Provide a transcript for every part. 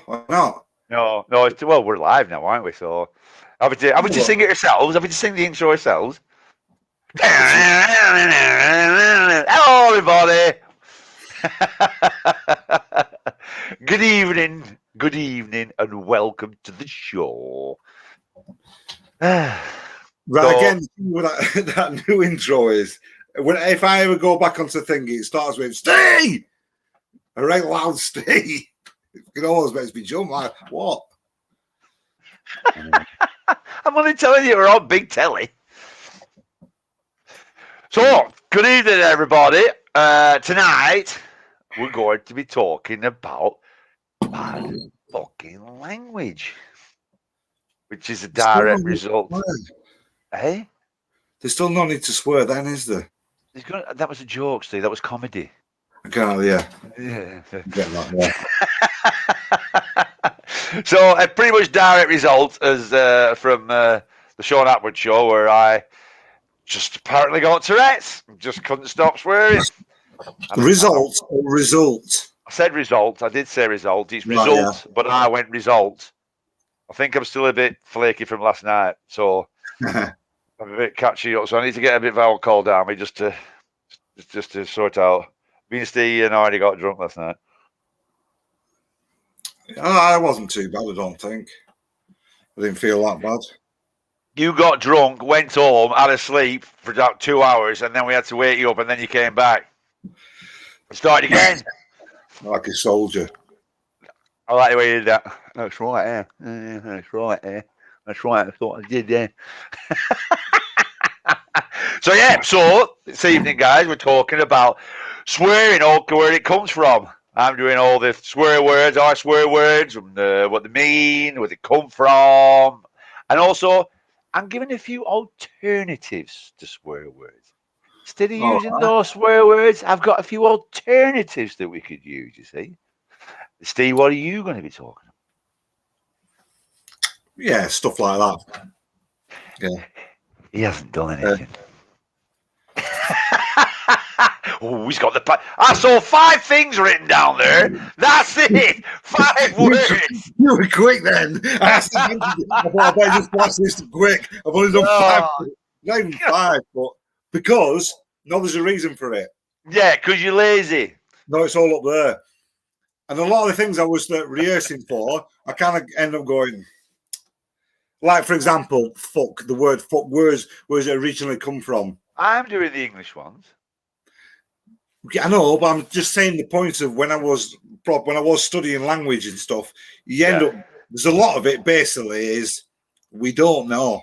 why not? No. Well, we're live now, aren't we? So, have we to sing it ourselves? Have we to sing the intro ourselves? Hello, everybody. Good evening, and welcome to the show. Right, again, that new intro is, if I ever go back onto thingy, it starts with "Stay!" A right loud "Stay!" It always makes me jump. Like, what? I'm only telling you, we're on big telly. So, good evening, everybody. Tonight, we're going to be talking about bad fucking language, which is a direct result. Hey? There's still no need to swear then, is there? That was a joke, Steve. That was comedy. I can't, yeah. Get that, yeah. So, a pretty much direct result is from the Sean Atwood show, where I just apparently got Tourette's. Just couldn't stop swearing. Result or result? I said result. I did say result. It's result, yeah. But I went result. I think I'm still a bit flaky from last night, so I'm a bit catchy up. So I need to get a bit of alcohol down me just to sort out. Me and Steve already got drunk last night. I wasn't too bad, I don't think. I didn't feel that bad. You got drunk, went home, had a sleep for about 2 hours, and then we had to wake you up, and then you came back. Started again. Like a soldier. I like the way you did that. That's right, yeah. That's right, yeah. That's right. That's what I did, yeah. So this evening, guys, we're talking about swearing, where it comes from. I'm doing all the swear words, our swear words, what they mean, where they come from, and also I'm giving a few alternatives to swear words. Instead of using those swear words, I've got a few alternatives that we could use, you see. Steve, what are you going to be talking about? Yeah, stuff like that. Yeah. He hasn't done anything. Oh, he's got the... I saw 5 things written down there. That's it. 5 words. You were quick then. I thought I just watch this quick. I've only done 5. Not even 5, but because... No, there's a reason for it. Yeah, because you're lazy. No, it's all up there. And a lot of the things I was rehearsing for, I kind of end up going... Like, for example, fuck. The word fuck. Where's it originally come from? I'm doing the English ones. I know, but I'm just saying the point of when I was studying language and stuff, you end up... There's a lot of it, basically, is we don't know.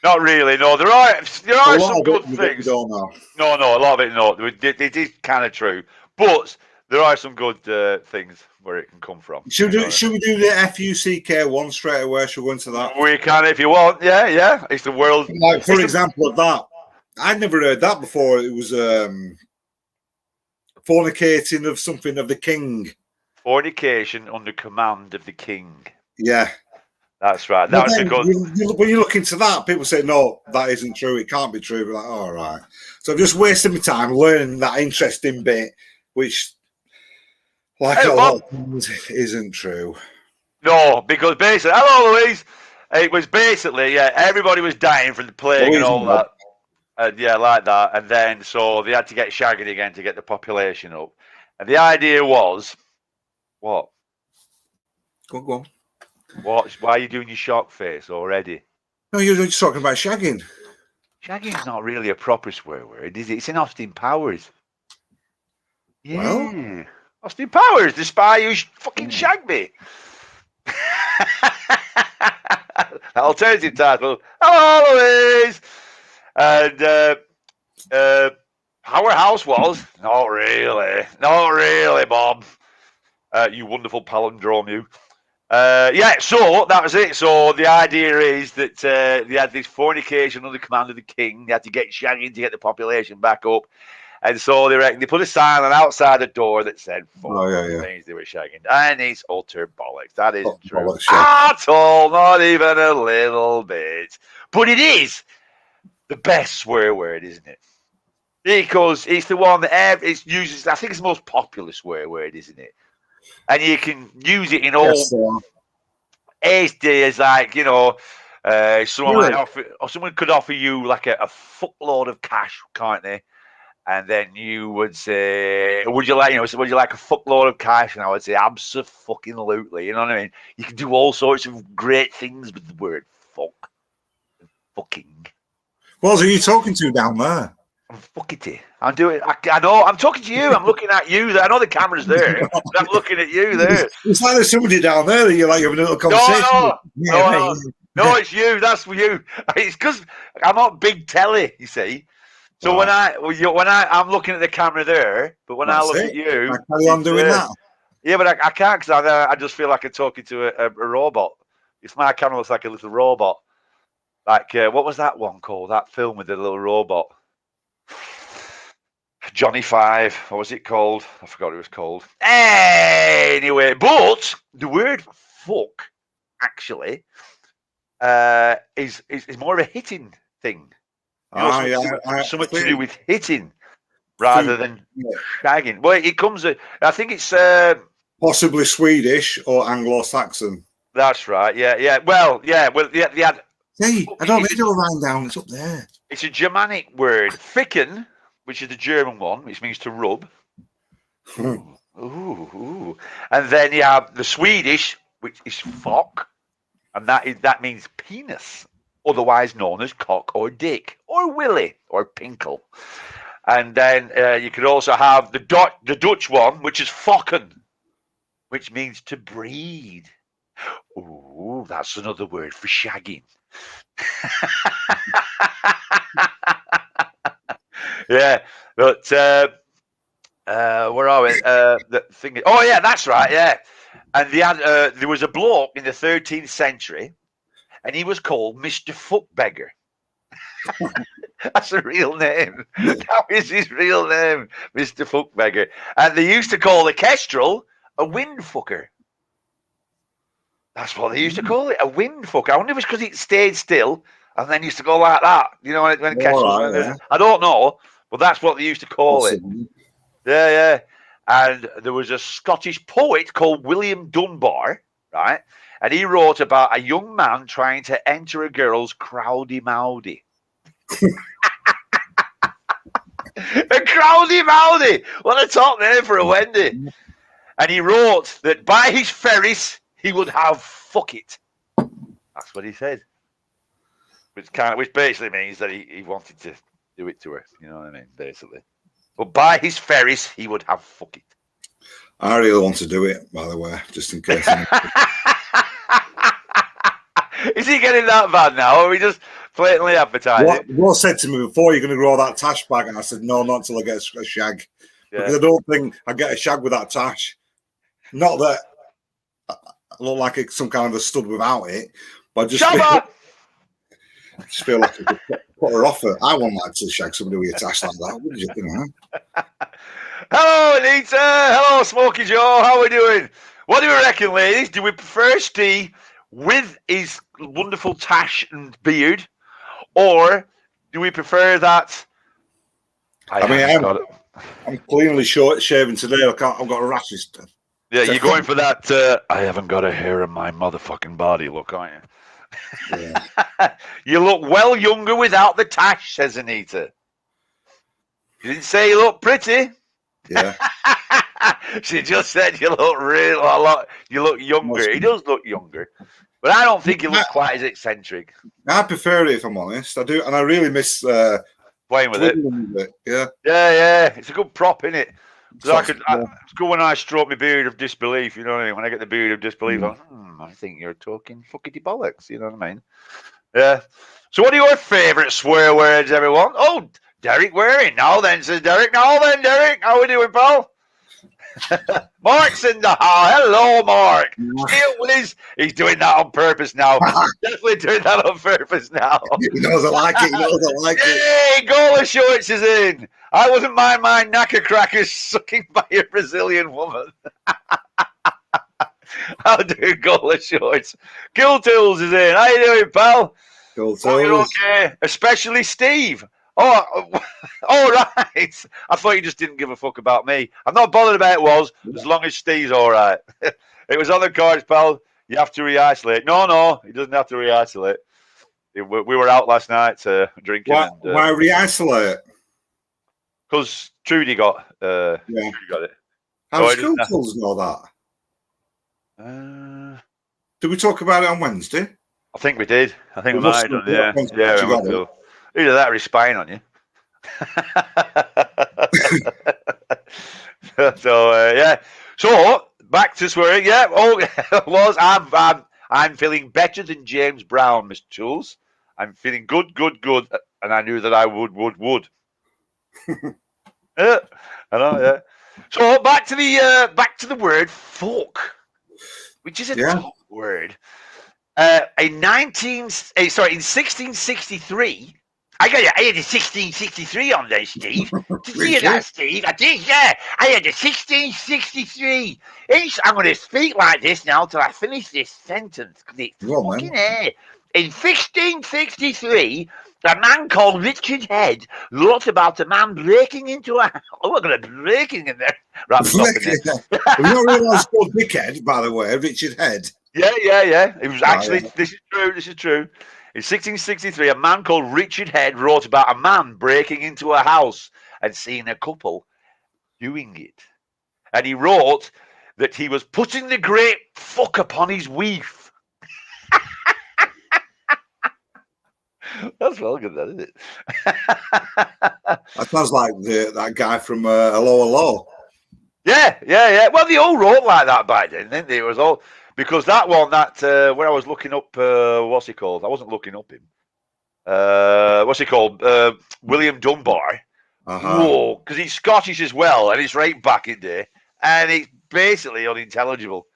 Not really, no. There are some good things. Don't know. No, a lot of it, no. It is kind of true. But there are some good things where it can come from. Should we do the FUCK one straight away? Should we go into that? We can if you want. Yeah. It's the world. Like, for example, of that. I'd never heard that before. It was fornicating of something of the king. Fornication under command of the king. Yeah. That's right. That's a good. When you look into that, people say, no, that isn't true. It can't be true. We're like, all right. So I'm just wasting my time learning that interesting bit, which, like a lot of things, isn't true. No, because basically, hello, Louise. It was basically, everybody was dying from the plague and all that. Like that. And then, so they had to get shagging again to get the population up. And the idea was, what? Go on. What? Why are you doing your shock face already? No, you're just talking about shagging. Shagging's not really a proper swear word, is it? It's in Austin Powers. Yeah. Well? Austin Powers, the spy who fucking shagged me. Alternative title. Hello, Louise. And how her house was? Not really, Bob. You wonderful palindrome, you. So that was it. So the idea is that they had this fornication under the command of the king. They had to get shagging to get the population back up. And so they put a sign on outside the door that said things they were shagging. And it's utter bollocks. That isn't true at all. Not even a little bit. But it is the best swear word, isn't it? Because it's the one that it's uses. I think it's the most popular swear word, isn't it? and you can use it in all Yes, HD as like, you know, someone Really? might offer, or someone could offer you like a fuckload of cash, can't they? And then you would say, would you like, you know, so would you like a fuckload of cash? And I would say, absolutely. You know what I mean? You can do all sorts of great things with the word fuck. Fucking. Well, who are you talking to down there? I'm fuckity. I'm doing, I know, I'm talking to you. I'm looking at you. I know the camera's there, but I'm looking at you there. It's like there's somebody down there that you're like having a little conversation with. Yeah, mate. No, it's you. That's for you. It's because I'm on big telly, you see. So when I'm looking at the camera there, but when I look at you, I carry on doing that. Yeah, but I can't because I just feel like I'm talking to a robot. It's my camera looks like a little robot. Like what was that one called? That film with the little robot. Johnny Five. What was it called? I forgot what it was called. Anyway, but the word fuck actually is more of a hitting thing. You know, something to do with hitting rather than shagging. Well, it comes. I think it's possibly Swedish or Anglo-Saxon. That's right. Yeah. Well, yeah. Hey, I don't need to write down. It's up there. It's a Germanic word, ficken, which is the German one, which means to rub. Ooh. And then you have the Swedish, which is fock, and that means penis, otherwise known as cock or dick or willy or pinkle. And then you could also have the Dutch one, which is fokken, which means to breed. Ooh, that's another word for shagging. Yeah, but where are we? The thing. Oh yeah, that's right. Yeah, and there was a bloke in the 13th century, and he was called Mr. Fuckbeggar. That's a real name. That is his real name, Mr. Fuckbeggar. And they used to call the kestrel a windfucker. That's what they used to call it, a windfucker. I wonder if it's because it stayed still and then used to go like that. You know, when kestrels. Yeah. I don't know, but that's what they used to call it. Yeah. And there was a Scottish poet called William Dunbar, right? And he wrote about a young man trying to enter a girl's crowdy mowdy. A crowdy mowdy! What a top name for a Wendy. And he wrote that by his ferris he would have fuck it. That's what he said. Which basically means that he wanted to do it to her. You know what I mean? Basically. But by his ferris he would have fuck it. I really want to do it, by the way, just in case. Is he getting that bad now, or are we just blatantly advertising? Will said to me before, you're going to grow that tash back, and I said no, not until I get a shag, because I don't think I get a shag with that tash. Not that I look like some kind of a stud without it, but I just feel like I could put her off her. I wouldn't like to shag somebody with a tash like that. What did you think? Huh? Hello, Anita. Hello, Smokey Joe. How are we doing? What do we reckon, ladies? Do we prefer Steve with his wonderful tash and beard, or do we prefer that? I'm cleanly shaven today. I've got a rashes. Yeah, you're going for that. I haven't got a hair in my motherfucking body look, aren't you? Yeah. You look well younger without the tash, says Anita. You didn't say you look pretty. Yeah. She just said you look you look younger. He does look younger. But I don't think he looks quite as eccentric. I prefer it, if I'm honest. I do, and I really miss playing with it. Yeah. Yeah. It's a good prop, isn't it? It's good when I stroke my beard of disbelief. You know what I mean? When I get the beard of disbelief, I think you're talking fuckity bollocks. You know what I mean? Yeah. So, what are your favourite swear words, everyone? Oh, Derek Waring. Now then, says Derek. Now then, Derek. How are we doing, pal? Mark's in the house. Hello, Mark. He's doing that on purpose now. Definitely doing that on purpose now. He knows I like it. Hey, Gola Shorts is in. I wasn't mind my knacker crackers sucking by a Brazilian woman. How do Gola Shorts? Kill Tools is in. How you doing, pal? Cool Tools. Okay. Especially Steve. Oh, all right. I thought you just didn't give a fuck about me. I'm not bothered about it, was as long as Steve's all right. It was on the cards, pal. You have to re-isolate. No, he doesn't have to re-isolate. We were out last night drinking. Why re-isolate? Because Trudy got Yeah. Trudy got it. How So do it doesn't school schools know that? have- Did we talk about it on Wednesday? I think we did. I think we must might have have done. Yeah, once yeah, you we got must it. have. Either that or he's spying on you. So yeah. So back to swearing. Yeah. Oh, was I'm feeling better than James Brown, Mr. Jules. I'm feeling good, and I knew that I would. Yeah, I know. Yeah. So back to the word fuck, which is a tough word. In 1663. I had a 1663 on there, Steve. Did you hear that, Steve? I did, yeah. I had a 1663. I'm going to speak like this now till I finish this sentence, because it's fucking air. In 1663, a man called Richard Head wrote about a man breaking into a house. Oh, we're going to breaking in there. Right, stop in there. Have you not realised called Dickhead, by the way, Richard Head? Yeah. It was actually, this is true. In 1663, a man called Richard Head wrote about a man breaking into a house and seeing a couple doing it. And he wrote that he was putting the great fuck upon his wife. That's well good, that, isn't it? That sounds like that guy from Hello Hello. Yeah. Well, they all wrote like that back then, didn't they? It was all because that one, where I was looking up, what's he called? I wasn't looking up him. What's he called? William Dunbar. Whoa, because he's Scottish as well, and it's right back in there, and it's basically unintelligible.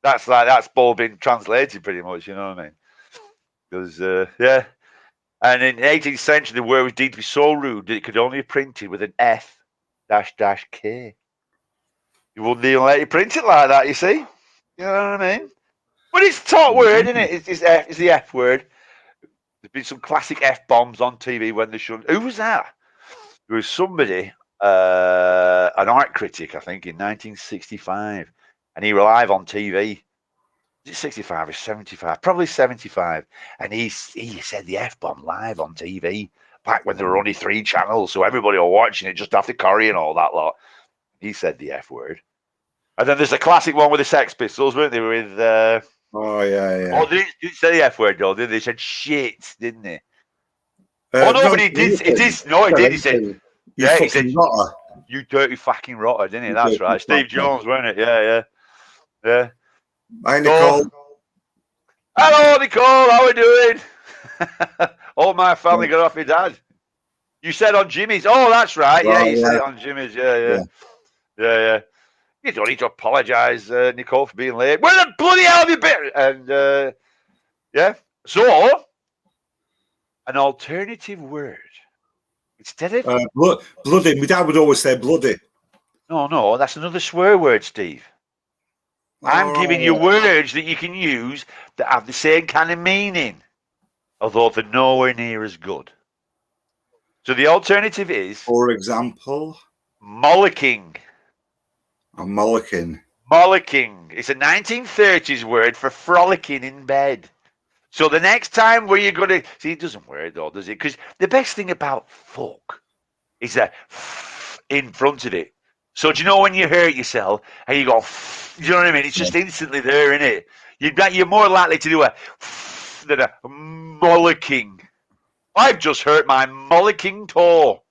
That's all been translated pretty much. You know what I mean? Because yeah. And in the 18th century, the word was deemed to be so rude that it could only be printed with an F -- K. You wouldn't even let you print it like that, you see? You know what I mean? But it's a top word, isn't it? It's the F word. There's been some classic F bombs on TV when they shouldn't. Who was that? There was somebody, an art critic, I think, in 1965, and he was live on TV. Is it 65 or 75? Probably 75. And he said the F bomb live on TV back when there were only 3 channels, so everybody were watching it just after Corrie and all that lot. He said the F word. And then there's a classic one with the Sex Pistols, weren't they? With oh yeah. Oh, they didn't say the F word though, did they? They said shit, didn't they? Oh no, but he did. He did. No, he did. He said, "Yeah, he said, rotter. You dirty fucking rotter," didn't he? That's right. Steve Jones, wasn't it? Yeah. Hi, Nicole. Hello, Nicole. How are we doing? All my family got off your dad. You said on Jimmy's. Oh, that's right. Yeah, you said it on Jimmy's. Yeah. You don't need to apologise, Nicole, for being late. Where the bloody hell have you been? And yeah. So, an alternative word. Instead of bloody, my dad would always say bloody. No, that's another swear word, Steve. I'm giving you words that you can use that have the same kind of meaning, although they're nowhere near as good. So the alternative is, for example, mollocking. A mollocking. Mollocking. It's a 1930s word for frolicking in bed. So the next time where you're going to see, it doesn't work though, does it? Because the best thing about fuck is that in front of it. So do you know when you hurt yourself and you go, do you know what I mean? It's just instantly there, isn't it? You're more likely to do a than a mollocking. I've just hurt my mollocking toe.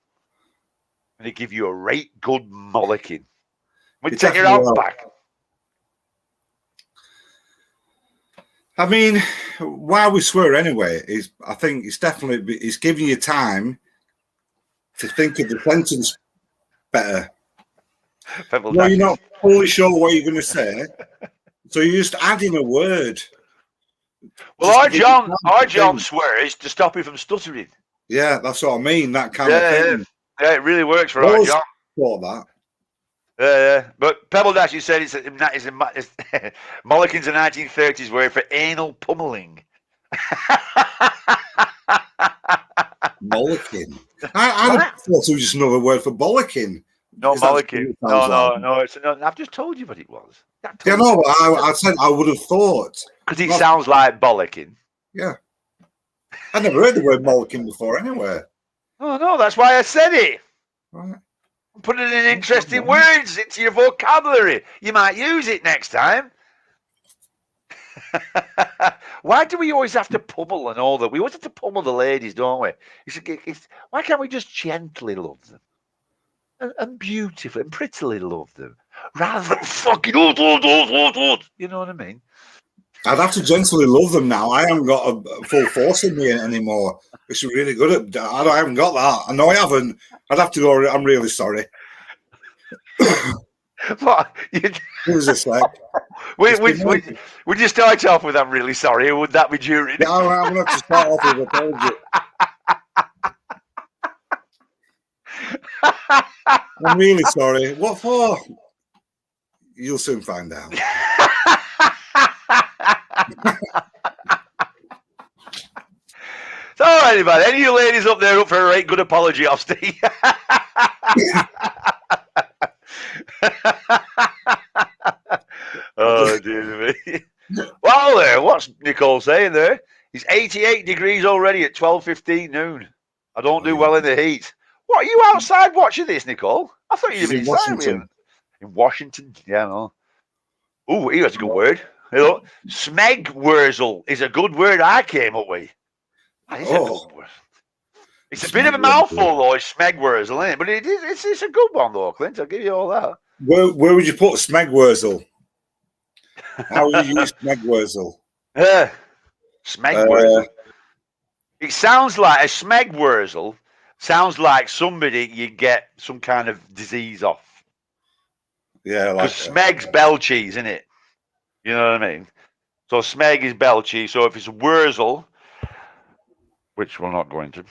And they give you a right good mollocking. We take your out back. I mean, why we swear anyway is, I think it's definitely, it's giving you time to think of the sentence better. No, you're not fully sure what you're going to say, so you're just adding a word. Well, our John swears to stop you from stuttering. Yeah, that's what I mean. That kind of thing. Yeah, it really works for our John. Thought that. Yeah. But Pebble Dash, you said it's Mollikin's a 1930s word for anal pummeling. Bollocking. I thought it was just another word for bollocking. No, Is that just Mulligan. what it sounds No. like? No. I've just told you what it was. Yeah, no, but I said I would have thought. Because it sounds like bollocking. Yeah. I never heard the word bollocking before anywhere. Oh, no, that's why I said it. Right. Put it in interesting words into your vocabulary. You might use it next time. Why do we always have to pummel and all that? We always have to pummel the ladies, don't we? Why can't we just gently love them? And beautifully and prettily love them? Rather than fucking... You know what I mean? I'd have to gently love them now. I haven't got a full force in me anymore. It's really good at. I haven't got that. I know I haven't. I'd have to go. I'm really sorry. What? Who's this like? Would you start off with "I'm really sorry"? Or would that be during? Yeah, I'm going to start off with a apology. I'm really sorry. What for? You'll soon find out. So, all right, everybody. Any of you ladies up there up for a right good apology off Steve? Oh, dear me. Well, there. What's Nicole saying there? It's 88 degrees already at 12:15 noon. I don't do well in the heat. What, are you outside watching this, Nicole? I thought you'd been inside. In Washington? Yeah, no. Oh, here's a good word. Hello. Smegwurzel is a good word I came up with. That is a good word. It's a bit of a mouthful, though, it's Smegwurzel, isn't it? But it's a good one, though, Clint. I'll give you all that. Where would you put Smegwurzel? How would you use Smegwurzel? Smegwurzel. It sounds like a Smegwurzel. Sounds like somebody you get some kind of disease off. Yeah, like Smeg's bell cheese, isn't it? You know what I mean? So Smeg is bell cheese. So if it's Wurzel, which we're not going to.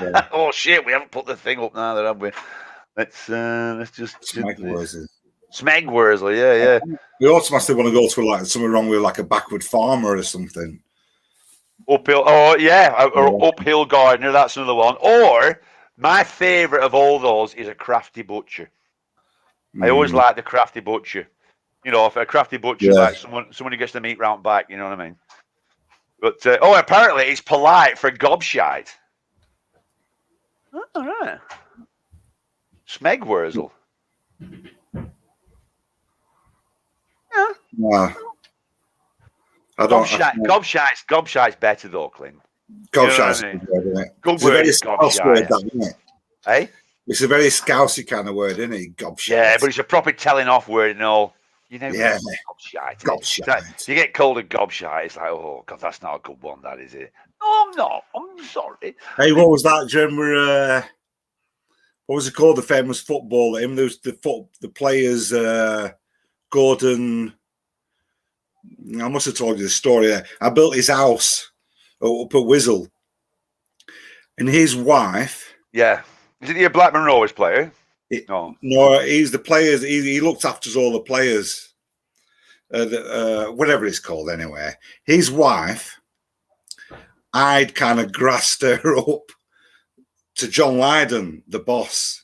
Yeah. Oh shit! We haven't put the thing up now, have we? Let's just Smegwurzel. Smegwurzel, yeah. We automatically want to go to like something wrong with like a backward farmer or something. Uphill, or uphill gardener. That's another one. Or my favourite of all those is a crafty butcher. I always like the crafty butcher. You know, if a crafty butcher, like someone who gets the meat round back. You know what I mean? But apparently it's polite for gobshite. All right. Smegwurzel. Yeah. Nah. I don't. Gobshite's better though, Clint. Gobshite's you know a good word, isn't it? Good it's word, a very scouse word, that, isn't it? Hey? It's a very scousey kind of word, isn't it? Gobshite. Yeah, but it's a proper telling off word and all. You know, yeah, gobshite. Gobshite. Like, you get called a gobshite, it's like, oh god, that's not a good one, that is it? No, I'm not. I'm sorry. Hey, what was that? Do you remember? What was it called? The famous footballer. Him, there was the players. Gordon. I must have told you the story. I built his house up at Wizzle, and his wife. Yeah, is it the Blackburn Rovers player? No, he's the players. He looked after all the players. Whatever it's called, anyway. His wife. I'd kind of grassed her up to John Lydon, the boss,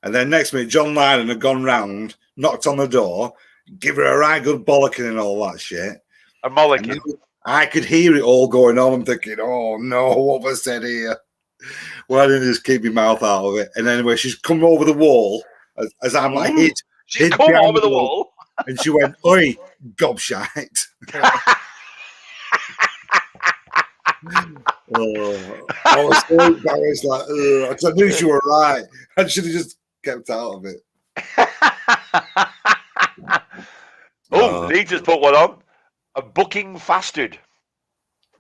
and then next minute, John Lydon had gone round, knocked on the door. Give her a right good bollocking and all that shit. A mollicking. I could hear it all going on. I'm thinking, oh no, what have I said here? Why didn't I just keep my mouth out of it? And anyway, she's come over the wall as I'm like hid. She's come over the wall. And she went, oi, gobshite. I was so embarrassed, like, I knew she were right. I should have just kept out of it. He just put one on. A bucking fastard.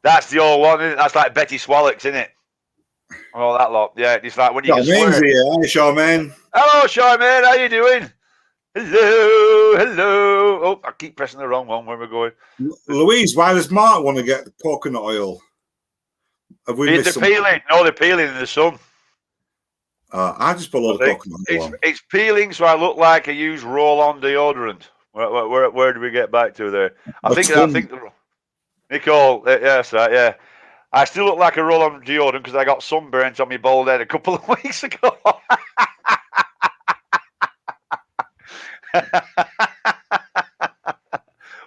That's the old one, isn't it? That's like Betty Swallock, isn't it? Oh, that lot. Yeah, it's like when you can swear. Here. Hi, Charmaine. Hello, Charmaine. How you doing? Hello. Oh, I keep pressing the wrong one. Where we're going? Louise, why does Mark want to get the coconut oil? Have we missed something? Peeling. No, they're peeling in the sun. I just put a lot of coconut oil. It's peeling, so I look like I use roll-on deodorant. Where do we get back to there? I think Nicole. Yes, right. Yeah. I still look like a roll on deodorant because I got sunburnt on my bald head a couple of weeks ago.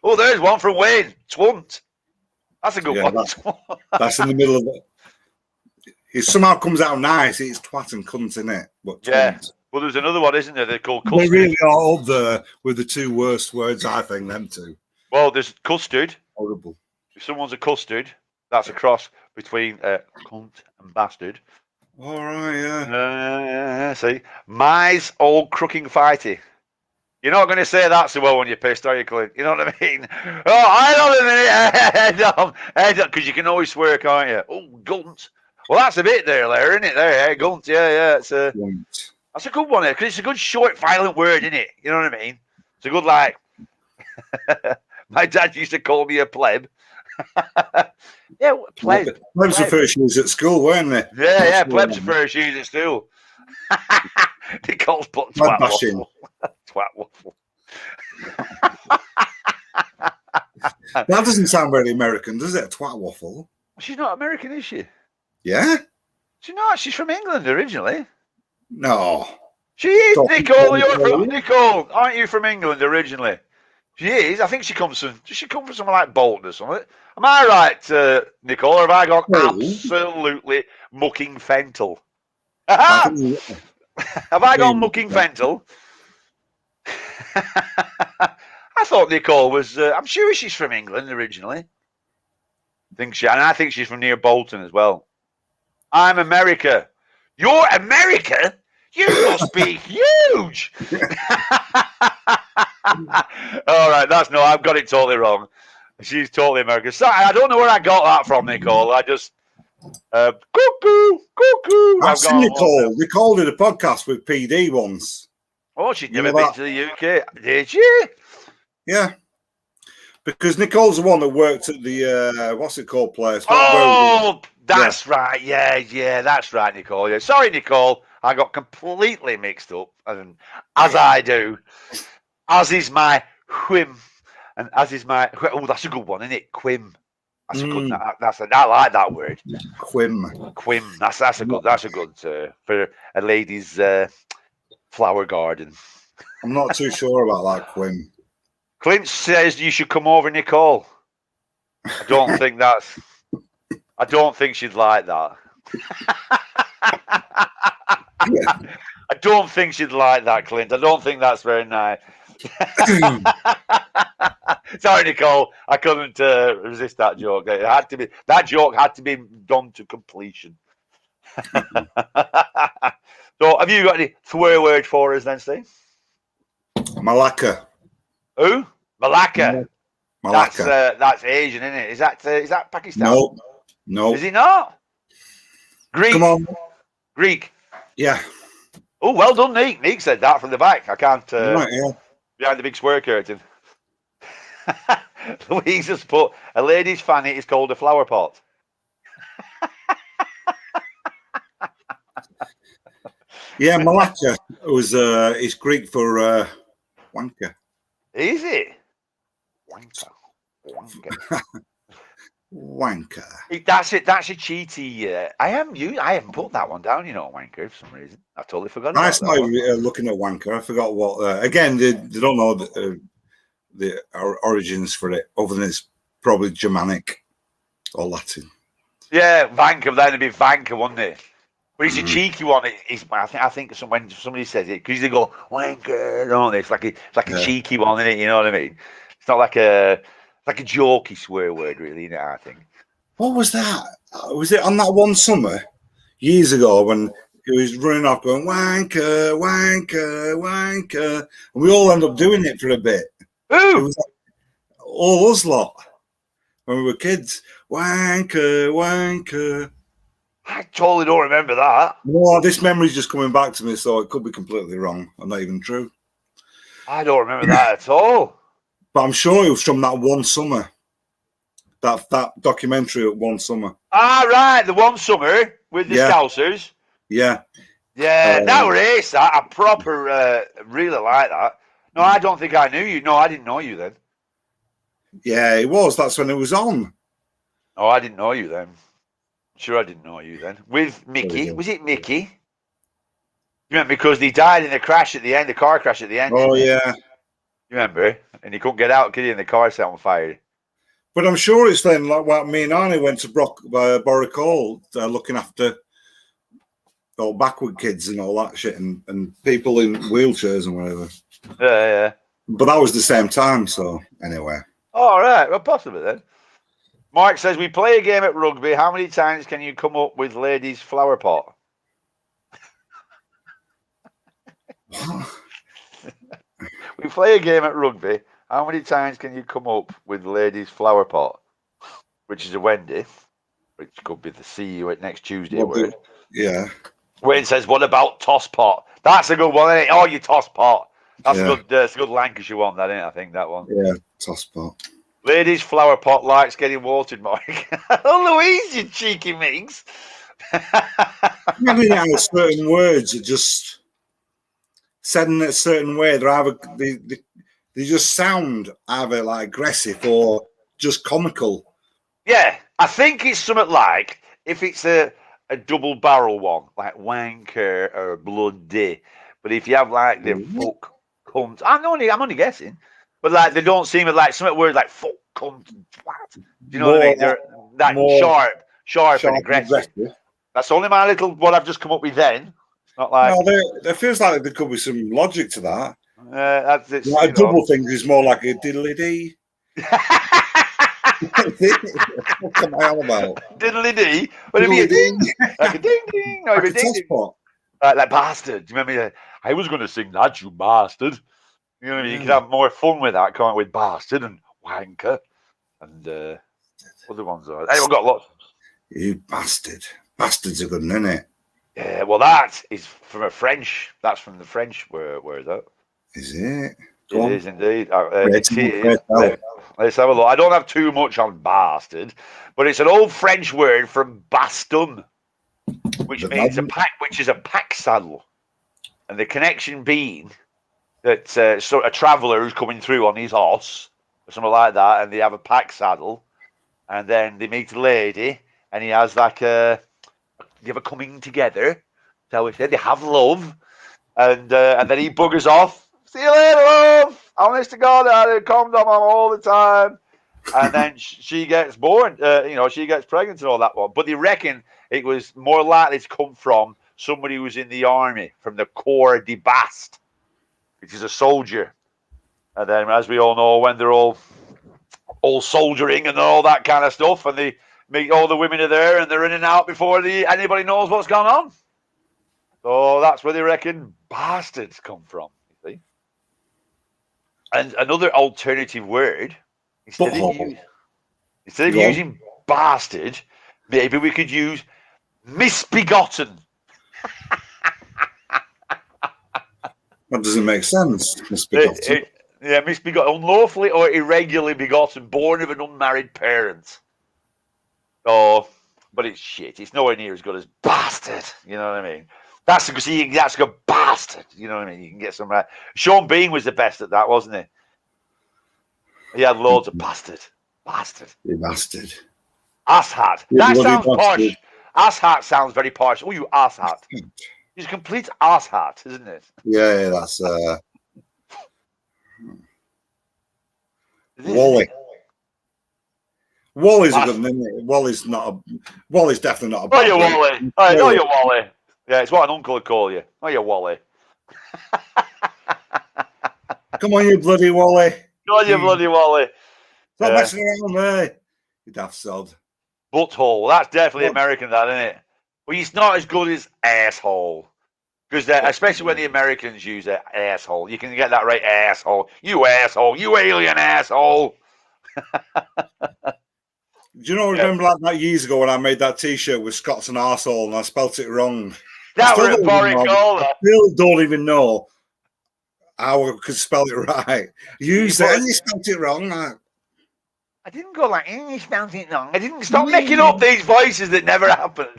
Oh, there's one from Wayne. Twunt. That's a good one. That's in the middle of it. It somehow comes out nice. It's twat and cunt, isn't it? But yeah. Twunt. Well, there's another one, isn't there? They're called custard. They really are up there with the two worst words, I think, them two. Well, there's custard. Horrible. If someone's a custard, that's a cross between cunt and bastard. All right, yeah. See? My's old crooking fighty. You're not going to say that so well when you're pissed, are you, Clint? You know what I mean? Oh, hang on a minute. Head up, because you can always swear, can't you? Oh, gunt. Well, that's a bit there, isn't it? There, gunt. Yeah. It's that's a good one, because it's a good, short, violent word, isn't it? You know what I mean? It's a good, like... My dad used to call me a pleb. Yeah, pleb. Plebs the first years at school, weren't they? Yeah, plebs the first years at school. Nicole's put twat waffle. Twat waffle. That doesn't sound very American, does it? A twat waffle. She's not American, is she? Yeah? She's not. She's from England originally. No. She is. Nicole, Nicole, aren't you from England originally? She is. I think she comes from. Does she come from somewhere like Bolton or something? Am I right, Nicole? Or have I gone absolutely mucking fental? Have I gone mucking fental? I thought Nicole was. I'm sure she's from England originally. And I think she's from near Bolton as well. I'm America. You're America? You must be huge. All right, I've got it totally wrong. She's totally American. Sorry, I don't know where I got that from, Nicole. I just cuckoo. I've seen Nicole. Nicole did a podcast with PD once. Oh, she's never been to the UK, did she? Yeah, because Nicole's the one that worked at the what's it called place. Oh, that's right. Yeah, that's right, Nicole. Yeah, sorry, Nicole. I got completely mixed up, as I do. As is my whim, and as is my that's a good one, isn't it? Quim. That's a good. I like that word. Quim. That's a good for a lady's flower garden. I'm not too sure about that, Quim. Clint says you should come over, Nicole. I don't think she'd like that. I don't think she'd like that, Clint. I don't think that's very nice. Sorry, Nicole. I couldn't resist that joke. That joke had to be done to completion. So, have you got any swear word for us then, Steve? Malacca. Who? Malacca. Malacca. That's Asian, isn't it? Is that Pakistan? No. Is it not? Greek. Come on. Greek. Yeah. Oh, well done, Nick. Nick said that from the back. I can't. Right, yeah. Behind the big square curtain. Louise has put a lady's fanny is called a flower pot. Yeah, Malacca was it's Greek for wanker. Is it? Wanker. Wanker. That's it. That's a cheaty. I haven't put that one down. You know, wanker for some reason. I totally forgot. I started looking at wanker. I forgot what. Again, they don't know the origins for it, other than it's probably Germanic or Latin. Yeah, vanker. Then it'd be vanker, wouldn't it? But it's a cheeky one. I think when somebody says it, because they go wanker, don't they? It's like a cheeky one, isn't it? You know what I mean? It's not like a jokey swear word, really, isn't it? I think. What was that? Was it on that one summer years ago when he was running off going wanker, wanker, wanker, and we all ended up doing it for a bit. Who? It was like all us lot when we were kids. Wanker, wanker. I totally don't remember that. Well, this memory's just coming back to me, so it could be completely wrong or not even true. I don't remember that at all. But I'm sure it was from that one summer. That documentary at one summer. Ah, right, the one summer with the Scousers. Yeah. Yeah, that was ace. I proper really like that. No, I don't think I knew you. No, I didn't know you then. Yeah, it was. That's when it was on. Oh, I didn't know you then. Sure, I didn't know you then. With Mickey. Yeah. Was it Mickey? You remember because he died in a crash at the end, the car crash at the end. Oh, yeah. You remember? And he couldn't get out, could he? And the car set on fire. But I'm sure it's then like what me and Arnie went to Borwick Hall looking after all backward kids and all that shit and people in wheelchairs and whatever. Yeah. But that was the same time, so anyway. All right, well, possibly then. Mark says, we play a game at rugby. How many times can you come up with ladies' flower pot? We play a game at rugby. How many times can you come up with ladies' flower pot? Which is a Wendy, which could be the see you at next Tuesday word. Yeah. Wayne says, what about toss pot? That's a good one, isn't it? Oh, you toss pot. That's a good Lancashire one, that ain't I think, that one. Yeah, toss pot. Ladies' flower pot likes getting watered, Mark. Oh, Louise, you cheeky minx. Imagine how certain words are just said in a certain way. They're either they just sound either like aggressive or just comical. Yeah, I think it's something like if it's a double barrel one, like wanker or bloody. But if you have like the fuck cunt, I'm only guessing. But like they don't seem like some words like fuck cunt and twat. Do you know what I mean? They're that sharp and aggressive. That's only my little what I've just come up with then. It's not like there feels like there could be some logic to that. That's it. Like a double thing is more like a diddly dee. What am I on about? Diddly dee. Would it be a ding? Like a ding ding. No, like a ding ding. Like bastard. Do you remember? I was going to sing that, you bastard. You know what I mean? You could have more fun with that, can't with bastard and wanker and other ones are. Anyone got lots? You bastard. Bastard's a good one, isn't it? Yeah, well, that is from a French. That's from the French word that. Is it? It is indeed. Let's have a look. I don't have too much on bastard, but it's an old French word from baston, which means a pack saddle. And the connection being that so a traveller who's coming through on his horse or something like that, and they have a pack saddle, and then they meet a lady, and he has like they have a coming together. So we said they have love, and then he buggers off. See you later, love. Honest to God, I had a condom on all the time. And then she gets born. She gets pregnant and all that one. But they reckon it was more likely to come from somebody who was in the army, from the Corps de Bast, which is a soldier. And then, as we all know, when they're all soldiering and all that kind of stuff, and they meet all the women are there, and they're in and out before anybody knows what's going on. So that's where they reckon bastards come from. You see, and another alternative word instead of using bastard, maybe we could use misbegotten. That doesn't make sense. Misbegotten. Misbegotten, unlawfully or irregularly begotten, born of an unmarried parent. Oh, but it's shit. It's nowhere near as good as bastard. You know what I mean? That's a good bastard. You know what I mean? You can get some right. Sean Bean was the best at that, wasn't he? He had loads of bastard. You bastard. Asshat. That sounds posh. Asshat sounds very posh. Oh, you asshat. He's a complete asshat, isn't it? Yeah, that's Wally. Wally's a good name. Wally's definitely not a bad Wally. Oh, you Wally. Yeah, it's what an uncle would call you. Oh, you Wally. Come on, you bloody Wally. Come on, you bloody Wally. Stop messing around there, you daft sod. Butthole. That's definitely American, that, isn't it? But it's not as good as asshole. Because especially when the Americans use it, asshole. You can get that right, asshole. You asshole. You alien asshole. Do you know, remember like that years ago when I made that T-shirt with Scott's an arsehole and I spelt it wrong? That was a boring goal. I still don't even know how I could spell it right. You said you spelt it wrong. I didn't go like, you spelled it wrong. I didn't stop making up these voices that never happened.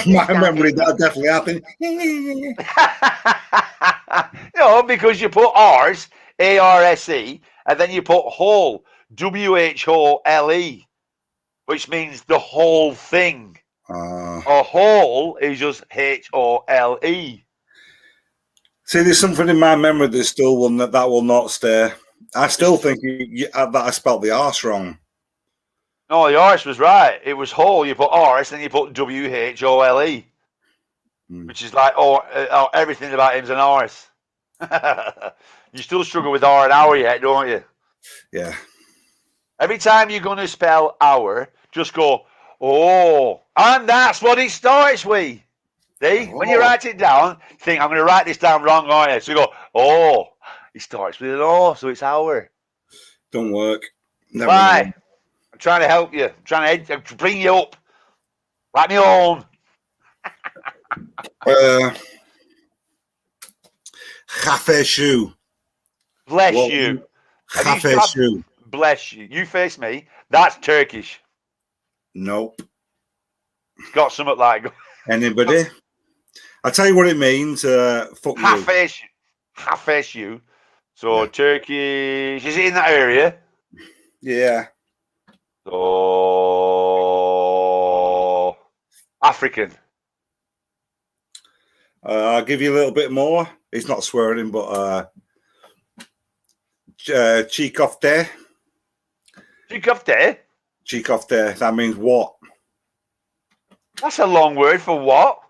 My memory, that definitely happened. No, because you put R's, A-R-S-E, and then you put whole, W-H-O-L-E. which means the whole thing. Uh, A whole is just HOLE. See, there's something in my memory that still will not stay. I still think that I spelled the arse wrong. No, the arse was right. It was whole. You put arse, then you put WHOLE, which is like everything about him's an arse. You still struggle with R and hour yet, don't you? Yeah. Every time you're going to spell hour, just go, oh, and that's what it starts with. See, when you write it down, think, I'm going to write this down wrong, aren't you? So you go, oh, it starts with an O, so it's hour. Don't work. Never. Why? I'm trying to help you. I'm trying to bring you up. Like me own. Cafe shoe. Bless you. Cafe shoe. Bless you. You face me. That's Turkish. Nope. It's got something like. Anybody? I'll tell you what it means. Fuck you. Half you. So yeah. Turkish. Is it in that area? Yeah. So African. I'll give you a little bit more. It's not swearing, but cheek off there. Cheek off there? Cheek off there. That means what? That's a long word for what?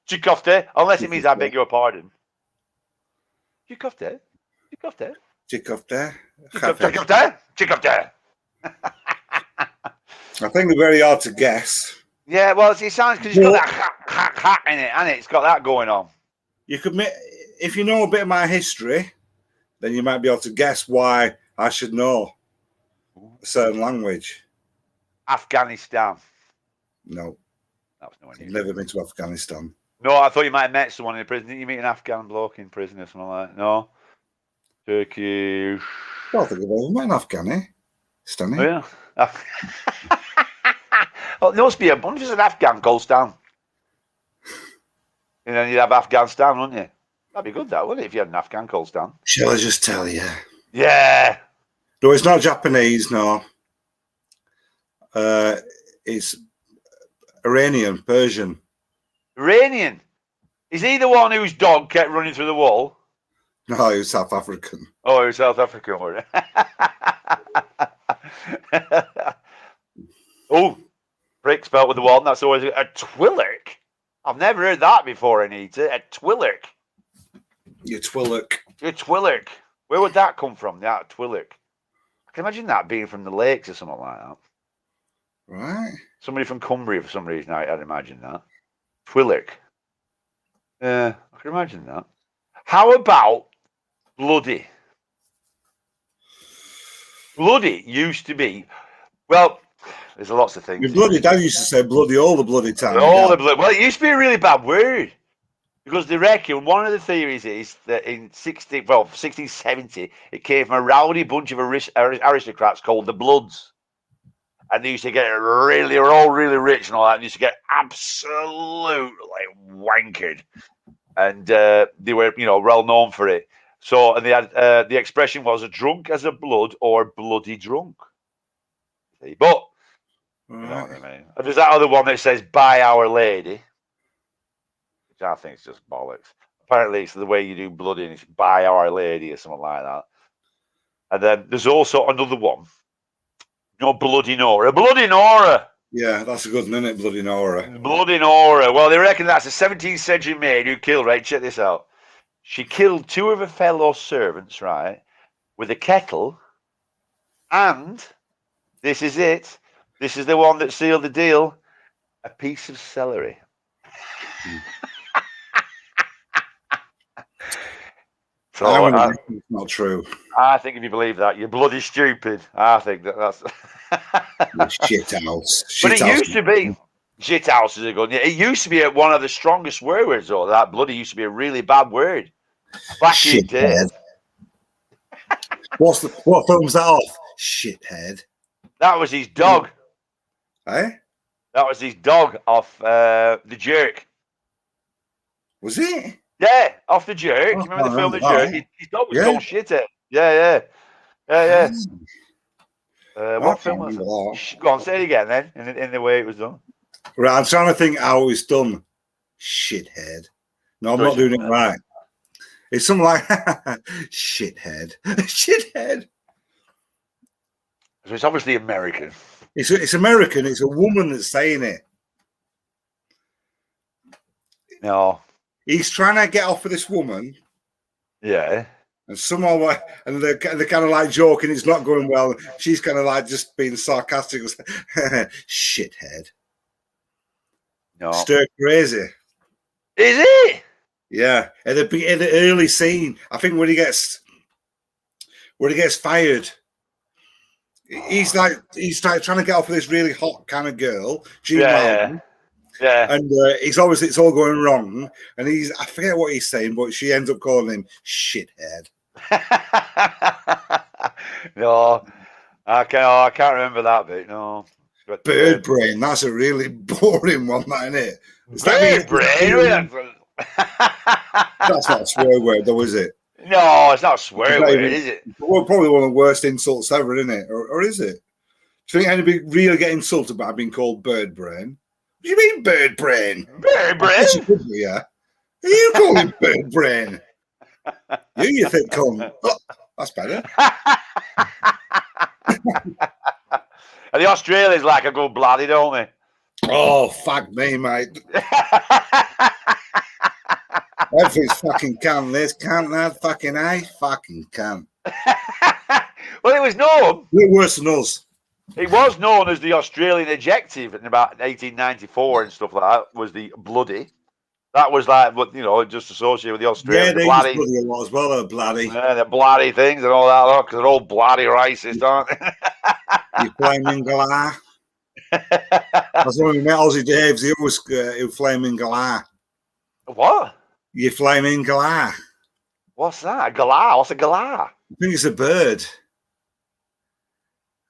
Cheek off there, unless it means I beg your pardon. Cheek off there. Cheek off there. Cheek off there. Cheek off there. Cheek off there. I think they're very hard to guess. Yeah, well, it sounds because it's got that ha in it, and it's got that going on. You could, if you know a bit of my history, then you might be able to guess why I should know a certain language. Afghanistan. No. That was no one. I've never been to Afghanistan. No, I thought you might have met someone in prison. Didn't you meet an Afghan bloke in prison or something like that? No. Turkish. I don't think I've ever met an Afghani. Oh, yeah. Well, there must be a bunch of Afghan called Stan. And then you'd have Afghanistan, wouldn't you? That'd be good, that, wouldn't it, if you had an Afghan called Stan? Shall I just tell you? Yeah. No, it's not Japanese, no. It's Iranian, Persian. Iranian? Is he the one whose dog kept running through the wall? No, he was South African. Oh, he was South African, wasn't he? Oh, prick spelt with the one. That's always a twillick. I've never heard that before, Anita. A twillick. Your twillick. Your twillick. Where would that come from? That twillick. I can imagine that being from the lakes or something like that. Right. Somebody from Cumbria for some reason. I'd imagine that. Twillick. Yeah, I can imagine that. How about bloody? Bloody used to be. Well, there's lots of things. Your bloody dad used to say bloody all the bloody time. All the bloody. Well, it used to be a really bad word. Because they reckon one of the theories is that in 1670, it came from a rowdy bunch of aristocrats called the Bloods. And they used to get they were all really rich and all that, and used to get absolutely wankered. And they were, well known for it. So, and they had, the expression was drunk as a blood or bloody drunk. See? But, you know what I mean? And there's that other one that says, by Our Lady. I think it's just bollocks. Apparently, it's the way you do bloody, and it's by Our Lady or something like that. And then there's also another one. Bloody Nora. Bloody Nora! Yeah, that's a good one, isn't it? Bloody Nora. Bloody Nora. Well, they reckon that's a 17th century maid who killed, right? Check this out. She killed two of her fellow servants, right, with a kettle. And, this is it. This is the one that sealed the deal. A piece of celery. So it's not true. I think if you believe that, you're bloody stupid. I think that's shit house. But it used to be shit house is a good. It used to be one of the strongest swear words. Though that bloody used to be a really bad word back in the day. What film's that off? Shithead. That was his dog. Eh? That was his dog off The Jerk. Was it? Yeah, off The Jerk. You remember the film The Jerk? His dog was called Shithead. Yeah. What film was it? Go on, say it again then, in the way it was done. Right, I'm trying to think how it's done. Shithead. No, I'm not doing it right. It's something like shithead. Shithead. So it's obviously American. It's American. It's a woman that's saying it. No. He's trying to get off with this woman. Yeah. And somehow, and they're kind of like joking. It's not going well. She's kind of like just being sarcastic. Shithead. No. Stir crazy. Is it? Yeah. In the early scene, I think when he gets fired, he's like trying to get off with this really hot kind of girl. Yeah. And it's all going wrong. And I forget what he's saying, but she ends up calling him shithead. No, I can't remember that bit. No. But, bird brain. That's a really boring one, that, isn't it? Bird brain. That's not a swear word, though, is it? No, it's not a swear word, is it? Well, probably one of the worst insults ever, isn't it? Or is it? Do you think anybody really get insulted by being called bird brain? What do you mean bird brain? Bird brain? Yeah. Who are you calling bird brain? You think, cunt. Oh, that's better. And the Australians like a good bloody, don't they? Oh, fuck me, mate. Everything's fucking can. This can, that fucking fucking can. Well, it was known. They're worse than us. It was known as the Australian adjective in about 1894 and stuff like that. Was the bloody. That was like, what just associated with the Australian. Yeah, they bloody, bloody a lot as well. They're bloody. Yeah, the bloody things and all that, because they're all bloody racist, aren't they? You flaming galah. That's when we met Aussie Daves. He always flaming galah. What? You flaming galah. What's that? Galah? What's a galah? I think it's a bird.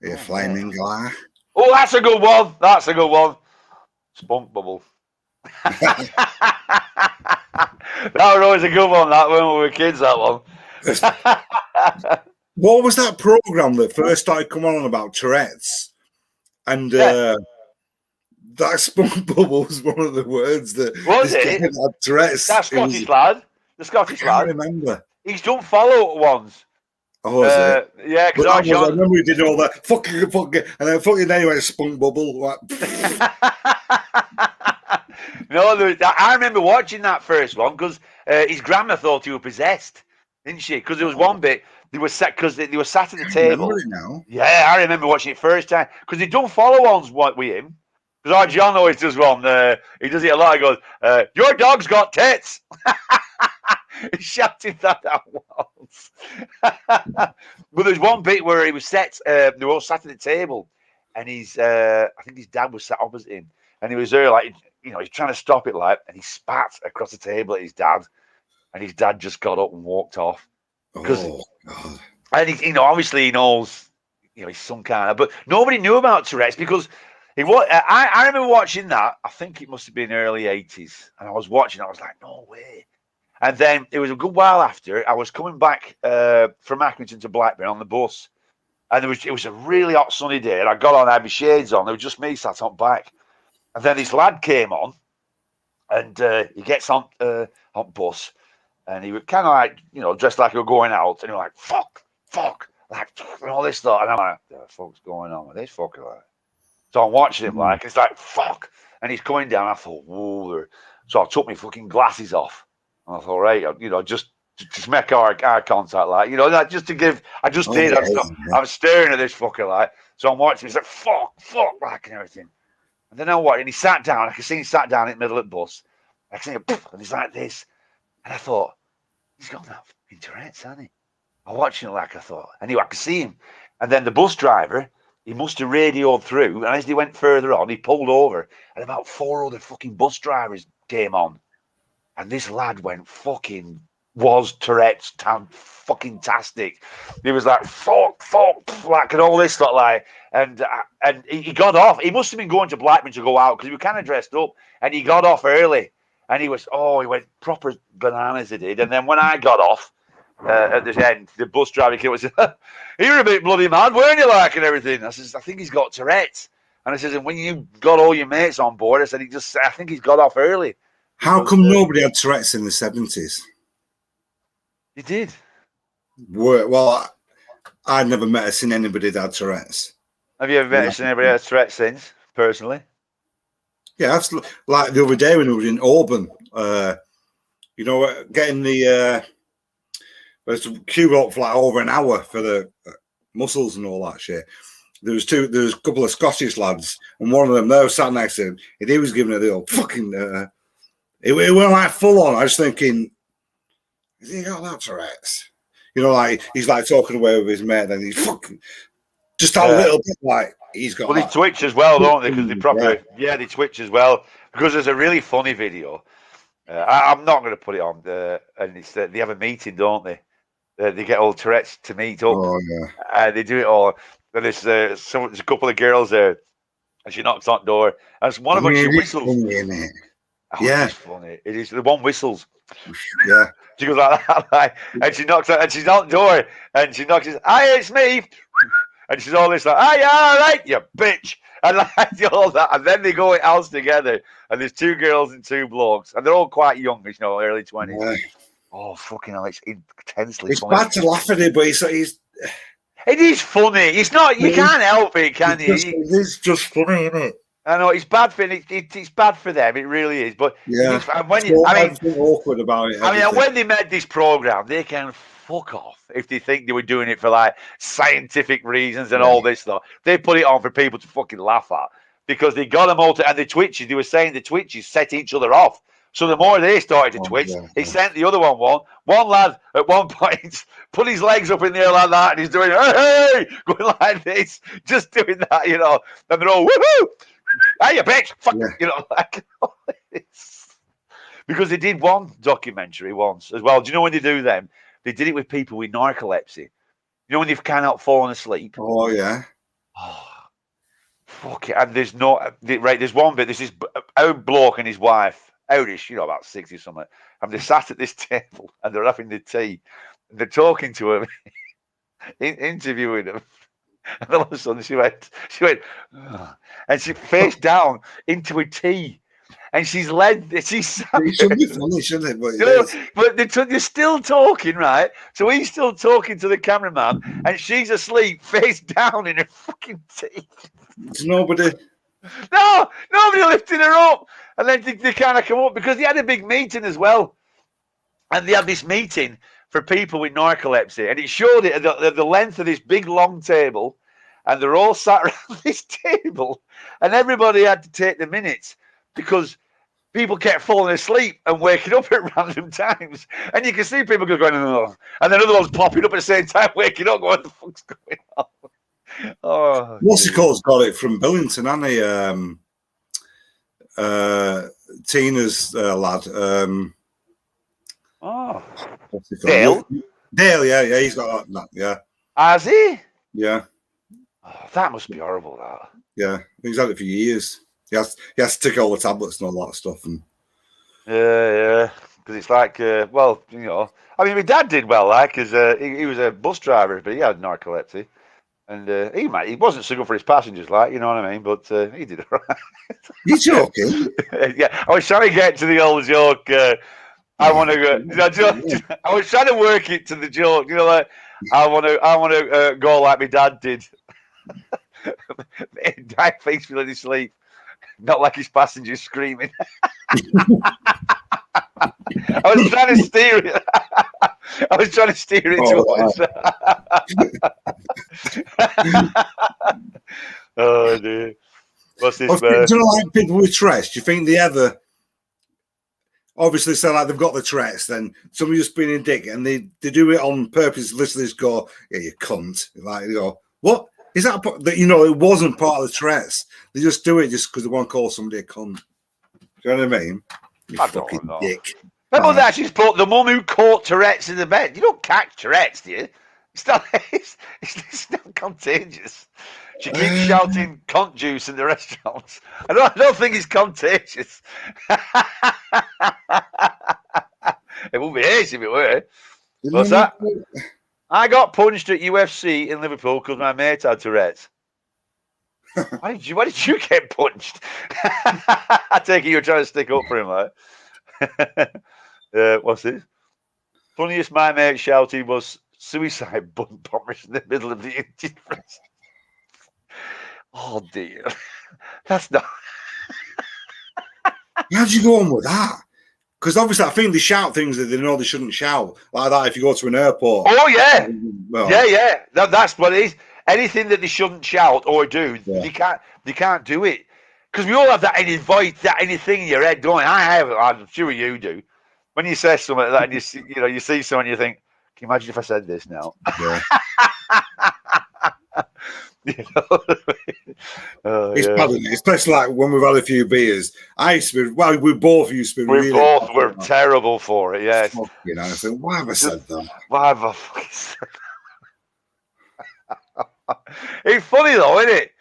You flaming galah. Oh, that's a good one. That's a good one. Spunk bubble. That was always a good one, that when we were kids, that one. What was that program that first started coming on about Tourette's? And that spunk bubble was one of the words that was it? Had Tourette's. That Scottish lad. The Scottish lad. I remember. He's done follow ones. Oh, is it? Yeah, because I remember he did all that fucking, and then fucking anyway, spunk bubble. Like, no, I remember watching that first one because his grandma thought he was possessed, didn't she? Because there was one bit they were sat at the table. Remember it now. Yeah, I remember watching it first time because they don't follow ons with him. Because our John always does one. He does it a lot. He goes, "Your dog's got tits." He shouted that out once. But there's one bit where he was they were all sat at the table, and I think his dad was sat opposite him, and he was there like, he's trying to stop it, like, and he spat across the table at his dad, and his dad just got up and walked off. Oh, God. And obviously he knows, he's some kind of, but nobody knew about Tourette's because I remember watching that. I think it must have been early 80s, and I was watching. I was like, no way. And then it was a good while after I was coming back from Accrington to Blackburn on the bus, and it was a really hot sunny day, and I got on, I had my shades on. There was just me sat on back, and then this lad came on, and he gets on bus, and he was kind of like dressed like he was going out, and he was like fuck, like and all this stuff, and I'm like, what the fuck's going on with this fucker? Like? So I'm watching him like it's like fuck, and he's coming down. I thought, whoa, so I took my fucking glasses off. And I thought, right, just make our contact, like, that just to give. I just did. I was staring at this fucker, like, so I'm watching. He's like, fuck, like, and everything. And then I watched, and he sat down. I could see him sat down in the middle of the bus. I could see him, and he's like this. And I thought, he's got that fucking Tourette's, hasn't he? I watched it, like, I thought. Anyway, I could see him. And then the bus driver, he must have radioed through. And as they went further on, he pulled over, and about 4 other fucking bus drivers came on. And this lad was Tourette's fucking tastic. He was like, fuck, like, and all this stuff, like, and he got off. He must have been going to Blackburn to go out because he was kind of dressed up, and he got off early, and he went proper bananas, he did. And then when I got off, at the end, the bus driver came and said, "You're a bit bloody mad, weren't you, like, and everything?" I says, "I think he's got Tourette's." And I says, "And when you got all your mates on board," I said, I think he's got off early." How come nobody had Tourette's in the 70s? He did. Well, I'd never met or seen anybody that had Tourette's. Have you ever met or seen anybody that has Tourette's since, personally? Yeah, that's like the other day when we were in Auburn. Getting the there's a queue up for like over an hour for the mussels and all that shit. There was a couple of Scottish lads, and one of them there was sat next to him, and he was giving it the old fucking. It went like full on. I was thinking, has he got that Tourette's? Like he's like talking away with his mate, and he's fucking just a little bit like he's got. Well, they twitch as well, don't they? Because they probably they twitch as well. Because there's a really funny video. I'm not going to put it on, and it's they have a meeting, don't they? They get all Tourette's to meet up. Oh yeah. They do it all. And there's a couple of girls there, and she knocks on the door, and one of them she whistles. Funny, yeah, it's funny. It is. The one whistles. Yeah. She goes like that, like, and she knocks, and she's on the door, and she knocks. Hi, it's me. And she's all this like, "Oh, yeah, all right, you bitch," and like all that. And then they go in house together, and there's 2 girls and 2 blokes, and they're all quite young, early 20s. Yeah. Oh, fucking hell, it's intensely funny. It's bad to laugh at it, but he's it is funny. It's not. You can't help it, can you? It is just funny, isn't it? I know it's bad for it's bad for them. It really is. But yeah, when awkward about it. I mean, when they made this program, they can fuck off if they think they were doing it for like scientific reasons and all this stuff. They put it on for people to fucking laugh at because they got them all to. And the Twitches, they were saying the Twitches set each other off. So the more they started to twitch, he sent the other one. One lad at one point put his legs up in the air like that, and he's doing hey, going like this, just doing that, And they're all woohoo, hey, you bitch, fuck, like this. Because they did one documentary once as well. Do you know when they do them? They did it with people with narcolepsy. When they've cannot fallen asleep. Oh yeah. Oh, fuck it. And there's there's one bit. This is our bloke and his wife. Outish, about 60 something, and they sat at this table and they're having the tea and they're talking to him, interviewing him, and all of a sudden she went, oh, and she faced down into a tea, and she's sat it shouldn't be funny, shouldn't it? But they're still talking, right? So he's still talking to the cameraman, and she's asleep, face down in her fucking tea. There's nobody. No, nobody lifted her up. And then they kind of come up because they had a big meeting as well. And they had this meeting for people with narcolepsy. And it showed it at the length of this big, long table. And they're all sat around this table. And everybody had to take the minutes because people kept falling asleep and waking up at random times. And you can see people going, oh. And then other ones popping up at the same time, waking up, going, what the fuck's going on? Oh, what's he called? Got it from Billington, hasn't he? Tina's lad. What's he called? Dale, yeah, he's got that. Yeah. Has he? Yeah. Oh, that must be horrible. That. Yeah, he's had it for years. He has to take all the tablets and all that stuff. And yeah, because it's like, I mean, my dad did well, like, because he was a bus driver, but he had narcolepsy. And he wasn't so good for his passengers, like, you know what I mean? But he did all right. You're joking? Yeah, I was trying to get to the old joke. I want to go. I was trying to work it to the joke. Like I want to go like my dad did. Die face feeling asleep, not like his passengers screaming. I was trying to steer it. I was trying to steer it towards. Oh dear. What's this? Do you know, like people with Tourette's? Do you think they ever obviously say like they've got the Tourette's, then somebody just being a dick and they do it on purpose, literally just go, yeah, you cunt. Like you go, what? Is that it wasn't part of the Tourette's. They just do it just because they want to call somebody a cunt. Do you know what I mean? You fucking dick. Remember that she's brought the mum who caught Tourette's in the bed. You don't catch Tourette's, do you? It's not contagious. She keeps shouting cunt juice in the restaurants. I don't think it's contagious. It wouldn't be ace if it were. What's that? I got punched at UFC in Liverpool because my mate had Tourette's. Why did you get punched? I take it you're trying to stick up for him, like. What's this? Funniest my mate shouted was suicide button bombers in the middle of the Indian press. Oh dear, that's not. How'd you go on with that? Because obviously, I think they shout things that they know they shouldn't shout, like that. If you go to an airport, Oh yeah, well, yeah. That's what it is. Anything that they shouldn't shout or do, yeah. they can't do it. Because we all have that any voice, that anything in your head going. I have it. I'm sure you do. When you say something like that, and you see someone, you think, "Can you imagine if I said this now?" Yeah. You know? Oh, It's yeah. bad, isn't it? Especially like when we've had a few beers. I used to be, well, we both used to be We really both were terrible for it. Yes. You know, I think, why have I said that? Why have I fucking said that? It's funny though, isn't it?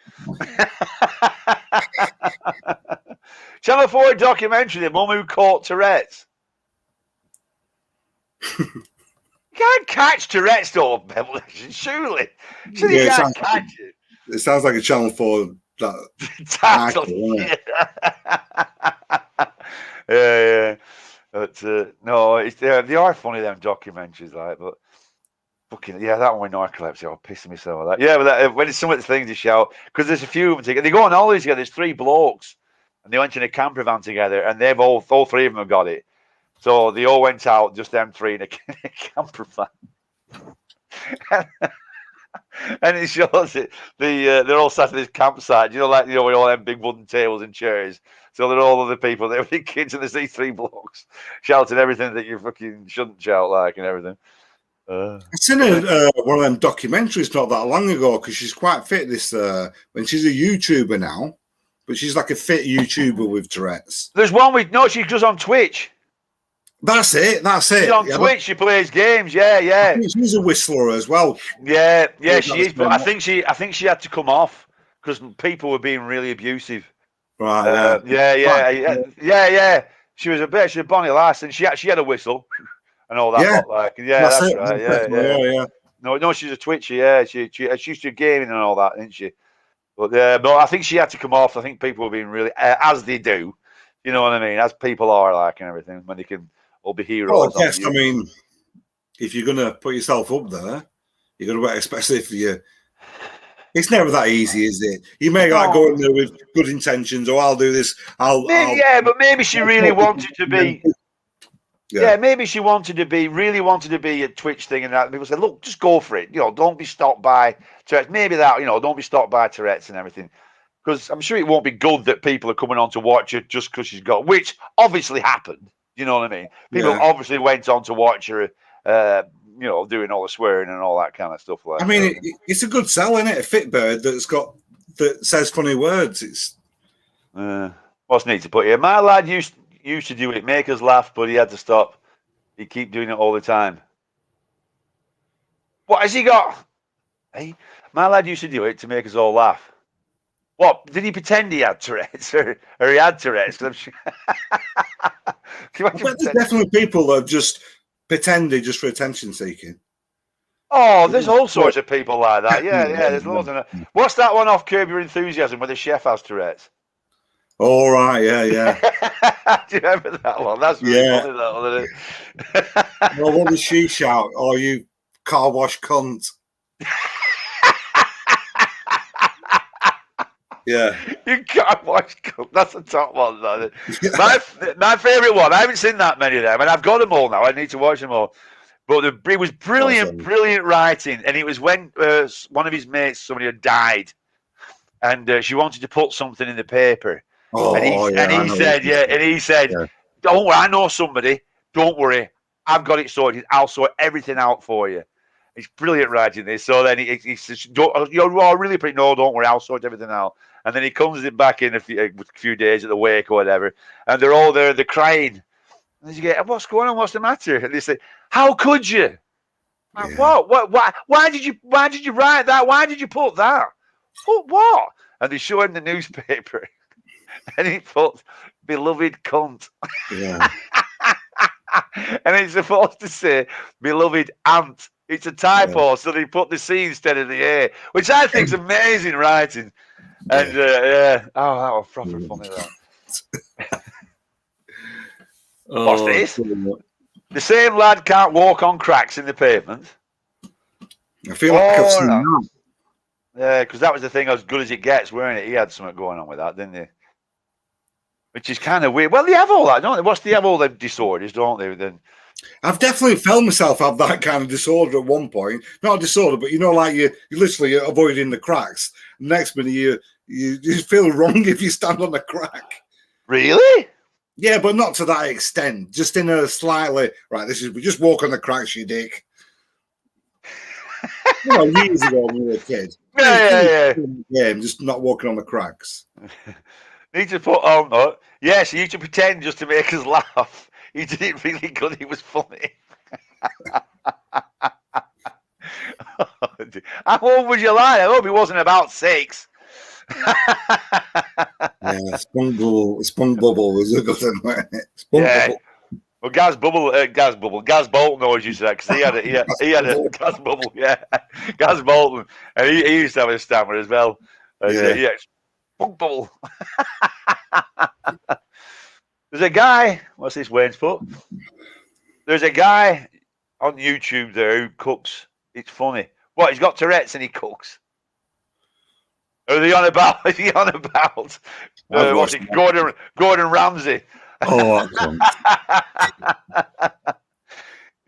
Channel 4 documentary, the mum who caught Tourette's. You can't catch Tourette's though, surely. Surely you can't catch it. It sounds like a Channel 4 title. Yeah. But no, they are funny, them documentaries, like, but fucking yeah, that one with narcolepsy, I'm pissing myself at that. Yeah, but when it's some of the things they shout, because there's a few of them together. They go on holidays together. There's 3 blokes, and they went in a camper van together, and they've all 3 of them have got it. So they all went out, just them 3 in a camper van. And it shows it. They're all sat at this campsite, with all them big wooden tables and chairs. So they're all other people. They're the kids, and there's these 3 blokes shouting everything that you fucking shouldn't shout, like, and everything. I seen one of them documentaries not that long ago, because she's quite fit. When she's a YouTuber now, but she's like a fit YouTuber with Tourette's. There's one she goes on Twitch. That's it. She's on Twitch. She plays games. Yeah. She's a whistler as well. Yeah, she is. But I think she had to come off because people were being really abusive. Right. Yeah. She was a bonny lass, and she had a whistle and all that. Yeah, like, that's right. Yeah. No, she's a Twitcher. Yeah, she used to gaming and all that, didn't she? But I think she had to come off. I think people were being really, as they do. You know what I mean? As people are, like, and everything, when they can. Or be heroes. Well, yes, I mean, if you're gonna put yourself up there, you're gonna, especially if you. It's never that easy, is it? You may go in there with good intentions, or I'll do this. But maybe she really wanted to be. Yeah, maybe she really wanted to be a Twitch thing, and that people said, "Look, just go for it. Don't be stopped by Tourette's. Maybe that, don't be stopped by Tourette's and everything." Because I'm sure it won't be good that people are coming on to watch her just because she's got, which obviously happened. You know what I mean? People obviously went on to watch her, doing all the swearing and all that kind of stuff. Like, I mean, it's a good sell, isn't it? A Fitbird that says funny words. It's what's neat to put here. My lad used to do it, make us laugh, but he had to stop. He keep doing it all the time. What has he got? Hey, my lad used to do it to make us all laugh. What, did he pretend he had Tourette's or he had Tourette's? I'm sure. There's definitely people that have just pretended just for attention seeking. Oh, there's all sorts of people like that. Yeah, there's loads of that. What's that one off Curb Your Enthusiasm where the chef has Tourette's? All right, yeah. Do you remember that one? That's really funny, that one, isn't it? Well, what does she shout? Oh, you car wash cunt. Yeah, you can't watch. That's the top one, though. My favourite one. I haven't seen that many of them, and I've got them all now. I need to watch them all. But it was brilliant writing, and it was when one of his mates, somebody had died, and she wanted to put something in the paper, and he said, "Don't worry, I know somebody. Don't worry, I've got it sorted. I'll sort everything out for you." It's brilliant writing this. So then he says, "You're really pretty. No, don't worry, I'll sort everything out." And then he comes back in a few days at the wake or whatever, and they're all there, they're crying. And they get, "What's going on? What's the matter?" And they say, "How could you? Like, what? Why did you write that? Why did you put that? What?" And they show him the newspaper, and he put "beloved cunt." Yeah. And it's supposed to say beloved aunt. It's a typo, so they put the C instead of the A, which I think is amazing writing. And yeah, oh, that was proper funny. That. What's this? The same lad can't walk on cracks in the pavement. I feel like I've seen that. Yeah, because that was the thing, as good as it gets, weren't it? He had something going on with that, didn't he? Which is kind of weird. Well, they have all that, don't they? They have all them disorders, don't they? Then I've definitely felt myself have that kind of disorder at one point. Not a disorder, but like you literally avoiding the cracks. Next minute you feel wrong if you stand on a crack. Really? Yeah, but not to that extent. Just in a slightly we just walk on the cracks, you dick. Years ago when we were a kid. Yeah. Just not walking on the cracks. Need to put on. Yes, you need to pretend just to make us laugh. He did it really good. It was funny. How old was you like? I hope he wasn't about 6. Yeah, Spunk Bubble was a good one. Bubble. Well, Gaz Bolton always used to that because he had a Gaz Bubble, yeah, Gaz Bolton, and he used to have a stammer as well. Spunk Bubble. There's a guy. What's this, Wayne's foot? There's a guy on YouTube there who cooks. It's funny. What, he's got Tourette's and he cooks. Are they on about? Is he on about? What's it? Gordon Ramsay. Oh,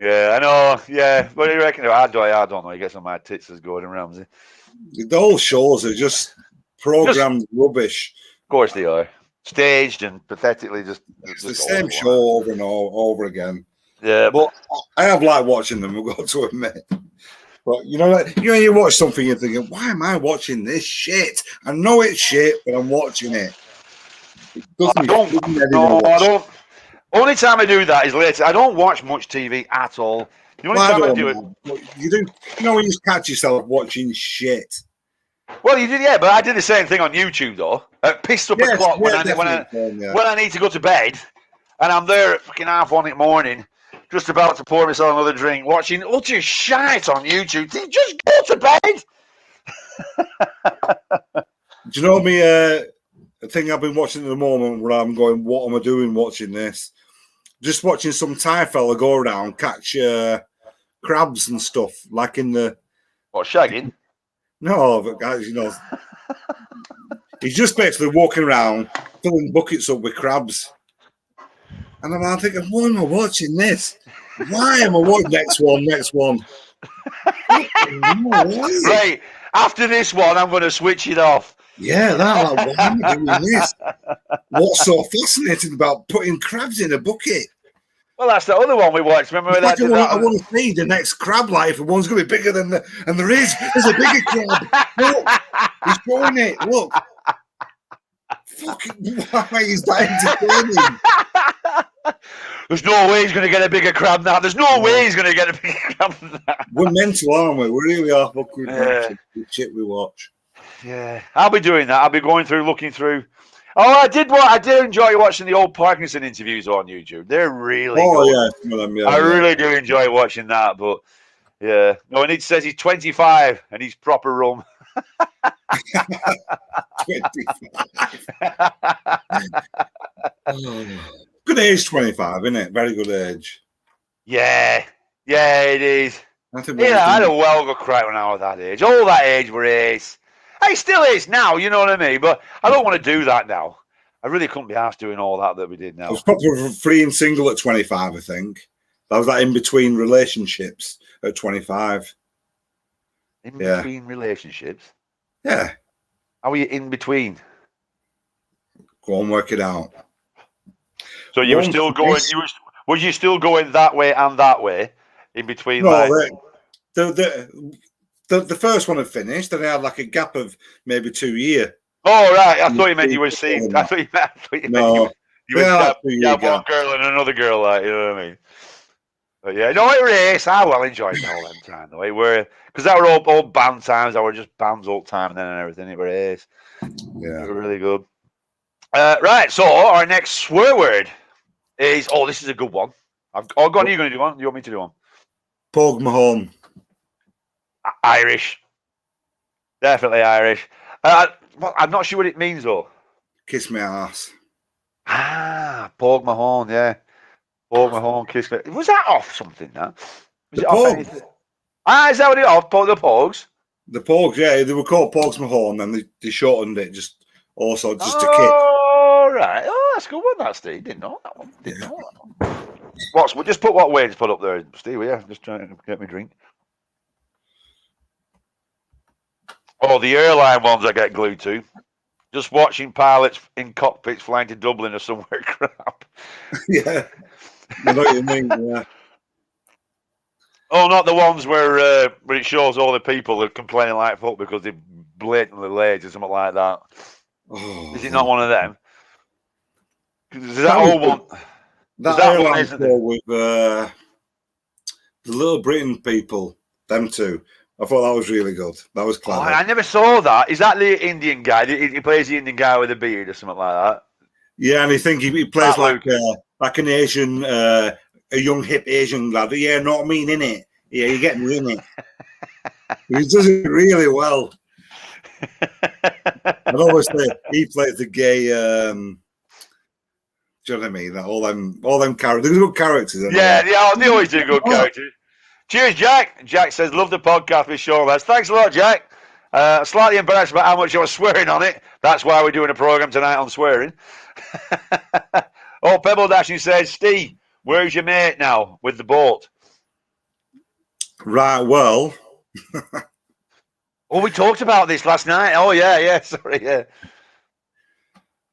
yeah, I know. Yeah, what do you reckon? I don't know. He gets on my tits as Gordon Ramsay. The whole shows are just programmed rubbish. Of course they are. Staged and pathetically just the same show over and over again. Yeah, but I have liked watching them, I've got to admit. But you watch something, you're thinking, why am I watching this shit? I know it's shit, but I'm watching it. I don't. Only time I do that is later. I don't watch much TV at all. The only time I do it, you do. When you catch yourself watching shit. Well, you did, yeah, but I did the same thing on YouTube though. Pissed up a clock when I need to go to bed, and I'm there at fucking 1:30 in the morning, just about to pour myself another drink, watching utter shite on YouTube. Just go to bed. Do you know me? A thing I've been watching at the moment where I'm going, what am I doing watching this? Just watching some Thai fella go around catch crabs and stuff, like in the. What, shagging? No, but guys, he's just basically walking around filling buckets up with crabs. And I'm thinking, why am I watching this? Why am I watching next one? Right, after this one, I'm going to switch it off. Yeah, why am I doing this? What's so fascinating about putting crabs in a bucket? Well, that's the other one we watched. Remember that? I want to see the next crab life. One's going to be bigger than and there's a bigger crab. Look, he's showing it. Look. Fucking, why is that entertaining? There's no way he's going to get a bigger crab now. There's no way he's going to get a bigger crab than that. We're mental, aren't we? We really are fucking the shit we watch. Yeah, I'll be doing that. I'll be looking through. Oh, I did enjoy watching the old Parkinson interviews on YouTube. They're really good. Yeah, I really do enjoy watching that. But yeah, no, and it says he's 25 and he's proper rum. 25. Good age, 25, isn't it? Very good age. Yeah, it is. I had a well good crack when I was that age. All that age were ace. It still is now, you know what I mean? But I don't want to do that now. I really couldn't be asked doing all that we did now. I was probably free and single at 25, I think. That was that in between relationships at 25. In between relationships? Yeah. How are you in between? Go on, work it out. So you were still going, was you still going that way and that way in between? No, the first one had finished, and I had like a gap of maybe 2 years. Oh, right. I thought you meant you were seeing. I thought you meant you were one girl and another girl, like, you know what I mean? But yeah, no, it was. I well enjoyed the whole time, though. It were, because that were all band times. I were just bands all the time and then and everything. It were ace. Yeah. It were really good. Right, so our next swear word is, this is a good one. Oh, go on, you're going to do one? You want me to do one? Pog Mahone. Irish. Definitely Irish. I'm not sure what it means, though. Kiss me ass. Pog Mahone, yeah. Pog Mahone, kiss me. Was that off something, now? Was it off anything? Is that what it off? The Pogs? The Pogs, yeah. They were called Pogs Mahone, and they shortened it just to kiss. Oh, right. Oh, that's a good one, that, Steve. Didn't know that one. Didn't know that one. We'll just put what Wayne's put up there, Steve. Yeah, just trying to get me a drink. Oh, the airline ones I get glued to. Just watching pilots in cockpits flying to Dublin or somewhere crap. Yeah. I know what you mean, yeah. Oh, not the ones where it shows all the people that are complaining like fuck because they're blatantly late or something like that. Oh, Is it not one of them? Is that That all was- one? That that one, airline isn't tour with the Little Britain people, them two. I thought that was really good. That was Oh, clever. I never saw that. Is that the Indian guy? He plays the Indian guy with a beard or something like that. Yeah, and I think he plays That like an Asian, a young hip Asian lad. Yeah, know what I mean, innit? Yeah, you get me in it. He does it really well. And obviously, he plays the gay. Do you know what I mean? All them characters. They're good characters. Yeah, they always do good characters. Cheers, Jack. Jack says, love the podcast with Sean Les. Thanks a lot, Jack. Slightly embarrassed about how much I was swearing on it. That's why we're doing a program tonight on swearing. Oh, Pebble Dashing says, Steve, where's your mate now with the boat? Right. Well. Oh, we talked about this last night. Oh, yeah. Sorry, yeah.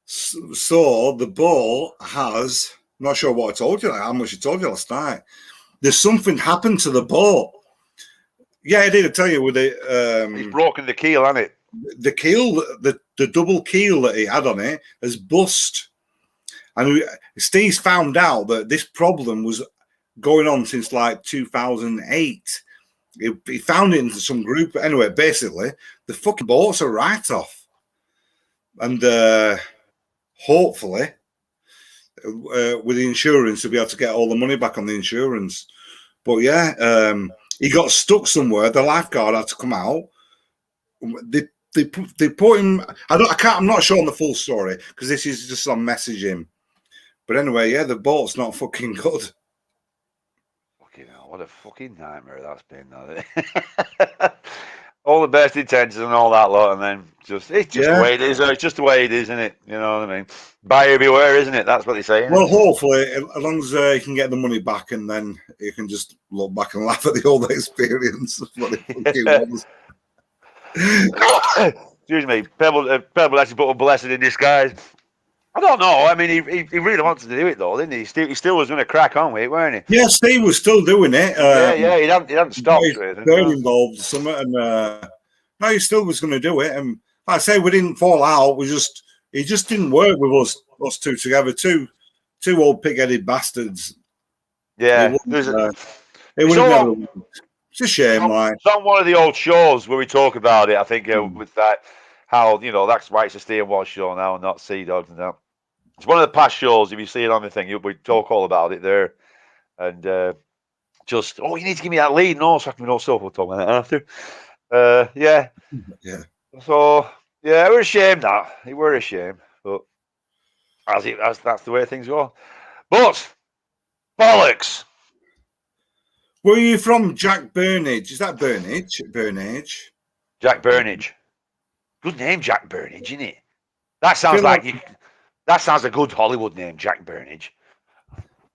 So the boat has. I'm not sure what I told you. How much I told you last night. There's something happened to the boat. Yeah, I did tell you with it. He's broken the keel, hasn't it? The keel, the double keel that he had on it has bust. And Steve's found out that this problem was going on since like 2008. He found it in some group. Anyway, basically, the fucking boat's a write-off. And hopefully, with the insurance, he'll be able to get all the money back on the insurance. But yeah, he got stuck somewhere. The lifeguard had to come out. They put him. I'm not sure on the full story because this is just on messaging. But anyway, yeah, the boat's not fucking good. Fucking hell, what a fucking nightmare that's been. All the best intentions and all that lot, and then it's just the way it is. It's just the way it is, isn't it? You know what I mean? Buyer beware, isn't it? That's what they say. Well, hopefully, as long as he can get the money back, and then he can just look back and laugh at the old experience of what it fucking was. Excuse me, Pebble actually put a blessing in disguise. I don't know. I mean, he really wanted to do it though, didn't he? He still was going to crack on with it, weren't he? Yeah, Steve was still doing it. Yeah, he hadn't stopped. Very involved in something, and no, he still was going to do it. And like I say, we didn't fall out. He just didn't work with us two together. Two old pig-headed bastards. Yeah, it's a shame. It's on one of the old shows where we talk about it. I think with that, how that's why it's a Steve and Watch show now and not Sea Dogs and that. It's one of the past shows. If you see it on the thing, we talk all about it there. And you need to give me that lead, no, so I can also talk about that after. Yeah. So yeah, we're ashamed that we're ashamed, but that's the way things go. But bollocks. Where are you from, Jack Burnage? Is that Burnage? Jack Burnage. Good name, Jack Burnage, isn't it? That sounds that sounds a good Hollywood name, Jack Burnage.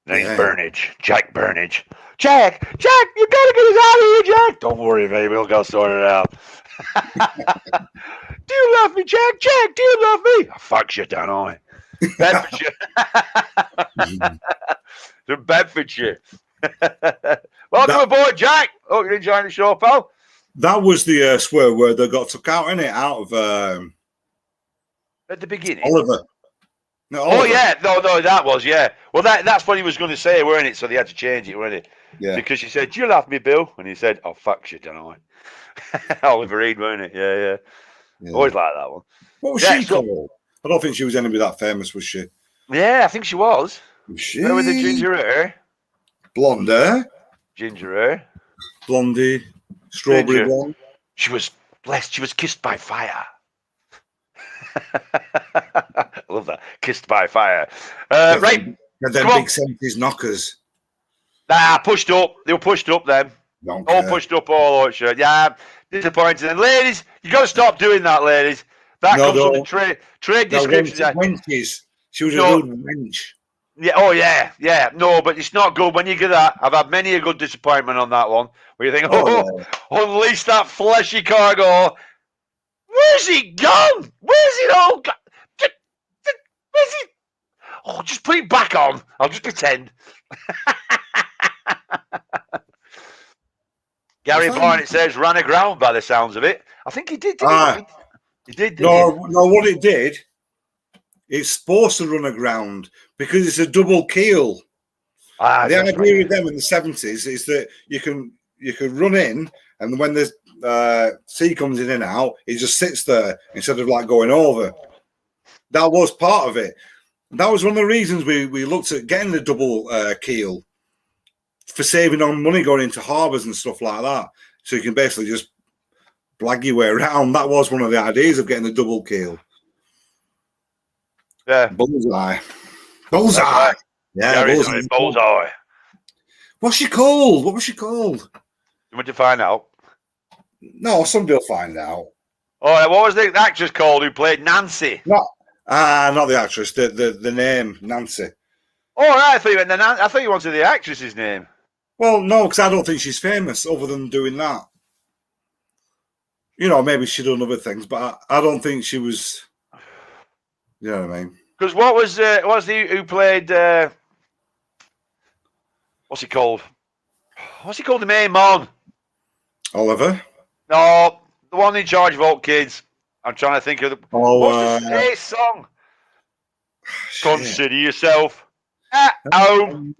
Name's Burnage. Jack Burnage. Jack, you gotta get us out of here, Jack. Don't worry, baby, we'll go sort it out. Do you love me, Jack? Jack, do you love me? Oh, fuck you, don't I? Bedfordshire. To Bedfordshire. Welcome aboard, Jack. Oh, you're enjoying the show, pal? That was the swear word that got took out, innit? Out of at the beginning. Oliver. No, Oliver. Oh yeah, no, that was Well, that's what he was going to say, weren't it? So they had to change it, weren't it? Yeah. Because she said, "Do you love me, Bill?" And he said, "Oh fuck you, don't I?" Oliver Reed, weren't it? Yeah. Always like that one. What was she called? I don't think she was anybody that famous, was she? Yeah, I think she was. Was she? Remember with the ginger hair? Blonde hair. Ginger hair. Blondie. Strawberry Ginger. blonde. She was blessed. She was kissed by fire. I love that. Kissed by fire. Right. Them big 70s knockers. Nah, pushed up. They were pushed up then. All pushed up all over shirt. Yeah, disappointing. And ladies, you got to stop doing that, ladies. That comes from the trade descriptions. Wenches. She was a rude wench. Yeah. Oh yeah. Yeah. No, but it's not good when you get that. I've had many a good disappointment on that one. Where you think, unleash that fleshy cargo. Where's he gone? Where's it all gone? Where's he? Oh, just put it back on. I'll just pretend. Gary Barnett says ran aground by the sounds of it. I think he did. He did. No, what it did, it's supposed to run aground because it's a double keel. The idea with them in the 70s is that you can run in, and when the sea comes in and out, it just sits there instead of like going over. That was part of it. That was one of the reasons we looked at getting the double keel, for saving on money going into harbours and stuff like that. So you can basically just blag your way around. That was one of the ideas of getting the double keel. Yeah. Bullseye. Yeah, bullseye. What's she called? What was she called? You want to find out? No, somebody will find out. All right, what was the actress called who played Nancy? Not the actress, the name, Nancy. Oh, right, I thought you wanted the actress's name. Well, no, because I don't think she's famous other than doing that. You know, maybe she'd done other things, but I don't think she was. You know what I mean? Because what was the who played? What's he called? What's he called? The main man? Oliver. No, the one in charge of all kids. I'm trying to think of the. What's the Ace song? Consider yourself at home.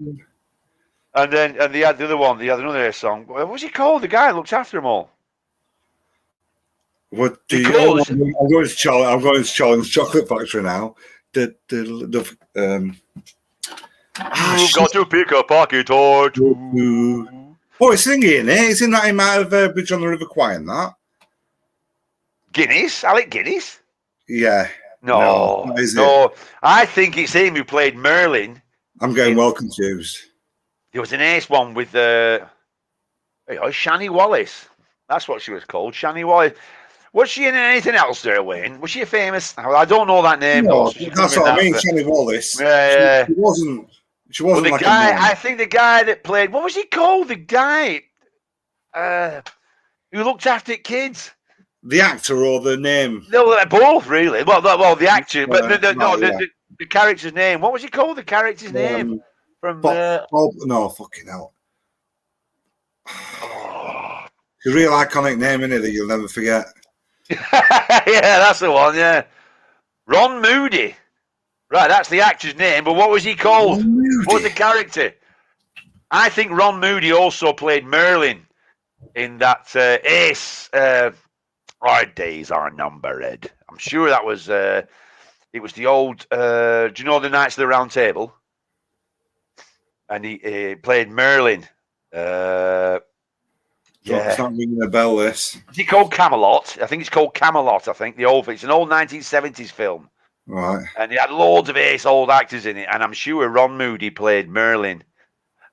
And they had the other one. They had another song. What was he called? The guy who looked after them all. What do you? I'm going to Charlie's Chocolate Factory now. You've got to pick a pocket or two. Oh, it's singing, eh? Isn't that him out of Bridge on the River Kwai and that? Guinness? Alec Guinness? Yeah. No. I think it's him who played Merlin. I'm getting well confused. There was an ace one with Shani Wallace. That's what she was called, Shani Wallace. Was she in anything else there, Wayne? Was she a famous? I don't know that name. No, that's what I mean, Shani Wallace. Yeah. She wasn't. She wasn't the like guy. a man. I think the guy that played. What was he called? The guy who looked after kids. The actor or the name? No, they're both really. Well, the actor, but the character's name. What was he called? The character's name from Bob, no, fucking hell. It's a real iconic name, isn't it, that you'll never forget? Yeah, that's the one. Yeah, Ron Moody. Right, that's the actor's name. But what was he called? What was the character? I think Ron Moody also played Merlin in that Ace. Our days are numbered. I'm sure that was. It was the old. Do you know the Knights of the Round Table? And he played Merlin. Yeah, it's not ringing a bell. This. Is it called Camelot? I think it's called Camelot. I think it's an old 1970s film. Right. And he had loads of old actors in it, and I'm sure Ron Moody played Merlin,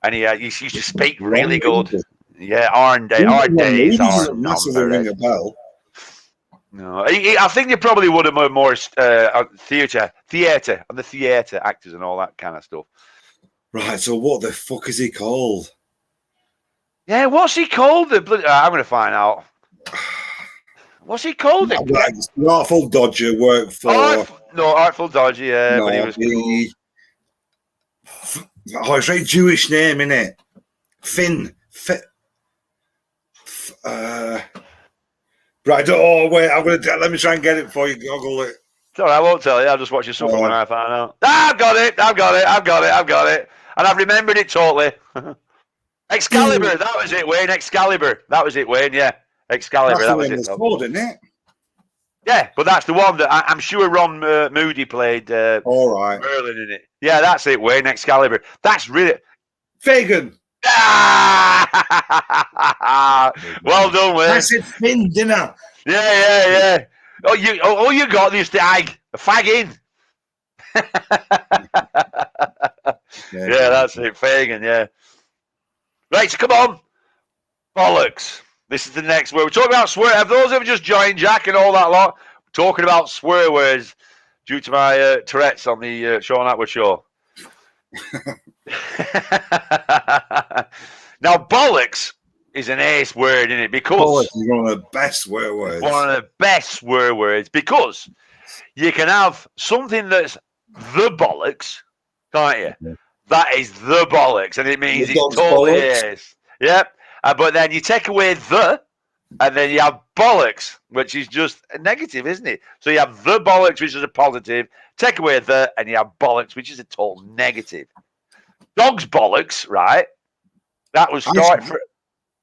and he used to speak really good. Yeah, our days are massively ring a bell. No, I think they probably would have more theatre, and the theatre actors and all that kind of stuff. Right. So what the fuck is he called? Yeah, what's he called? I'm going to find out. What's he called? The Artful Dodger worked for. Artful Dodger. Yeah, no, but he was cool. It's a very Jewish name, isn't it? Finn. Right. Oh wait, let me try and get it for you. Goggle it. Sorry, I won't tell you. I'll just watch you suffer when I find out. I've got it. And I've remembered it totally. Excalibur, that was it, Wayne. Excalibur. That was it, Wayne, yeah. Excalibur, that was it. Called, isn't it? Yeah, but that's the one that I'm sure Ron Moody played all right. Merlin in it. Yeah, that's it, Wayne. Excalibur. That's really... Fagin. Well done, Wayne. I said fin, didn't I? Yeah. Oh, you got this tag. A fag in. Yeah, that's it. Fagan, yeah. Right, so come on. Bollocks. This is the next word. We're talking about swear. Have those ever just joined Jack and all that lot? We're talking about swear words due to my Tourette's on the Sean Atwood show. Now, bollocks is an ace word, isn't it? Because bollocks is one of the best swear words. One of the best swear words because you can have something that's the bollocks, can't you? Yeah. That is the bollocks, and it means it's totally ace. Yep. But then you take away the, and then you have bollocks, which is just a negative, isn't it? So you have the bollocks, which is a positive. Take away the, and you have bollocks, which is a total negative. Dog's bollocks, right? That was started for.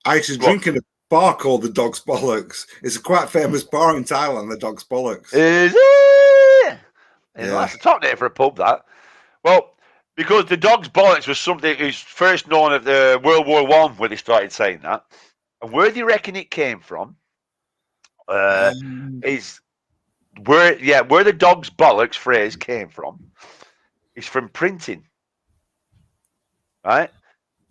I used to drink in a bar called the Dog's Bollocks. It's a quite famous bar in Thailand, the Dog's Bollocks. Is it? Yeah. That's a top name for a pub, that. Well, because the Dog's Bollocks was something that was first known at the World War I where they started saying that. And where do you reckon it came from? Is where the Dog's Bollocks phrase came from is from printing. Right?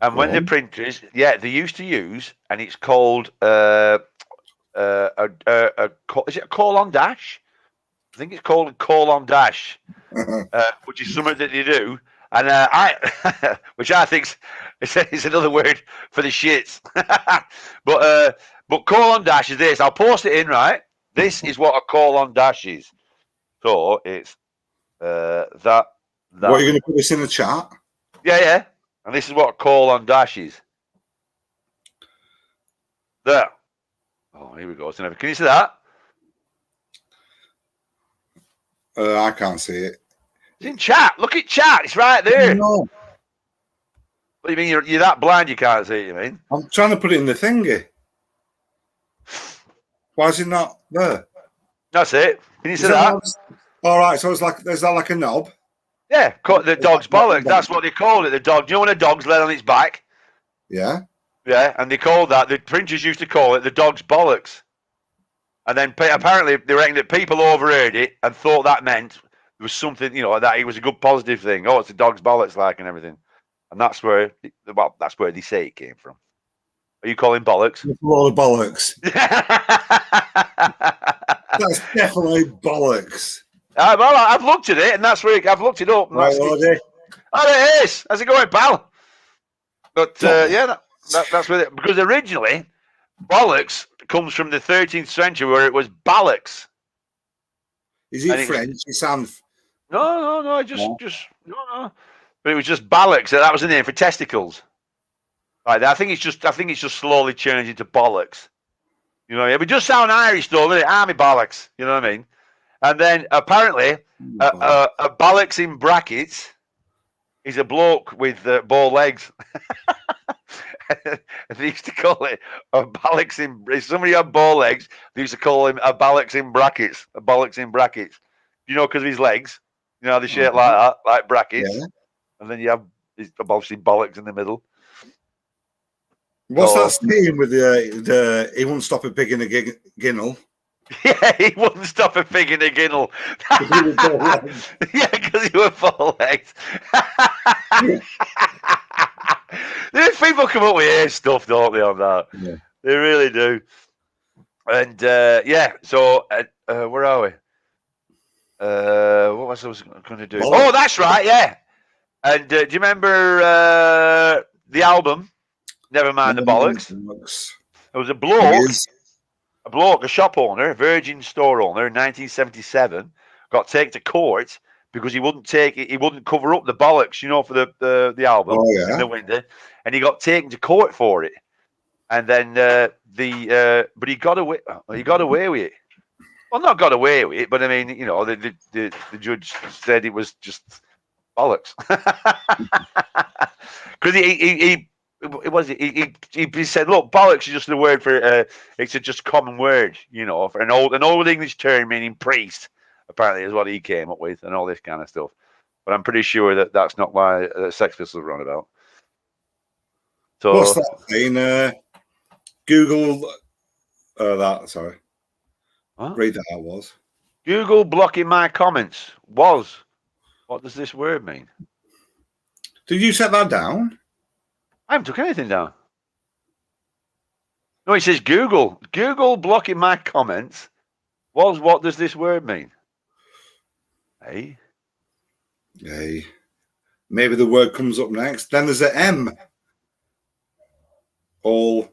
And when the printers, they used to use, and it's called is it a colon dash? I think it's called a colon dash, which is something that they do, and which I think is another word for the shits. but colon dash is this. I'll post it in, right? This is what a colon dash is. So it's that. What, are you going to put this in the chat? Yeah. And this is what a colon dash is. There. Oh, here we go. Can you see that? I can't see it. It's in chat. Look at chat. It's right there. No. What do you mean? You're that blind you can't see it, you mean? I'm trying to put it in the thingy. Why is it not there? That's it. Can you see that? All right. So it's like, is that like a knob? Yeah, the dog's bollocks. That's what they called it. The dog. You know when a dog's laid on its back? Yeah. Yeah, and they called that. The printers used to call it the dog's bollocks. And then apparently they reckon that people overheard it and thought that meant there was something, that it was a good positive thing. Oh, it's the dog's bollocks like and everything. And that's where they say it came from. Are you calling bollocks? It's a lot of bollocks. That's definitely bollocks. Well, I've looked at it, and that's where I've looked it up. And it is. How's it going, pal? But that's where because originally bollocks comes from the 13th century, where it was ballocks. Is it French? It sounds. No. No. But it was just bollocks. That was the name for testicles. Right. I think it's just slowly changed into bollocks. You know, it would just sound Irish, though, doesn't it? Army bollocks. You know what I mean? And then apparently, a bollocks in brackets is a bloke with bow legs. They used to call it a bollocks in. If somebody had bow legs, they used to call him a bollocks in brackets. A bollocks in brackets. You know, because of his legs. You know, they shape like that, like brackets. Yeah. And then you have obviously bollocks in the middle. What's that saying with the he won't stop a pig in a ginnel? Yeah, he wouldn't stop a pig in a ginnel. Yeah, because he was full legs. These people come up with stuff, don't they, on that? Yeah. They really do. And so where are we? What was I going to do? Oh, that's right, yeah. And do you remember the album? Never mind the bollocks. There was a bloke, a shop owner, a Virgin store owner in 1977, got taken to court because he wouldn't cover up the bollocks, for the album in the window, and he got taken to court for it. And then but he got away. He got away with it. Well, not got away with it, but I mean, the judge said it was just bollocks because he said, look, bollocks is just a word for it's a just common word, for an old English term meaning priest. Apparently, is what he came up with, and all this kind of stuff. But I'm pretty sure that that's not why Sex Pistols run about. So what's that saying? Google that. Sorry, what? read that out. Was Google blocking my comments. Was. What does this word mean? did you set that down? I haven't took anything down. No, it says Google. Google blocking my comments. Was. What does this word mean? Hey. Hey, maybe the word comes up next. Then there's an M. All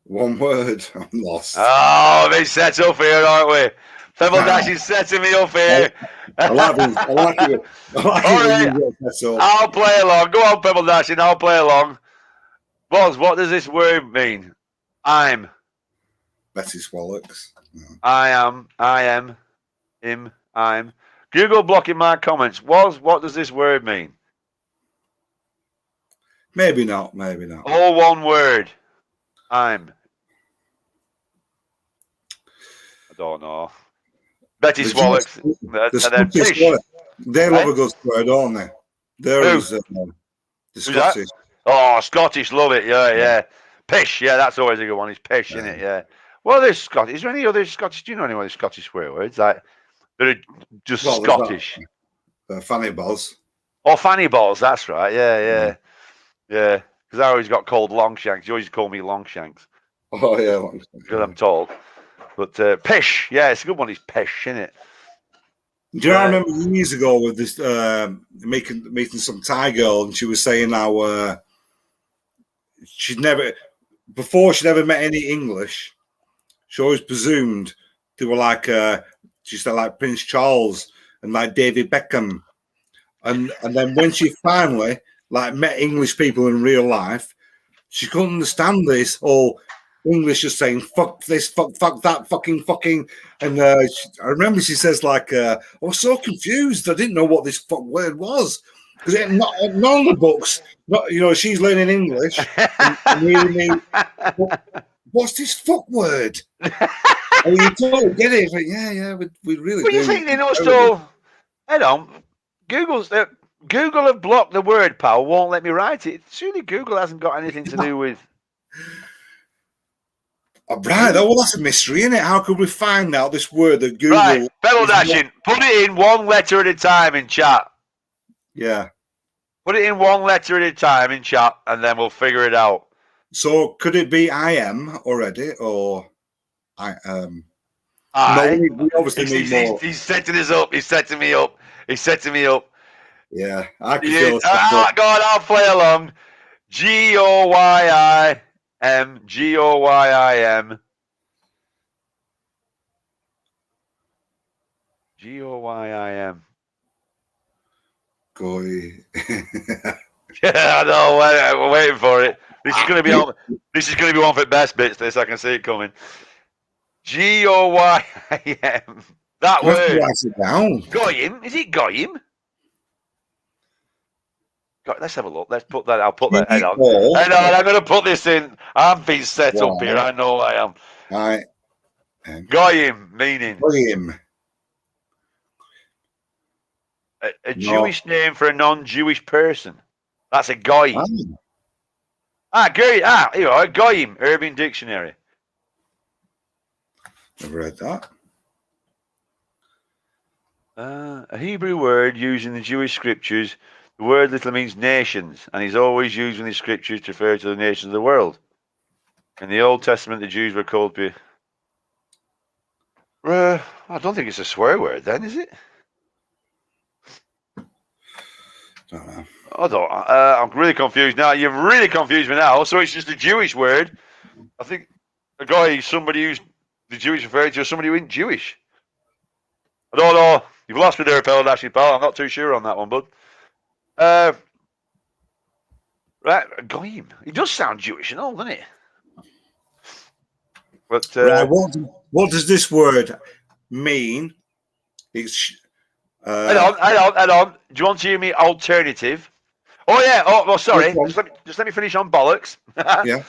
one word. I'm lost. Oh, we set up here, aren't we? Pebble Dash is setting me up here. I like it. I like it. I like All it when right, you get set up. I'll play along. Go on, Pebble Dashing. I'll play along. Boz, what does this word mean? I'm. Betty Swallocks. No. I am. Him. I'm. Google blocking my comments. Was. What does this word mean? Maybe not. Maybe not. All one word. I'm. I don't know. Betty Swallocks. The And then Scottish fish. word. They love Right? a good swear, don't they? They're Who? as, the Who's that? Scottish. Oh, Scottish, love it. Yeah. Pish, yeah, that's always a good one. It's pish, isn't it? Yeah. Well, there's Scottish. Is there any other Scottish? Do you know any other Scottish swear words? Like, that are just Well, there's Scottish. that, Fanny Balls. Oh, fanny balls, that's right. Yeah. Because I always got called Longshanks. You always call me Longshanks. Oh yeah, Because I'm told. But pish, yeah, it's a good one. It's pish, isn't it? Do you know, I remember years ago with this meeting some Thai girl, and she was saying how she'd never met any English. She always presumed they were like she said like Prince Charles and like David Beckham, and then when she finally like met English people in real life, she couldn't understand this whole English just saying fuck this, fuck that, fucking, and I remember she says like I was so confused, I didn't know what this fuck word was because none of the books, she's learning English and reading me. What's this fuck word? And you totally get it. Like, yeah, we really. What do you think they know? So, head on. Google have blocked the word, pal. Won't let me write it. Surely Google hasn't got anything to do with. Right, well, that's a mystery, isn't it? How could we find out this word that Google? Right, Pebble Dashing, put it in one letter at a time in chat. Yeah. Put it in one letter at a time in chat, and then we'll figure it out. So could it be I am already, or I No, we obviously need more. He's setting us up. He's setting me up. Yeah, I can feel it. Go on, I'll play along. Goyim. Goyim. Goyim. Goy. Yeah, I know. We're waiting for it. This is going to be on. This is going to be one for the best bits. This I can see it coming. Goyim. That word. Write it down. Goyim. Is it Goyim? Let's have a look. Let's put that. I'll put that. Hang on. I'm going to put this in. I'm being set up here. I know I am. Right. Goyim meaning. Goyim. A Jewish name for a non-Jewish person. That's a goyim. Here you are. Goyim. Urban Dictionary. Never read that. A Hebrew word used in the Jewish scriptures. The word literally means nations, and is always used in the scriptures to refer to the nations of the world. In the Old Testament, the Jews were called to be. I don't think it's a swear word, then, is it? Don't know. I'm really confused now. You've really confused me now. So it's just a Jewish word. I think a guy is somebody who's the Jewish referred to as somebody who isn't Jewish. I don't know. You've lost me there, pal. Actually, pal. I'm not too sure on that one, bud. Right, Goyim. He does sound Jewish and all, doesn't it? But right, what does this word mean? It's hang on. Do you want to hear me alternative? Oh yeah. Oh well, sorry. Just let me finish on bollocks. Yeah.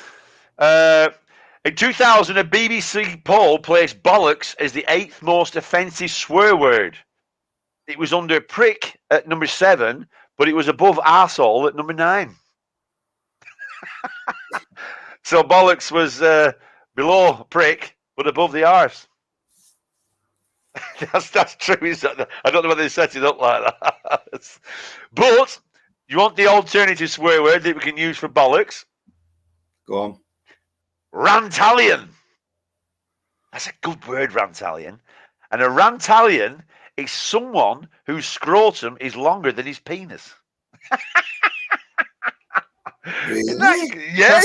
In 2000, a BBC poll placed bollocks as the 8th most offensive swear word. It was under prick at number 7, but it was above arsehole at number 9. So bollocks was below prick, but above the arse. that's true. I don't know whether they set it up like that. But you want the alternative swear word that we can use for bollocks? Go on. Rantallion. That's a good word, rantallion. And a rantallion is someone whose scrotum is longer than his penis. Really? Yeah,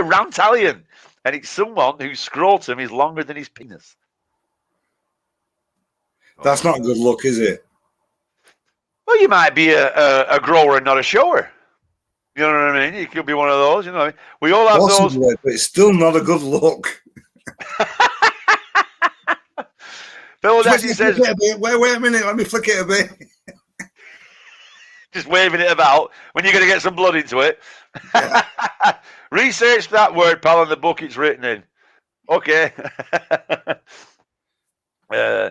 rantallion. And it's someone whose scrotum is longer than his penis. That's not a good look, is it? Well, you might be a grower and not a shower. You know what I mean? You could be one of those. You know, we all have Possibly, those. but it's still not a good look. Phil actually says, wait a minute, let me flick it a bit. Just waving it about when you're going to get some blood into it. Yeah. Research that word, pal, and the book it's written in. Okay. Yeah,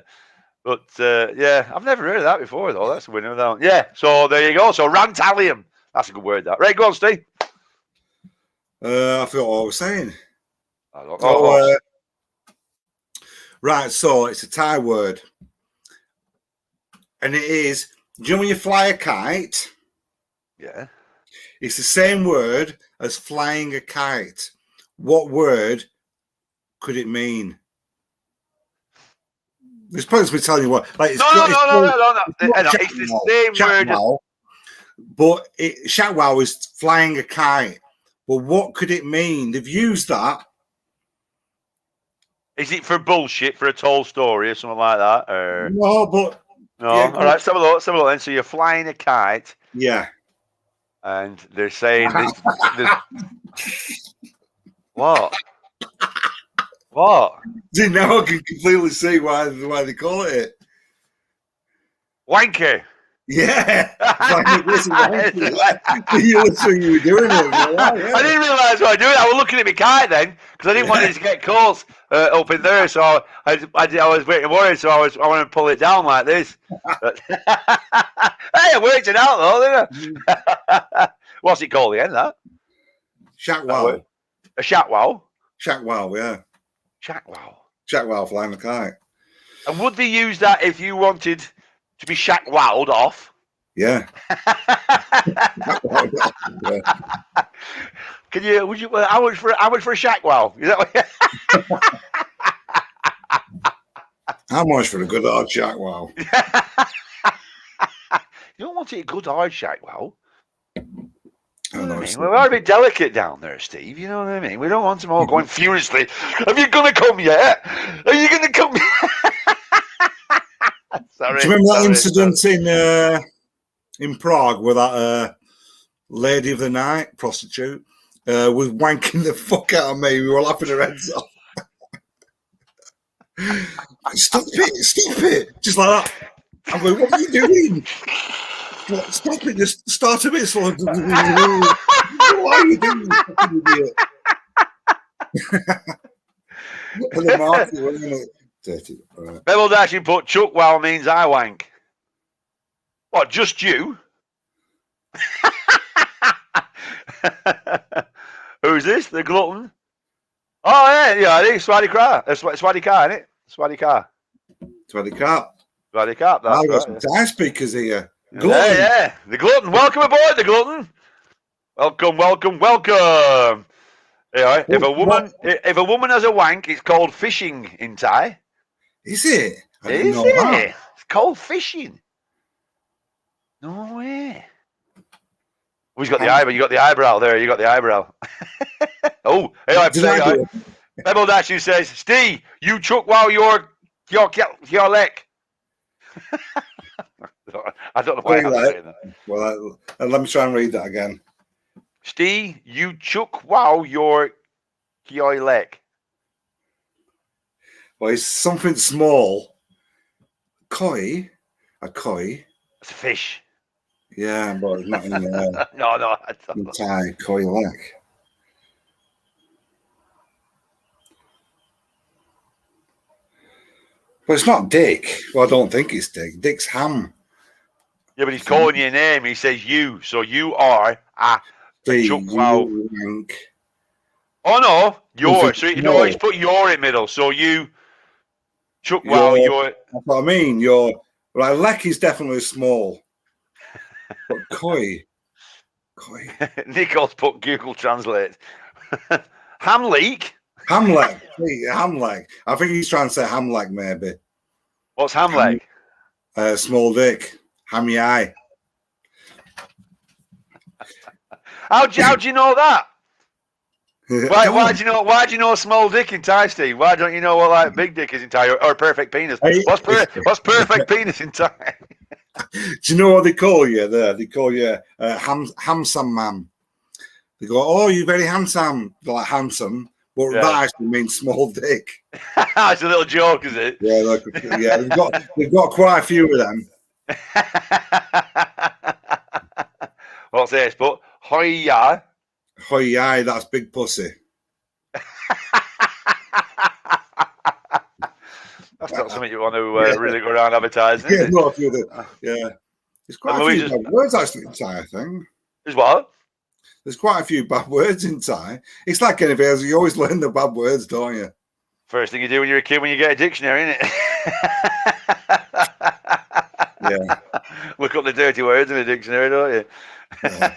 I've never heard of that before, though. That's a winner. Yeah, so there you go. So rantallium. That's a good word, that. Right, go on, Steve. I forgot what I was saying. I don't know. Right, so it's a Thai word. And it is, do you know when you fly a kite? Yeah. It's the same word as flying a kite. What word could it mean? It's supposed to be telling you what. Like it's No. it's It's the same word. But shatwow is flying a kite. Well, what could it mean? They've used that. Is it for bullshit, for a tall story or something like that? Or... No, but... No, Yeah, all right, let's have a look then. So you're flying a kite. Yeah. And they're saying this... What? See, now I can completely see why they call it. Wanker. Yeah. You were doing it. Yeah. I didn't realise what I was doing. I was looking at my kite then because I didn't want it to get caught up in there. So I was waiting worried. So I wanted to pull it down like this. But hey, I worked it out though, didn't I? What's it called again? That Shatwow. A shatwow. Shatwow, yeah. Shatwow flying the kite. And would they use that if you wanted to be shack-wowed off? Yeah. Can you? Would you? How much for a shack-wow? Is that what? How much for a good hard shack-wow? You don't want it a good hard shack-wow. I know. We're a bit delicate down there, Steve. You know what I mean? We don't want them all going furiously. Are you going to come yet? Are you going to come yet? Sorry. Do you remember that incident in Prague where that lady of the night, prostitute, was wanking the fuck out of me? We were laughing our heads off. Stop it. Just like that. I'm going, what are you doing? Stop it, just start a bit slow. What are you doing, you fucking idiot? And the market, wasn't it? Dirty. Right. Bevel's actually put Chuck wow means I wank. What, just you? Who's this? The glutton? Oh, yeah, I think Swaddy car, isn't it? Swaddy car. I've got some Thai speakers here. Glutton. Yeah, the glutton. Welcome aboard, the glutton. Welcome. Yeah, if a woman has a wank, it's called fishing in Thai. Is it? I didn't know that. It's called fishing. No way. Oh, he's got the eyebrow. You got the eyebrow there. You got the eyebrow. Oh, hey, Bebel Dashu says, Steve, you chuck wow your leg. I don't know why I'm saying that. Well, let me try and read that again. Steve, you chuck wow your leg. Well, it's something small. Koi. It's a fish. Yeah, but it's not in there. No. In Thai, koi leg. But it's not Dick. Well, I don't think it's Dick. Dick's ham. Yeah, but he's calling your name. He says you. So you are a D. Wow. Wank. Oh no, your. Something So no, small. he's put your in middle. So you, Chuck. Wow, Your. your. That's what I mean. Your. Right, Leck is definitely small. But Koi. Nicole's put Google Translate. Ham leak. Hamlet. Hamlet. I think he's trying to say Hamlet, maybe. What's ham leg? Small dick. Hammy eye. How do you know that? Why do you know? Why do you know small dick in Thai, Steve? Why don't you know what like big dick is in Thai or perfect penis? What's perfect penis in Thai? Do you know what they call you there? They call you handsome man. They go, "Oh, you're very handsome." They're like handsome, but that actually means small dick. It's a little joke, is it? Yeah, they've got quite a few of them. What's this? But hoya. Hoy, that's big pussy. That's not something you want to really go around advertising, is it? No, yeah. There's quite a few bad words actually in Thai, I think. There's what? There's quite a few bad words in Thai. It's like anything else. You always learn the bad words, don't you? First thing you do when you're a kid when you get a dictionary, isn't it? Yeah. Look up the dirty words in a dictionary, don't you? Yeah.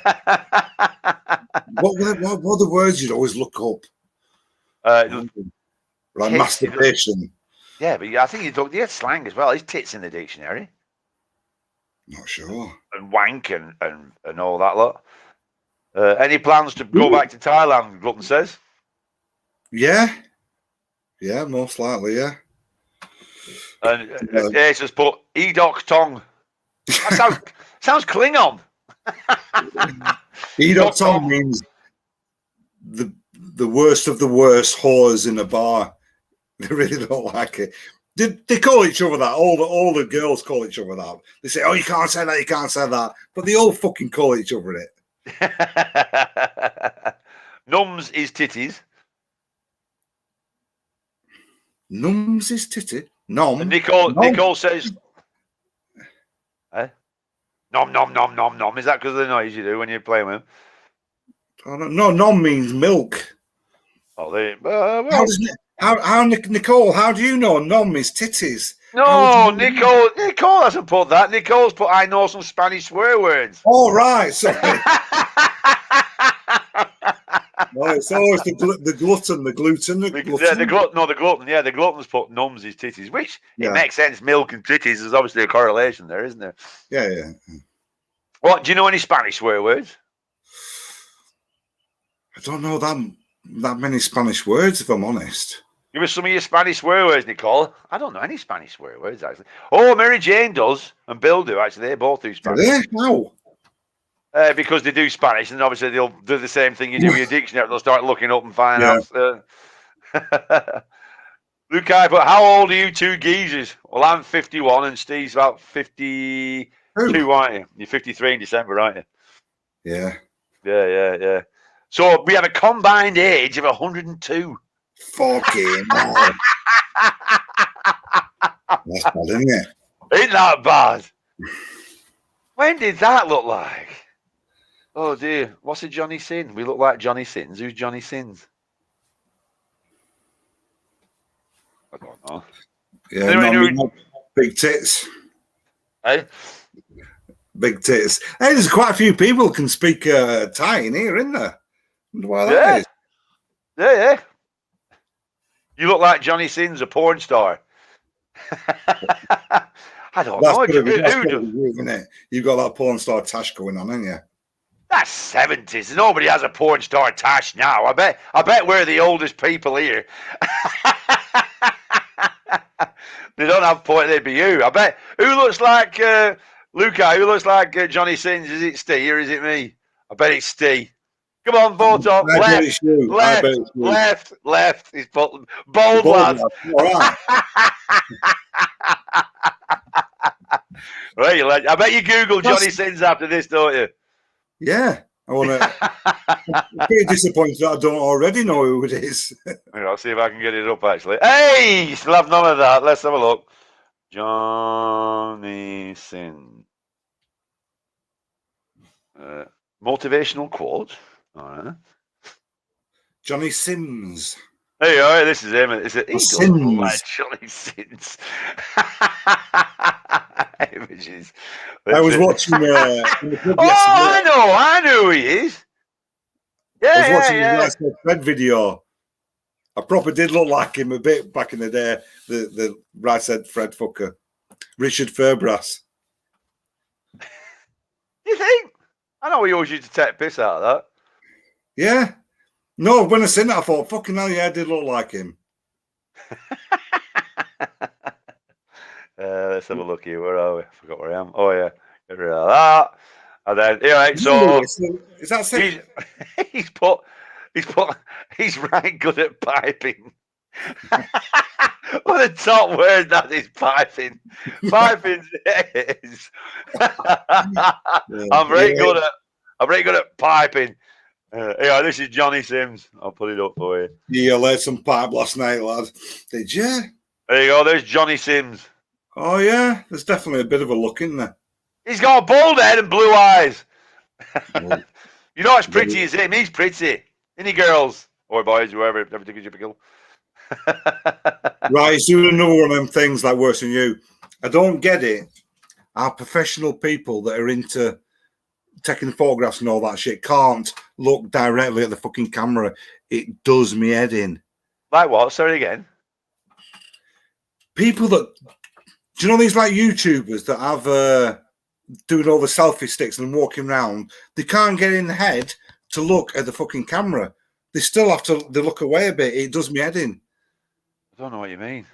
What were the words you'd always look up? Like masturbation. Yeah, but I think you had slang as well. There's tits in the dictionary. Not sure. And wank and all that lot. Any plans to go back to Thailand, Glutton says? Yeah. Yeah, most likely, yeah. And Ace has put Edok Tong. That sounds Klingon. Edok Tong means the worst of the worst whores in a bar. They really don't like it. They call each other that. All the girls call each other that. They say, "Oh, you can't say that. You can't say that." But they all fucking call each other it. Nums is titties. Nums is titty. Nom. And Nicole says, nom nom nom nom nom. Is that because of the noise you do when you're playing with them? No, nom means milk. Oh, Nicole, how do you know nom is titties? No, Nicole hasn't put that. Nicole's put, I know some Spanish swear words. Oh, right, sorry. No, it's always the glutton. The glutton. The glutton. Yeah, the glutton's put nums is titties, which it makes sense. Milk and titties is obviously a correlation there, isn't there? Yeah. What, do you know any Spanish swear words? I don't know that many Spanish words, if I'm honest. Give us some of your Spanish swear words, Nicole. I don't know any Spanish swear words, actually. Oh, Mary Jane does, and Bill do, actually. They both do Spanish. Do they? How? Because they do Spanish, and obviously they'll do the same thing you do with your dictionary. They'll start looking up and finding out. Luke, but how old are you two geezers? Well, I'm 51, and Steve's about 52, aren't you? You're 53 in December, aren't you? Yeah. Yeah. So we have a combined age of 102. Fucking hell. That's bad, isn't it? Ain't that bad? When did that look like? Oh dear, what's a Johnny Sin? We look like Johnny Sins. Who's Johnny Sins? I don't know. Yeah, big tits. Hey? Big tits. Hey, there's quite a few people who can speak Thai in here, isn't there? Wonder why that is. Yeah. You look like Johnny Sins, a porn star. I don't know. Isn't it? You've got that porn star tash going on, haven't you? That's 70s. Nobody has a porn star tash now. I bet we're the oldest people here. They don't have porn. They'd be you. I bet. Who looks like Luca? Who looks like Johnny Sins? Is it Steve or is it me? I bet it's Steve. Come on, vote up. Left. He's bold lad. All right. Right, I bet you Google Johnny Sins after this, don't you? Yeah. I want to. I'm pretty disappointed that I don't already know who it is. I'll see if I can get it up, actually. Hey! Still have none of that. Let's have a look. Johnny Sins. Motivational quote. All right. Johnny Sims. There you go. This is him. He does look like Sims. Johnny Sins. Images. I was That's it. watching in the pub Oh, yesterday. I know who he is. I was Yeah, watching the yeah. Right Said Fred video. I probably did look like him a bit back in the day. The Right Said Fred fucker. Richard Fairbrass. You think? I know we always used to take piss out of Yeah. No, when I seen that, I thought, fucking hell, yeah, I did look like him. that. Let's have a look here. Where are we? I forgot where I am. Oh, yeah. Get rid of that. And then, yeah, right, so Is that he's, he's right good at piping. One of the top words that is piping. Piping is. I'm very good at piping. Yeah, this is Johnny Sims. I'll put it up for you. Yeah, I laid some pipe last night, lad. Did you? There you go. There's Johnny Sims. Oh, yeah. There's definitely a bit of a look in there. He's got a bald head and blue eyes. Well, You're not as pretty as him. He's pretty. Any girls or boys, whoever, everything is typical. Right, he's doing another one of them things like worse than you. I don't get it. Our professional people that are into taking photographs and all that shit can't look directly at the fucking camera. It does me head in. Like what? Sorry again. People that, do you know these like YouTubers that have doing all the selfie sticks and walking around? They can't get in the head to look at the fucking camera. They still have to. They look away a bit. It does me head in. I don't know what you mean.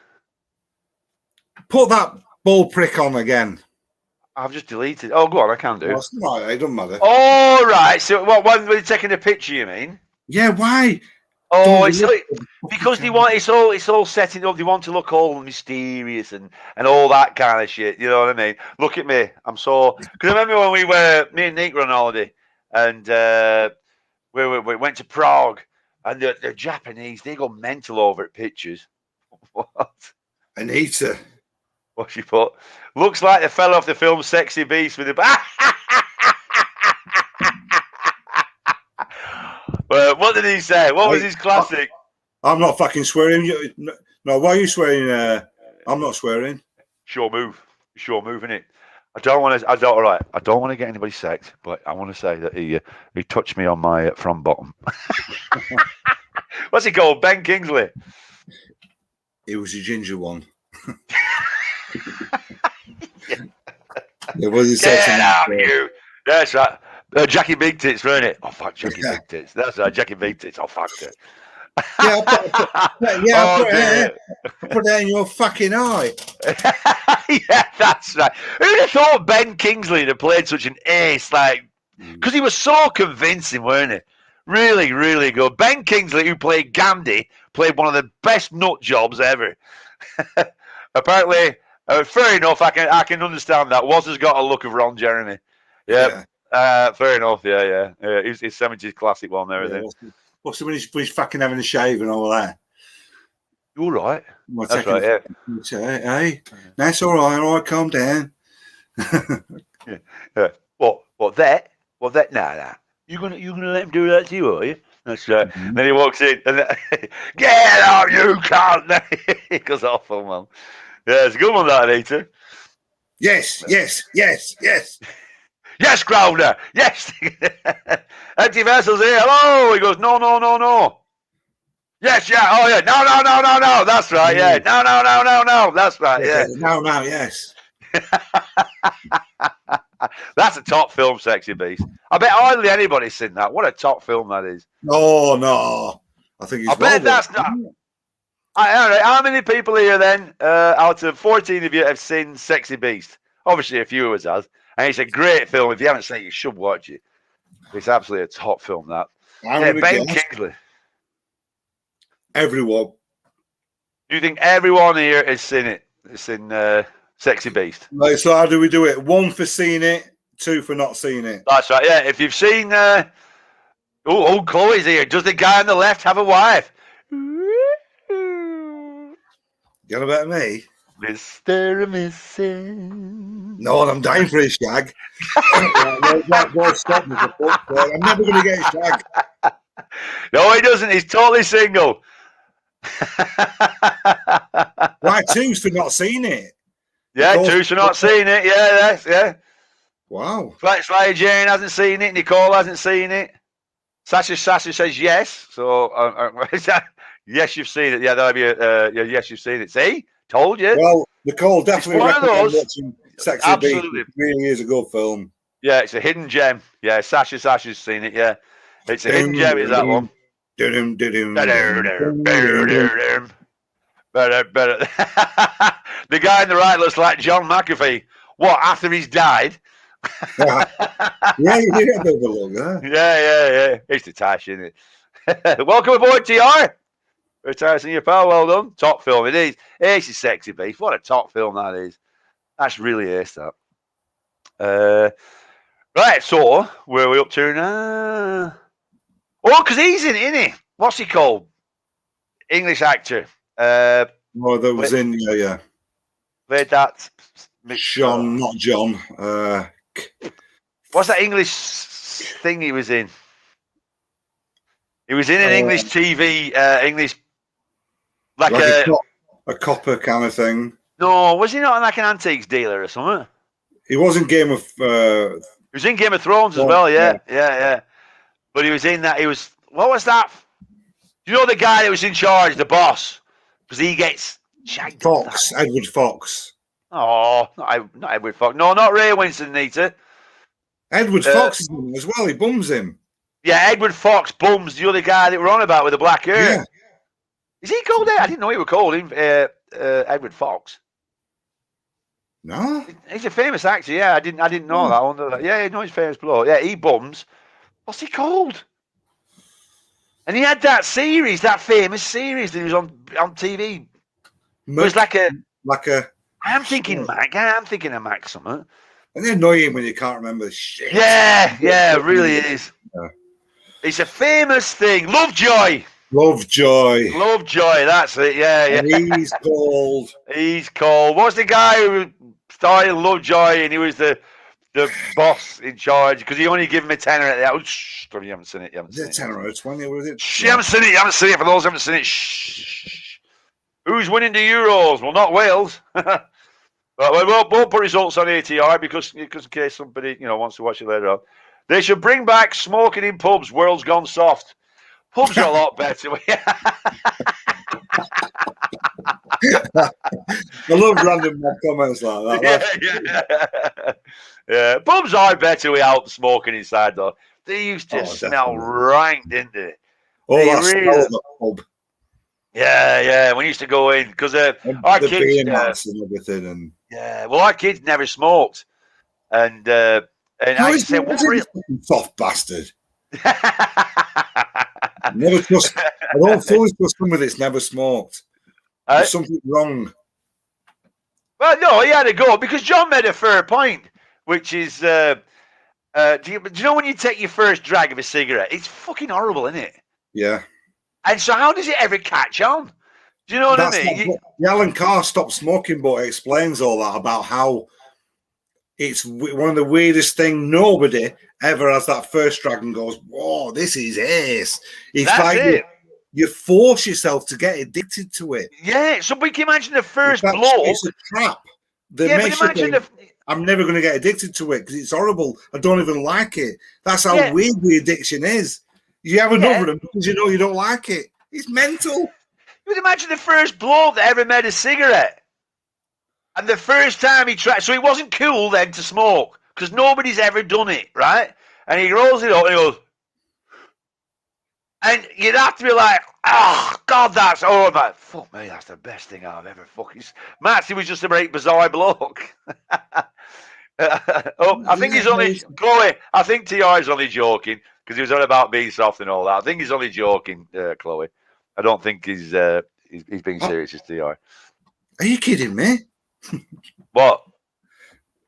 Put that ball prick on again. I've just deleted. Oh, go on. I can do. Well, right, it doesn't matter. All right. So, what? When they're taking a picture, you mean? Yeah, why? Oh, it's like, because they want it's all setting up. They want to look all mysterious and all that kind of shit. You know what I mean? Look at me. I'm so. Because I remember when me and Nick were on holiday, and we went to Prague, and the Japanese, they go mental over at pictures. What? Anita. What she put? Looks like the fella off the film Sexy Beast with the. Well, what did he say? What was his classic? I'm not fucking swearing. No, why are you swearing? I'm not swearing. Sure move, innit? I don't want to get anybody sacked, but I want to say that he touched me on my from bottom. What's he called? Ben Kingsley. It was a ginger one. It was Get out, you. That's right. Jackie Big Tits, wasn't it? Oh, fuck Jackie Big Tits. That's right, Jackie Big Tits. Oh, fuck it. Yeah, I put that in your fucking eye. Yeah, that's right. Who'd have thought Ben Kingsley had played such an ace? Like, because he was so convincing, weren't he? Really, really good. Ben Kingsley, who played Gandhi, played one of the best nut jobs ever. Apparently, fair enough. I can understand that. Was has got a look of Ron Jeremy. Yeah. Fair enough. Yeah. His 70s classic one there. Yeah, what's when he's fucking having a shave and all that? You're right. Well, that's right. Yeah. Hey, that's all right. All right, calm down. Yeah. What that? Nah. You gonna let him do that to you, are you? That's right. Mm-hmm. Then he walks in and get out, you can't. He goes awful, man. Yeah, it's a good one, that, Anita. Yes. Yes, Crowder. Yes. Empty vessels here. Hello. He goes, no. Yes, yeah. Oh, yeah. No. That's right. Yeah. No. That's right. Yeah. No. Yes. That's a top film, Sexy Beast. I bet hardly anybody's seen that. What a top film that is. Oh, no. I think I bet that's not. All right. How many people here then, out of 14 of you, have seen Sexy Beast? Obviously, a few of us has. And it's a great film. If you haven't seen it, you should watch it. It's absolutely a top film, that. Ben Kingsley. Everyone. Do you think everyone here has seen it? It's seen Sexy Beast. Right, so how do we do it? 1 for seeing it, 2 for not seeing it. That's right. Yeah. If you've seen, Chloe's here. Does the guy on the left have a wife? You on about me? Mr. and Mrs. No, I'm dying for a shag. Don't stop me for fuck's sake. I'm never going to get a shag. No, he doesn't. He's totally single. Why, two's for not seeing it. Yeah, two's for not seeing it. Yeah, yeah. Wow. That's why Jane hasn't seen it. Nicole hasn't seen it. Sasha says yes. So, yes, you've seen it. Yeah, that'll be yes, you've seen it. See? Told you. Well, Nicole definitely recommends watching Sexy Beast. Absolutely. It really is a good film. Yeah, it's a hidden gem. Yeah, Sasha's seen it. Yeah. It's a hidden gem, is that one? The guy in the right looks like John McAfee. What, after he's died? Yeah, you did have a bit of a look, huh? Yeah. It's the Tash, isn't it? Welcome aboard, TR. Retiring your pal, well done. Top film, it is. It's a Sexy Beast. What a top film that is. That's really ace, that. Right, so, where are we up to now? Oh, because he's in it, isn't he? What's he called? English actor. That was in, yeah. Played that. Sean, not John. What's that English thing he was in? He was in an English TV, English, like a copper kind of thing. No, was he not like an antiques dealer or something? He was in Game of. He was in Game of Thrones as well. Yeah. But he was in that. What was that? You know the guy that was in charge, the boss, because he gets shagged. Fox, Edward Fox. Oh, not Edward Fox. No, not Ray Winston-Neater. Edward Fox is in as well. He bums him. Yeah, Edward Fox bums the other guy that we're on about with the black hair. Yeah. Is he called that? I didn't know he was called him Edward Fox. No, he's a famous actor. Yeah, I didn't know that. I wonder that. Yeah, no, he's famous bloke. Yeah, he bums. What's he called? And he had that series, that famous series that he was on TV. It was like a. I'm thinking Mac. I'm thinking of Mac something. And they annoy him when you can't remember the shit. Yeah, it really is. Yeah. It's a famous thing. Lovejoy. Lovejoy, that's it. Yeah. And he's called. What's the guy who started Lovejoy and he was the boss in charge because he only gave him a tenner at the house. Shh, you haven't seen it. You haven't seen it. Tenner or 20, was it? Shh, you haven't seen it. You haven't seen it. For those who haven't seen it, shh. Who's winning the Euros? Well, not Wales. But we won't put results on ATR because in case somebody wants to watch it later on. They should bring back smoking in pubs. World's gone soft. Pubs are a lot better. I love random comments like that. Yeah. Pubs are better without smoking inside, though. They used to smell rank, didn't they? Smell of the pub. Yeah. We used to go in because our kids beer mats and everything. And well, our kids never smoked, and I used to say, "What really soft bastard." Never trust. I don't fully trust somebody that's never smoked. There's something wrong. Well, no, he had a go because John made a fair point, which is, do you know when you take your first drag of a cigarette, it's fucking horrible, isn't it? Yeah. And so, how does it ever catch on? Do you know what I mean? Alan Carr stopped smoking, but it explains all that about how it's one of the weirdest things. Nobody ever has that first drag and goes, "Whoa, this is ace." It's like you force yourself to get addicted to it. Yeah, so we can imagine the first blow. It's a trap. I'm never going to get addicted to it because it's horrible. I don't even like it. That's how weird the addiction is. You have enough of them because you know you don't like it. It's mental. You would imagine the first blow that ever made a cigarette. And the first time he tried, so it wasn't cool then to smoke because nobody's ever done it, right? And he rolls it up and he goes, and you'd have to be like, "Oh God, that's like, fuck me, that's the best thing I've ever fucking." Matt, he was just a very bizarre bloke. I think he's only Chloe. I think TR is only joking because he was on about being soft and all that. I think he's only joking, Chloe. I don't think he's being serious as TR. Are you kidding me? What?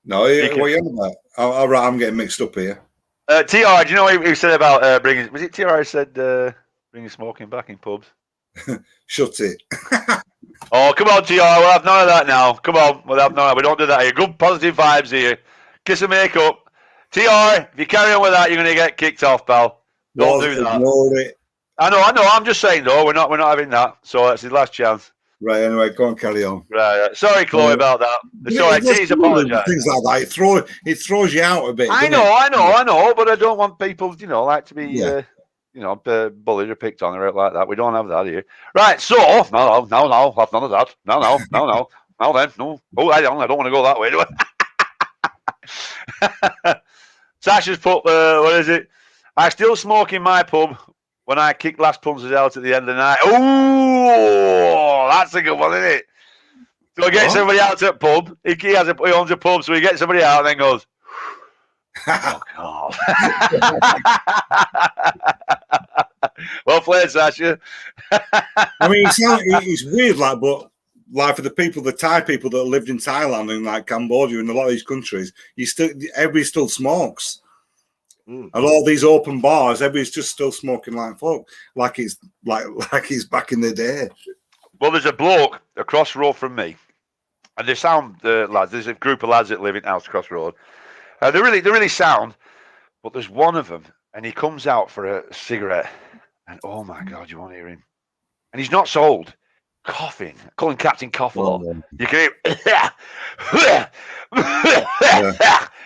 No, what are you on about? All right, I'm getting mixed up here. TR, do you know what he said about bringing? Was it TR said bringing smoking back in pubs? Shut it. Oh, come on, TR. We'll have none of that now. Come on. We'll have none of that. We don't do that here. Good positive vibes here. Kiss and make up. TR, if you carry on with that, you're going to get kicked off, pal. Don't do that. Ignore it. I know. I'm just saying, though, we're not having that. So that's his last chance. Right, anyway, go on, carry on. Right. Sorry, Chloe, about that. It's all right. T's apologise. Things like that, it throws you out a bit. I know, but I don't want people, like to be, bullied or picked on or like that. We don't have that here. Right, so, no, have none of that. No. Now then, no. Oh, I don't want to go that way, do I? Sasha's put, what is it? I still smoke in my pub when I kick last punches out at the end of the night. Oh, that's a good one, isn't it? So he gets somebody out at pub. He owns a pub, so he gets somebody out and then goes, fuck off. Well played, Sasha. I mean, it's weird, but for the Thai people that lived in Thailand and Cambodia and a lot of these countries, everybody still smokes. And all these open bars, everybody's just still smoking like fuck, like it's back in the day. Well, there's a bloke across road from me, and they sound lads. There's a group of lads that live in House Cross Road. They're really sound, but there's one of them, and he comes out for a cigarette, and oh my god, you won't hear him, and he's not sold, coughing, calling Captain Cough a lot. You can hear,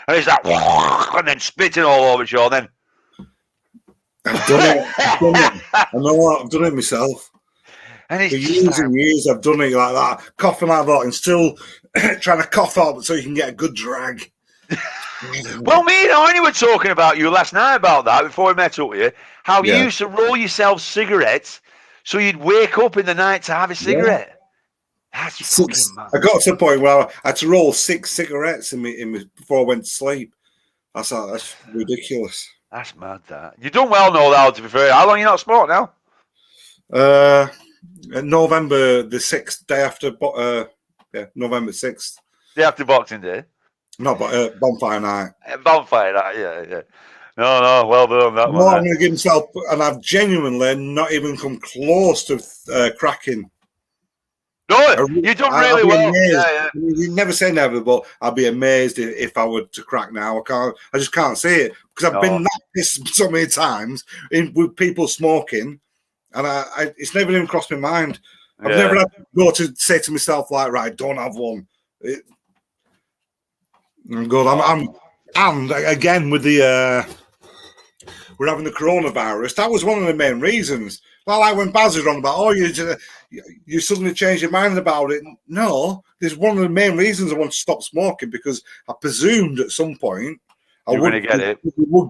and he's like, and then spitting all over you, and then. I've done it. I know I've done it myself. And for years and years, I've done it like that, coughing like that, and still trying to cough out so you can get a good drag. Well, me and Arnie were talking about you last night about that before we met up with you. How you used to roll yourself cigarettes so you'd wake up in the night to have a cigarette. That's fucking mad. I got to the point where I had to roll 6 cigarettes in me before I went to sleep. That's ridiculous. That's mad. That you done well, no doubt. To be fair, how long you not smoked now? November the 6th, day after. November 6th. Day after Boxing Day. No, but bonfire night. Bonfire night, yeah. No, well done. That one. I'm going to give myself, and I've genuinely not even come close to cracking. No, you've done really well. Yeah. You never say never, but I'd be amazed if I were to crack now. I just can't see it because I've been that pissed so many times with people smoking, and it's never even crossed my mind. I've never had to go to say to myself like, right, don't have one. I'm good. And again with the we're having the coronavirus. That was one of the main reasons. Like when Baz was on about, you suddenly changed your mind about it. No, there's one of the main reasons I want to stop smoking because I presumed at some point I would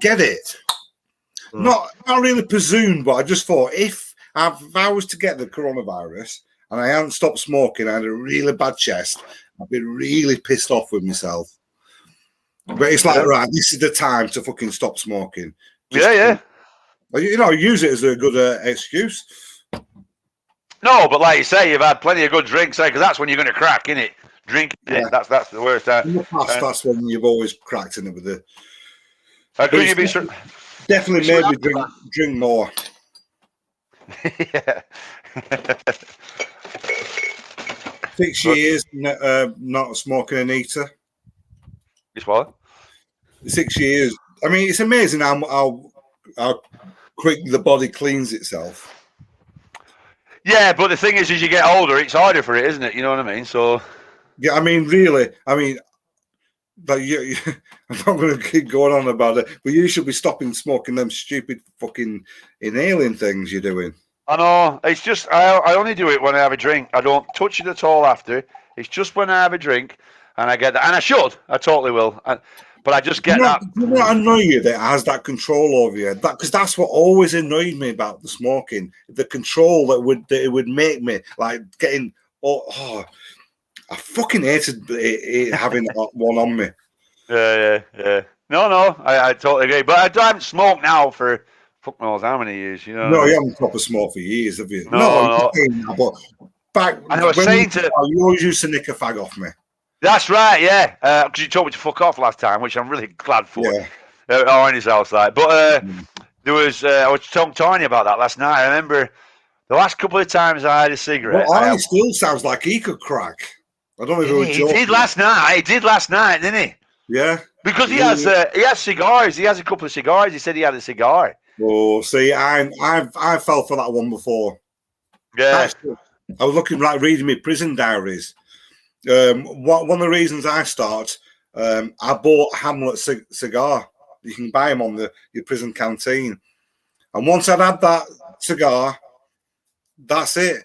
get it. Not really presumed, but I just thought if I was to get the coronavirus and I hadn't stopped smoking, I had a really bad chest, I'd be really pissed off with myself. But it's like, right, this is the time to fucking stop smoking. Use it as a good excuse. No, but like you say, you've had plenty of good drinks, because that's when you're going to crack, innit? Drinking it. That's the worst time. In the past, that's when you've always cracked in it with the. Definitely made me drink more. Yeah. 6 years not smoking an eater. It's what? 6 years. I mean, it's amazing how quick the body cleans itself. Yeah, but the thing is, as you get older, it's harder for it, isn't it? You know what I mean? So. Yeah, I mean, really. I mean, I'm not going to keep going on about it, but you should be stopping smoking them stupid fucking inhaling things you're doing. I know. It's just I only do it when I have a drink. I don't touch it at all after. It's just when I have a drink and I get that. And I should. I totally will. But I just get that. You know what annoy you that has that control over you? Because that's what always annoyed me about the smoking. The control that it would make me like getting. I fucking hated having one on me. Yeah. No. I totally agree. But I haven't smoked now for fuck knows how many years. You know. No, you haven't proper smoked for years, have you? No. But back. I was saying you always used to nick a fag off me. That's right, yeah. Because you told me to fuck off last time, which I'm really glad for. Yeah. In his house, like. But there was, I was talking to Tiny about that last night. I remember The last couple of times I had a cigarette, Well, Arnie still sounds like he could crack. I don't know if he was he joking. did last night. He did last night, didn't he? Yeah. Because he has cigars. He has a couple of cigars. He said he had a cigar. Oh, see, I fell for that one before. Yeah. I was reading my prison diaries. One of the reasons I start, I bought Hamlet cigar. You can buy them on your prison canteen. And once I'd had that cigar, that's it.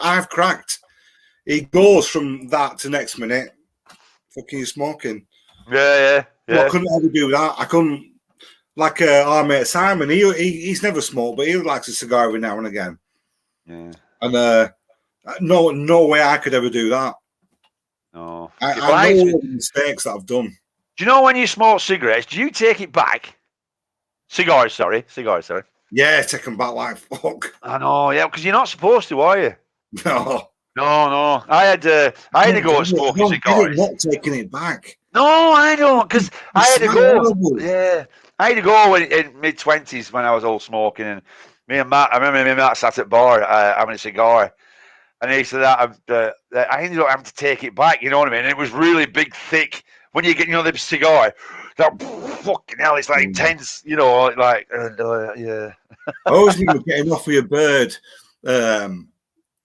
I've cracked. It goes from that to next minute. Fucking smoking. Yeah. Well, I couldn't ever do that. I couldn't. Like our mate Simon, he's never smoked, but he likes a cigar every now and again. Yeah. And no way I could ever do that. No. I know all the mistakes that I've done. Do you know when you smoke cigarettes, do you take it back? Cigars, sorry. Yeah, take them back like fuck. I know, yeah, because you're not supposed to, are you? No. I had to go smoking cigars. Not taking it back. No, I don't, because I had to go. Horrible. Yeah, I had to go in mid-20s when I was all smoking, and me and Matt. I remember me and Matt sat at the bar having a cigar, and he said that I ended up having to take it back. You know what I mean? And it was really big, thick. When you get the cigar, that fucking hell, it's like intense. You know, like yeah. I always remember getting off with a bird,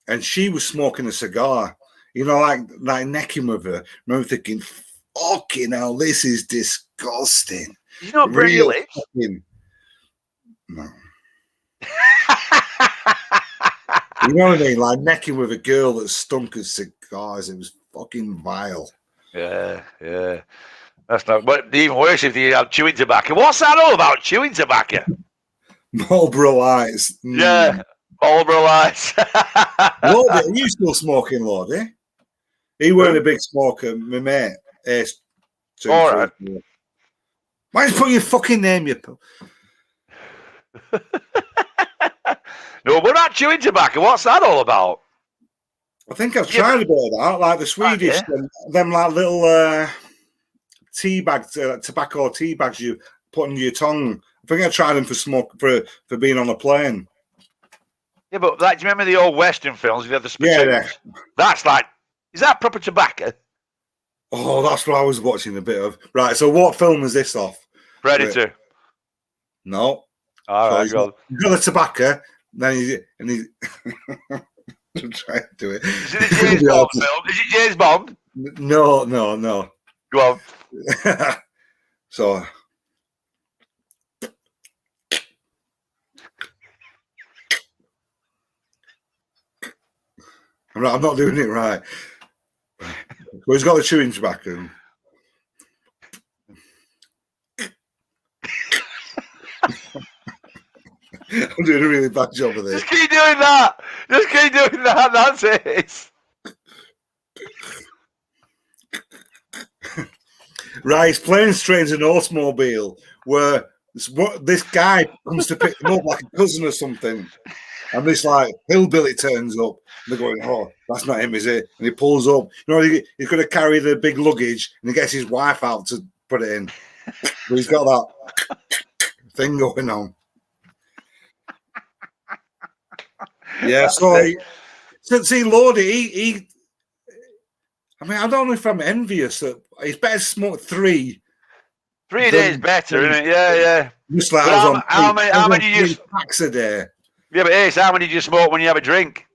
and she was smoking a cigar. You know, like necking with her. I remember thinking, fucking hell, this is disgusting. You not burn your lips? No. You know what I mean? Like necking with a girl that stunk of cigars. It was fucking vile. Yeah. That's not. But even worse if you have chewing tobacco. What's that all about? Chewing tobacco? Marlboro Lights. Yeah, Marlboro Lights. Lordy, are you still smoking, Lordy? He weren't a big smoker, my mate. All right. Why did you put your fucking name, you? No, we're not chewing tobacco. What's that all about? I think I've tried a bit of that, like the Swedish, them like little tea bags, tobacco tea bags you put on your tongue. I think I tried them for being on a plane. Yeah, but do you remember the old Western films? You had the spittoons. Yeah. That's like, is that proper tobacco? Oh, that's what I was watching a bit of. Right, so what film is this off? Predator. Wait. No. All right, go. You've got the tobacco, then he's I'm trying to do it. Is it a James Bond film? Is it James Bond? No. Go on. So I'm not doing it right. Well, he's got the chewing tobacco. I'm doing a really bad job of this. Just keep doing that. That's it. Right, he's playing Trains and Automobile, where this guy comes to pick him up like a cousin or something, and this like hillbilly turns up, and they're going, "Oh, that's not him, is it?" And he pulls up. You know, he's going to carry the big luggage, and he gets his wife out to put it in, but he's got that thing going on. Yeah, so see, Lordy, I mean, I don't know if I'm envious that he's better to smoke 3. 3 days better, isn't it? Yeah. Just like how many you packs a day? Yeah, but Ace, how many do you smoke when you have a drink?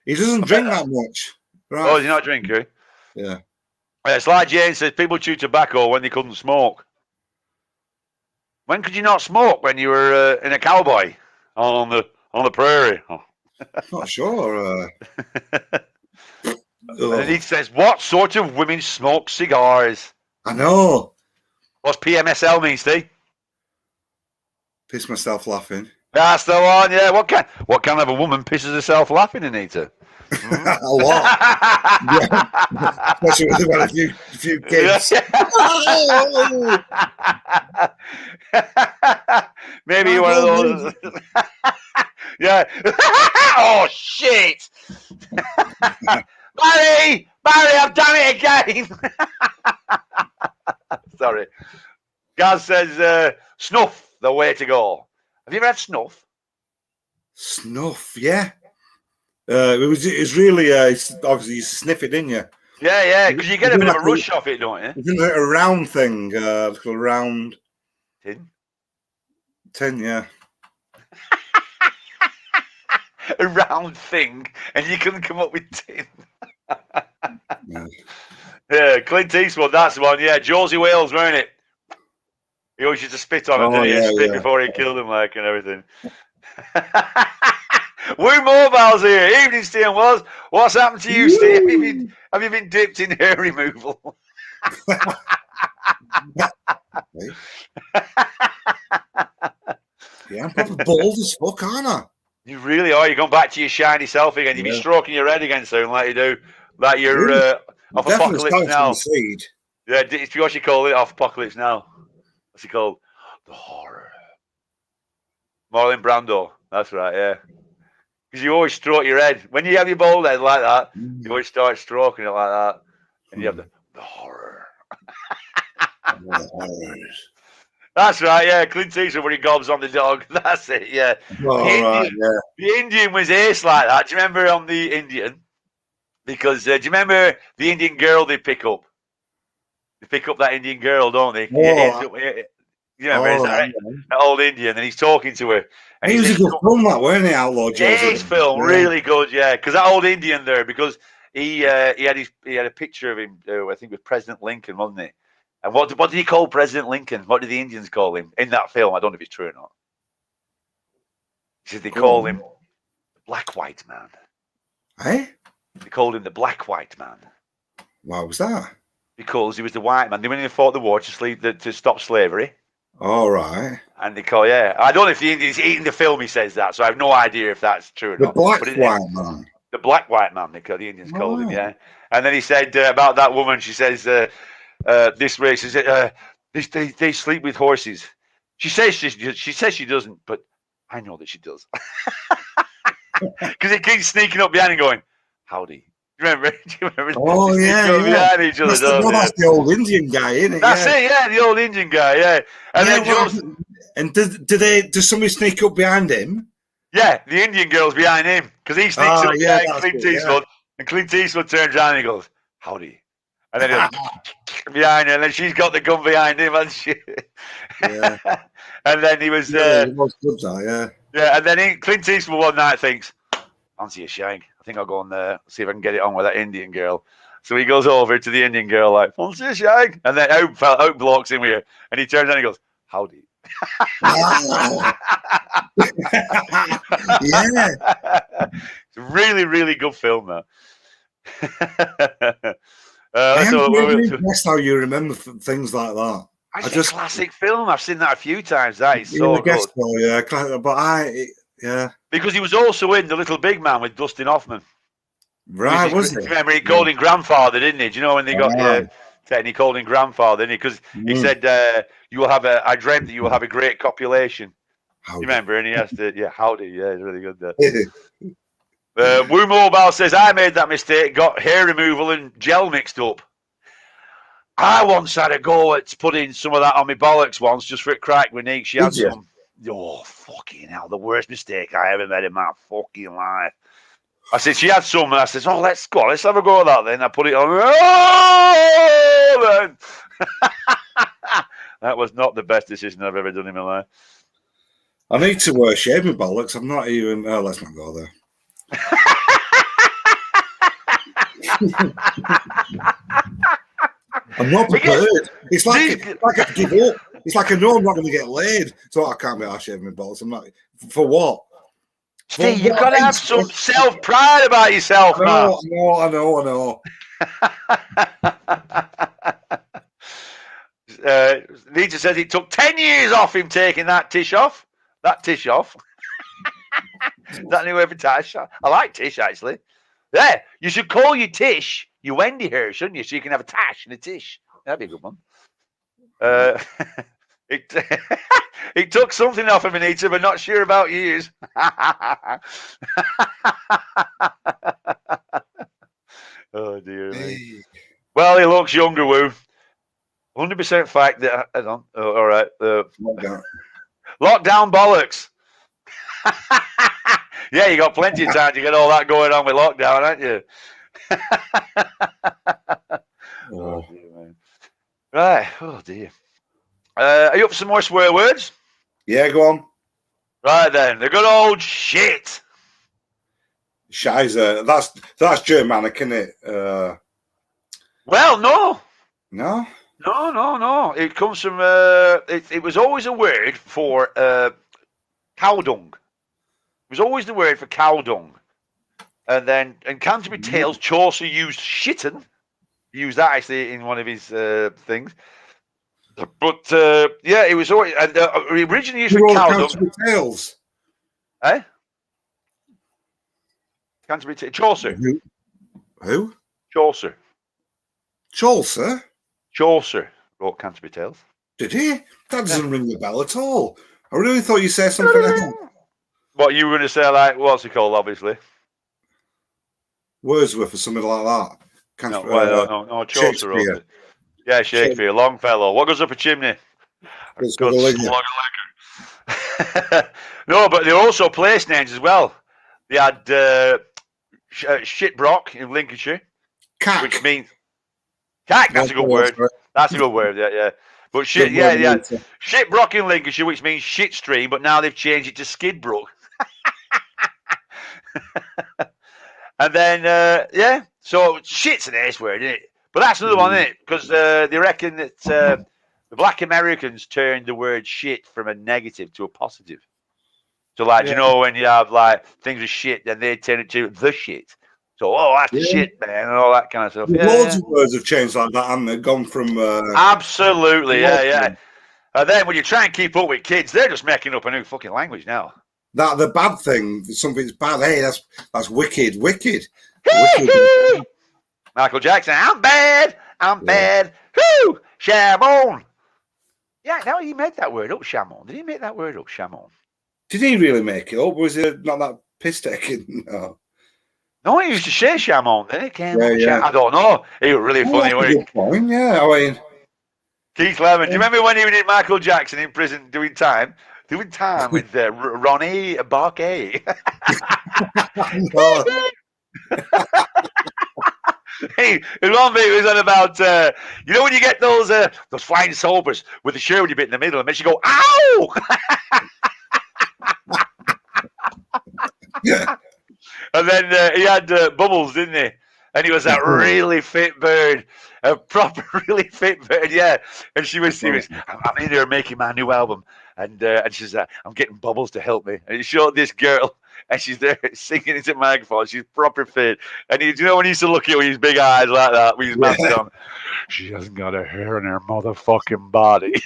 He doesn't drink that much. Right. Oh, does he not drink, eh? Yeah. It's like Jane says, people chew tobacco when they couldn't smoke. When could you not smoke? When you were in a cowboy on the prairie? Oh. Not sure. And he says, what sort of women smoke cigars? I know. What's PMSL mean, Steve? Piss myself laughing. That's the one, yeah. What kind of a woman pisses herself laughing, Anita? A lot. Yeah. Especially when they've had a few kids. Maybe one of those. Yeah. Oh, shit. Barry, I've done it again. Sorry. Gaz says, snuff, the way to go. Have you ever had snuff? Snuff, yeah. It was really obviously you sniff it, didn't you? Yeah, because you get a bit of a rush off it, don't you? Isn't it a round thing? It's called a round tin, yeah. A round thing, and you couldn't come up with tin. Yeah, Clint Eastwood, that's the one. Yeah, Josie Wales, weren't it? He always used to spit on him, didn't he? And spit before he killed him, like, and everything. Woo Mobile's here. Evening, Steve Was. What's happened to you, Steve? Have you been dipped in hair removal? Yeah, I'm probably bald as fuck, aren't I? You really are. You're going back to your shiny self again. You'll be stroking your head again soon, like you do. Like you're off Apocalypse Now. Yeah, it's what you call it, off Apocalypse Now. What's it called? The Horror. Marlon Brando. That's right, yeah. Because you always stroke your head. When you have your bald head like that, you always start stroking it like that. And you have the horror. That's right, yeah. Clint Eastwood when he gobs on the dog. That's it, yeah. The Indian was ace like that. Do you remember on the Indian? Because do you remember the Indian girl they pick up? They pick up that Indian girl, don't they? You remember that old Indian, and he's talking to her. And he was a good film, that, weren't he, Outlaw Joseph? Ace film, really good, yeah. Because that old Indian there, because he had a picture of him, I think, with President Lincoln, wasn't it? And what did he call President Lincoln? What did the Indians call him in that film? I don't know if it's true or not. He said they call him the Black White Man. Eh? They called him the Black White Man. Why was that? Because he was the white man. They went in and fought the war to stop slavery. All right. And they call, I don't know if the Indians eating the film he says that, so I have no idea if that's true or not. The Black White Man. The Black White Man, the Indians called him, yeah. And then he said about that woman, she says, this race, they sleep with horses. She says she doesn't, but I know that she does. Because he keeps sneaking up behind and going, howdy. Do you remember? Oh, behind each other, that's the old Indian guy, isn't it? That's it, yeah, the old Indian guy, yeah. And then and does somebody sneak up behind him? Yeah, the Indian girl's behind him because he sneaks up behind Clint Eastwood, and Clint Eastwood turns around and he goes, howdy. And then he's behind her, and then she's got the gun behind him, and she. Yeah. And then he was. It was good, that, yeah. Yeah, and then Clint Eastwood one night thinks, fancy a shag. I think I'll go on there, see if I can get it on with that Indian girl. So he goes over to the Indian girl, like, fancy a shag? And then out blocks him here, and he turns around and he goes, howdy. Yeah. It's a really, really good film, though. I'm really impressed how you remember things like that. It's a classic film. I've seen that a few times. That is so good. So, but because he was also in The Little Big Man with Dustin Hoffman. Right, was it? Remember, he called him grandfather, didn't he? Do you know when they got he called him grandfather, didn't he? Because he said, I dreamt that you will have a great copulation. You remember? And he has to, howdy. Yeah, it's really good. That. Woo Mobile says, I made that mistake, got hair removal and gel mixed up. I once had a go at putting some of that on my bollocks once, just for a crack with Nick. She had some. Oh, fucking hell. The worst mistake I ever made in my fucking life. I said, she had some, and I said, let's go. Let's have a go at that then. I put it on. Oh, man. That was not the best decision I've ever done in my life. I need to shave my bollocks. I'm not even. Oh, let's not go there. I'm not prepared. It's like I give up. It's like I know I'm not going to get laid, so I can't be arsed shaving my balls. I'm not. For what? Steve, you've got to have some self-pride about yourself, man. I know. Nita says it took 10 years off him taking that tish off. That tish off. That new every tish. I like tish, actually. Yeah, you should call your tish your Wendy hair, shouldn't you? So you can have a tash and a tish. That'd be a good one. It took something off of Anita, but not sure about years. Oh, dear me. Well, he looks younger, Woo. 100% fact that... Hang on. Oh, all right. Lockdown bollocks. Yeah, you got plenty of time to get all that going on with lockdown, haven't you? Oh, dear, man. Right. Oh, dear. Are you up for some more swear words? Yeah, go on. Right then. The good old shit. Scheiße. That's Germanic, isn't it? Well, no. No? No. It comes from, it was always a word for cow dung. It was always the word for cow dung. And then in Canterbury Tales, Chaucer used shitten. He used that actually in one of his things. But yeah, it was always originally used for cow dung. Canterbury Tales. Eh? Canterbury Tales. Chaucer. Who? Chaucer. Chaucer? Chaucer wrote Canterbury Tales. Did he? That doesn't ring the bell at all. I really thought you said something else. What you were going to say, like, what's it called, obviously? Wordsworth or something like that. No, Chaucer wrote it. Yeah, Shakespeare, Longfellow. What goes up a chimney? Good slug of liquor. No, but they're also place names as well. They had Shitbrock in Lincolnshire, Cack. which means cack. That's a good word. That's a good word. Yeah. But shit, yeah. Shitbrock in Lincolnshire, which means shit stream, but now they've changed it to Skidbrook. And then yeah, so shit's an ace word, isn't it? But that's another one, isn't it? Because they reckon that the Black Americans turned the word shit from a negative to a positive. So, like, you know, when you have like things are shit, then they turn it to the shit. So, that's the shit, man, and all that kind of stuff. Loads of words have changed like that, and they've gone from. Absolutely, yeah. And then when you try and keep up with kids, they're just making up a new fucking language now. That the bad thing, something's bad. Hey, that's wicked. Michael Jackson, I'm bad. Whoo, Shamon. Yeah, now he made that word up, Shamon. Did he make that word up, Shamon? Did he really make it up? Was it not that piss taking? No, he used to say Shamon, didn't he? Yeah. I don't know. He was really funny. That's a good point. Yeah, I mean, Keith Lemon. Do you remember when he did Michael Jackson in prison doing time? Doing time with Ronnie Barkay. Hey, there's one bit was on about you know when you get those flying saucers with the sherwood bit in the middle and makes you go ow. And then he had Bubbles, didn't he? And he was that really fit bird, a proper really fit bird, yeah. And she was I'm in here making my new album, and she's I'm getting Bubbles to help me. And he showed this girl, and she's there singing into the microphone. She's proper fit, and you know when he used to look at her with his big eyes like that, with his mask on. She hasn't got a hair in her motherfucking body.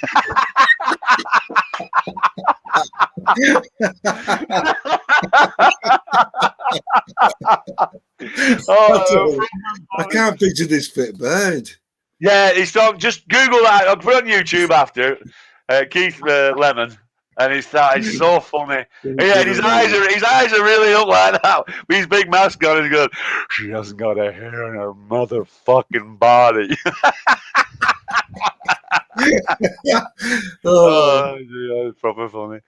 I can't picture this fit bird. Yeah, it's not. Just Google that. I'll put it on YouTube after Keith Lemon, and it's so funny. Yeah, and his eyes are really up like that with his big mask on. And he goes, "She hasn't got a hair in her motherfucking body." Yeah, proper funny.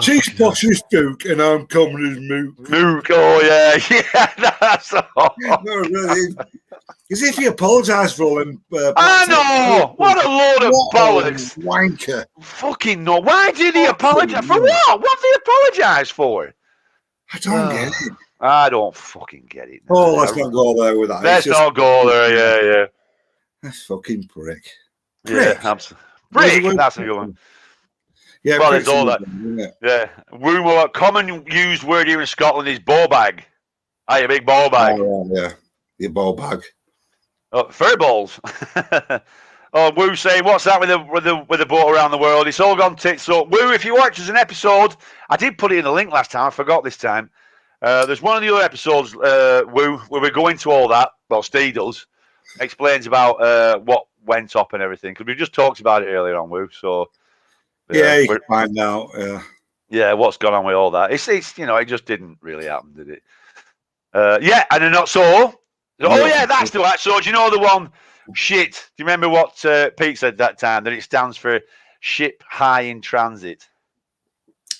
She's posh as Duke, and I'm common as Mook. Mook, yeah, that's all. No, really. As if he apologised for all them. I know! What a load of bollocks! Wanker. Fucking no. Why did he apologise? For what? What did he apologise for? I don't get it. I don't fucking get it. No. Let's not go there with that. Let's not go there, yeah. That's fucking prick. Yeah, absolutely. Prick, that's a good one. Yeah, well, it's all that. Yeah. Woo, common used word here in Scotland is ball bag. Aye, a big ball bag. Oh, yeah, your ball bag. Oh, fur balls. Oh, Woo saying, what's that with the boat around the world? It's all gone tits up. Woo, if you watched as an episode, I did put it in the link last time. I forgot this time. There's one of the other episodes, Woo, where we go into all that. Well, Steve does. Explains about what went up and everything. Because we just talked about it earlier on, Woo. So... Yeah, you can find out. Yeah, what's gone on with all that? It's it just didn't really happen, did it? Yeah, and then not so. Oh yeah, that's the right. So do you know the one? Shit. Do you remember what Pete said that time? That it stands for ship high in transit.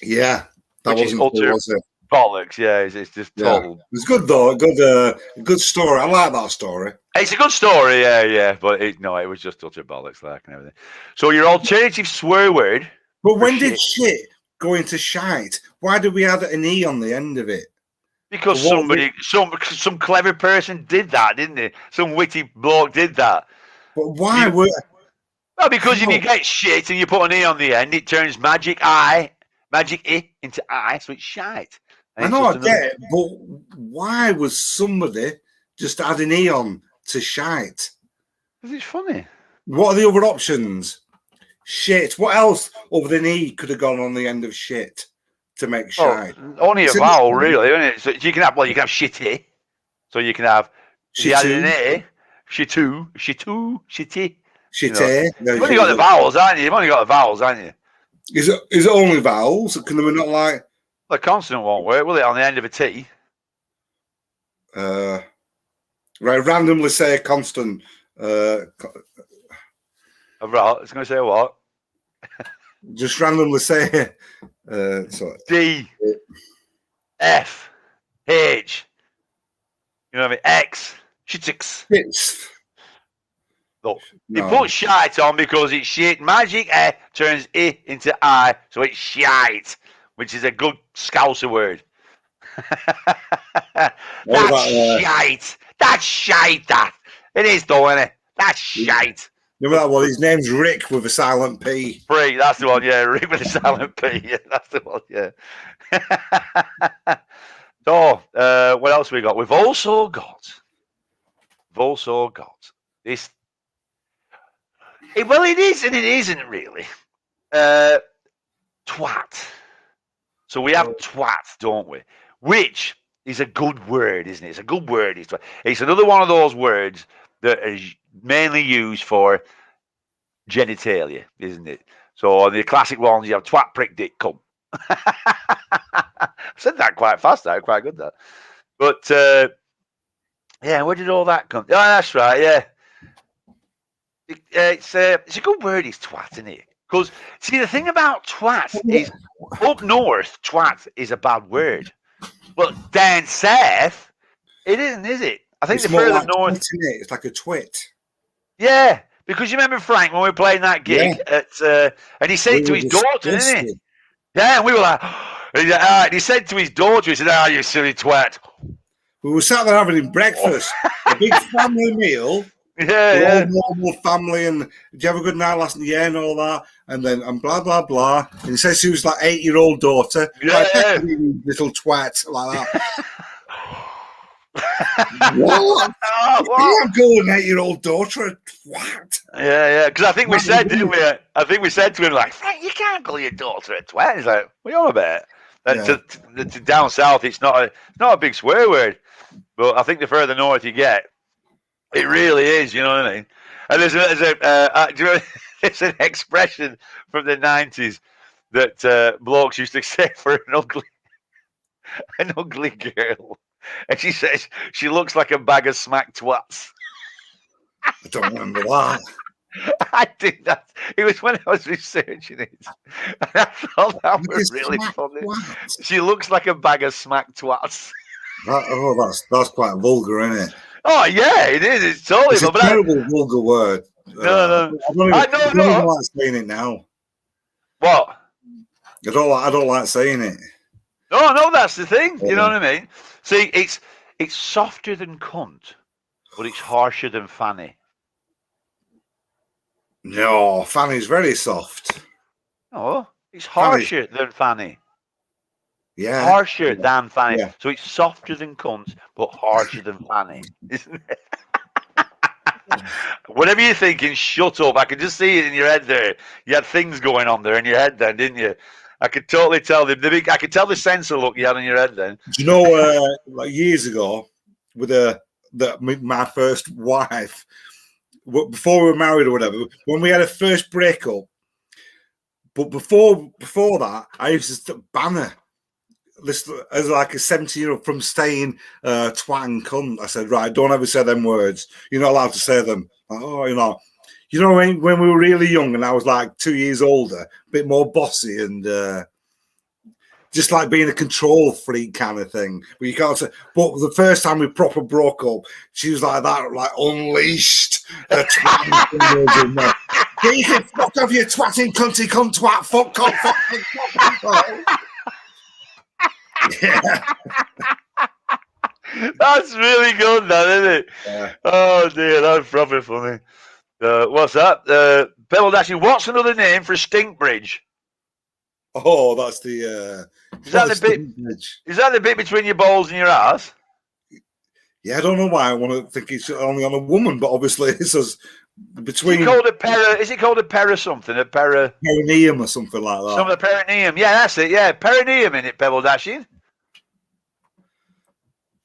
Yeah, that wasn't cool, was it? bollocks. Yeah, it's just total. It's good though. Good story. I like that story. It's a good story, yeah. But it was just utter bollocks, like and everything. So your alternative swear word. But when did shit go into shite? Why did we add an E on the end of it? Because some clever person did that, didn't they? Some witty bloke did that. But why? Well, because if you get shit and you put an E on the end, it turns magic I into I, so it's shite. I know, I get it, but why was somebody just adding E on to shite? Because it's funny. What are the other options? Shit. What else other than E could have gone on the end of shit to make shite? Only a vowel, really, isn't it? So you can have shitty. So you can have if you added an A, shitu, shitty. Shitty. You've only got the vowels, aren't you? Is it only vowels? Can we not like? The consonant won't work, will it? On the end of a T. Right. Randomly say a constant. Right. It's going to say what? Just randomly say. D. F. H. You know what I mean? X. Shitix. Look, you put shite on because it's shit. Magic turns I into I, so it's shite, which is a good Scouser word. That's shite. That's shite, that. It is, though, isn't it? That's shite. Remember that one? His name's Rick with a silent P. Rick, that's the one, yeah. Rick with a silent P. Yeah, that's the one, yeah. So, what else we got? We've also got this. Well, it is and it isn't really. Twat. So we have twat, don't we? Which is a good word, isn't it? It's a good word. It's another one of those words that is mainly used for genitalia, isn't it? So the classic ones, you have twat, prick, dick, cum. I said that quite fast. Quite good, that. But yeah, where did all that come? Oh, that's right. Yeah, it's a good word. Is twat, isn't it? Because see, the thing about twat is up north, twat is a bad word, but down south, it isn't, is it? I think the further north, it's like a twit. Yeah, because you remember Frank when we were playing that gig at, and he said it to his daughter, didn't he? Yeah, and we were like, and he said to his daughter, he said, "Ah, you silly twat." We were sat there having breakfast, a big family meal. Yeah. All normal family, and did you have a good night last night? Yeah, and all that, and then blah blah blah. And he says she was like 8-year-old daughter, little twat like that. What? I'm going 8-year-old daughter a twat. Yeah. Because I think we said, didn't we? I think we said to him like, Frank, you can't call your daughter a twat. He's like, what are you on about? And to down south, it's not a big swear word, but I think the further north you get, it really is. You know what I mean? And there's there's an expression from the 90s that blokes used to say for an ugly girl. And she says she looks like a bag of smack twats. I don't remember that. I did that. It was when I was researching it. And I thought that was really funny. Twats. She looks like a bag of smack twats. That's quite vulgar, isn't it? Oh yeah, it is. It's totally. It's a terrible vulgar word. No. I don't even like saying it now. What? I don't like saying it. No, that's the thing. You know what I mean? See, it's softer than cunt, but it's harsher than fanny. No, fanny's very soft. No, it's harsher than fanny. Yeah. Harsher than fanny. Yeah. So it's softer than cunt, but harsher than fanny, isn't it? Whatever you're thinking, shut up. I can just see it in your head there. You had things going on there in your head then, didn't you? I could totally tell I could tell the sensor look you had in your head then. Do you know, like years ago, with my first wife, before we were married or whatever, when we had a first breakup, but before that, I used to ban her. As like a 17-year-old from saying twat and cunt. I said, right, don't ever say them words. You're not allowed to say them. Like, you know when we were really young and I was like 2 years older, a bit more bossy and just like being a control freak kind of thing. But you can't say. But the first time we proper broke up, she was like that, like unleashed her twatting fingers in there. Get your fuck off, you twatting cunty cunt twat fuck cunt fuck. Yeah. That's really good, that, isn't it? Yeah. Oh dear, that's proper funny. What's that? Pebble Dashing. What's another name for a stink bridge? Oh, that's the. Is that the bit? Bridge. Is that the bit between your balls and your ass? Yeah, I don't know why I want to think it's only on a woman, but obviously it's us between. Is it called a para? Is it called a para something? A para? Perineum or something like that. Some of the perineum. Yeah, that's it. Yeah, perineum in it. Pebble Dashing.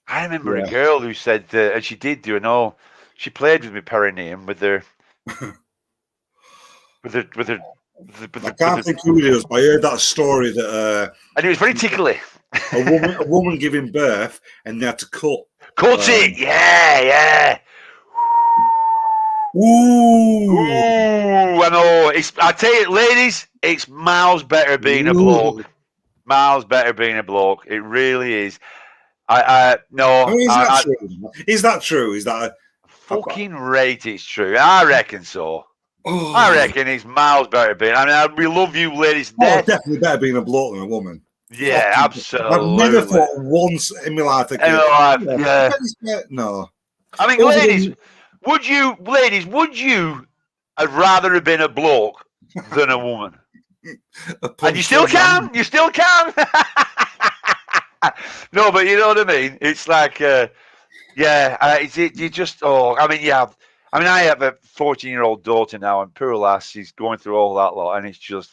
I remember a girl who said, and she did do an she played with me perineum with her. I can't think who it is, but I heard that story that and it was very tickly. a woman giving birth and they had to cut it, yeah. Ooh, I know. I tell you, ladies, it's miles better being a bloke. Miles better being a bloke. It really is. No. Is that true? Is that true? Is that fucking rate? It's true. I reckon so. Oh. I reckon it's miles better being. I mean, we love you, ladies. Definitely better being a bloke than a woman. Yeah, absolutely. I've never thought once in my life. No. I mean, ladies, would you have rather have been a bloke than a woman? And you still can. You still can. No, but you know what I mean. It's like, you just. I mean, I have a 14-year-old daughter now, and poor lass, she's going through all that lot, and it's just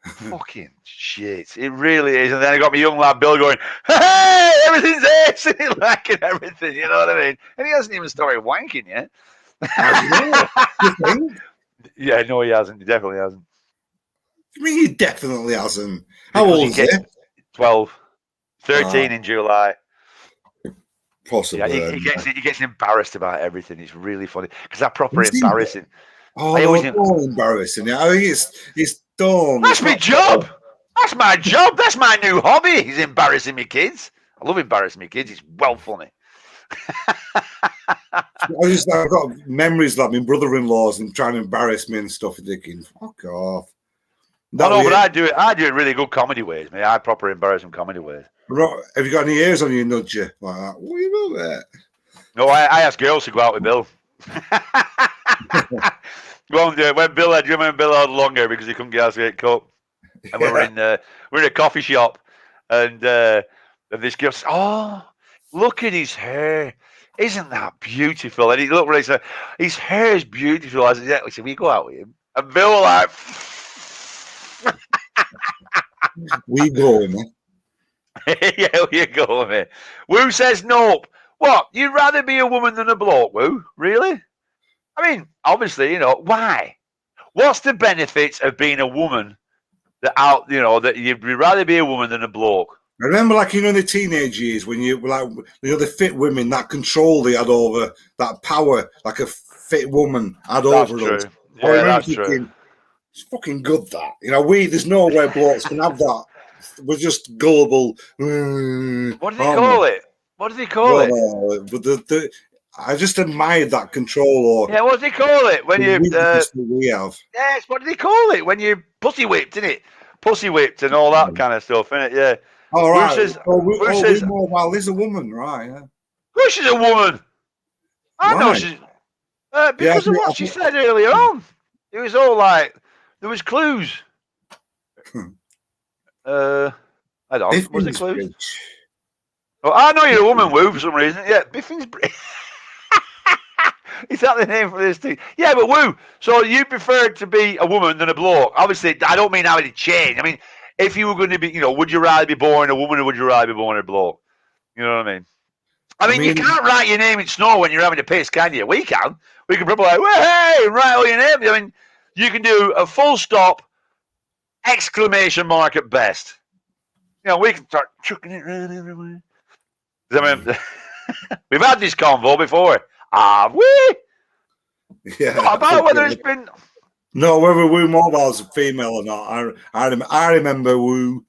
fucking shit. It really is. And then I got my young lad Bill going, "Hey, everything's ace," and liking everything. You know what I mean? And he hasn't even started wanking yet. Yeah, no, he hasn't. He definitely hasn't. I mean, he definitely hasn't. How old is he? 12. 13 in July. Possibly. Yeah, he gets embarrassed about everything. It's really funny because that's proper embarrassing. Embarrassing. I think it's done. That's my job. That's my job. That's my new hobby. He's embarrassing me kids. I love embarrassing me kids. It's well funny. I've got memories like my brother-in-laws and trying to embarrass me and stuff. Thinking, fuck off. But I do it really good comedy ways. I proper embarrass them comedy ways. Have you got any ears on you, nudge you like that? What are you doing there? No, I ask girls to go out with Bill. When Bill had, do you remember Bill had long hair because he couldn't get out to get cut? And we're in a coffee shop, and this girl says, "Oh, look at his hair! Isn't that beautiful?" And he looked really said, "His hair is beautiful." I said, "Exactly." So we go out with him, and Bill like, "We go, man." Yeah, you go, mate. Woo says nope. What? You'd rather be a woman than a bloke, Woo? Really? I mean, obviously, why? What's the benefits of being a woman that you'd rather be a woman than a bloke? I remember, in the teenage years when you were the fit women, that control they had over, that power, like a fit woman had over us. Yeah, that's true. It's fucking good that. There's no way blokes can have that. We're just gullible. What do they call it? What do they call it? But I just admired that control. Yeah, what do they call it when you? We have. Yes, what do they call it when you're pussy whipped, isn't it? Pussy whipped and all that kind of stuff, isn't it? Yeah. All right. Who says, well, there's a woman, right? Yeah. Well, she's a woman. I know she's because of what she said earlier on. It was all like there was clues. I don't. Was it clues? Oh, I know you're a woman, Woo, for some reason. Yeah, Biffin's Bridge. Is that the name for this thing? Yeah, but Woo. So you prefer to be a woman than a bloke? Obviously, I don't mean how it changed. I mean, if you were going to be, would you rather be born a woman or would you rather be born a bloke? You know what I mean? I mean, you can't write your name in snow when you're having a piss, can you? We can. We can probably hey, write all your name. I mean, you can do a full stop, exclamation mark at best. We can start chucking it around everywhere. I mean, we've had this convo before. Have we? Yeah. Not about whether it's been. No, whether Woo Mobile's female or not. I remember Woo.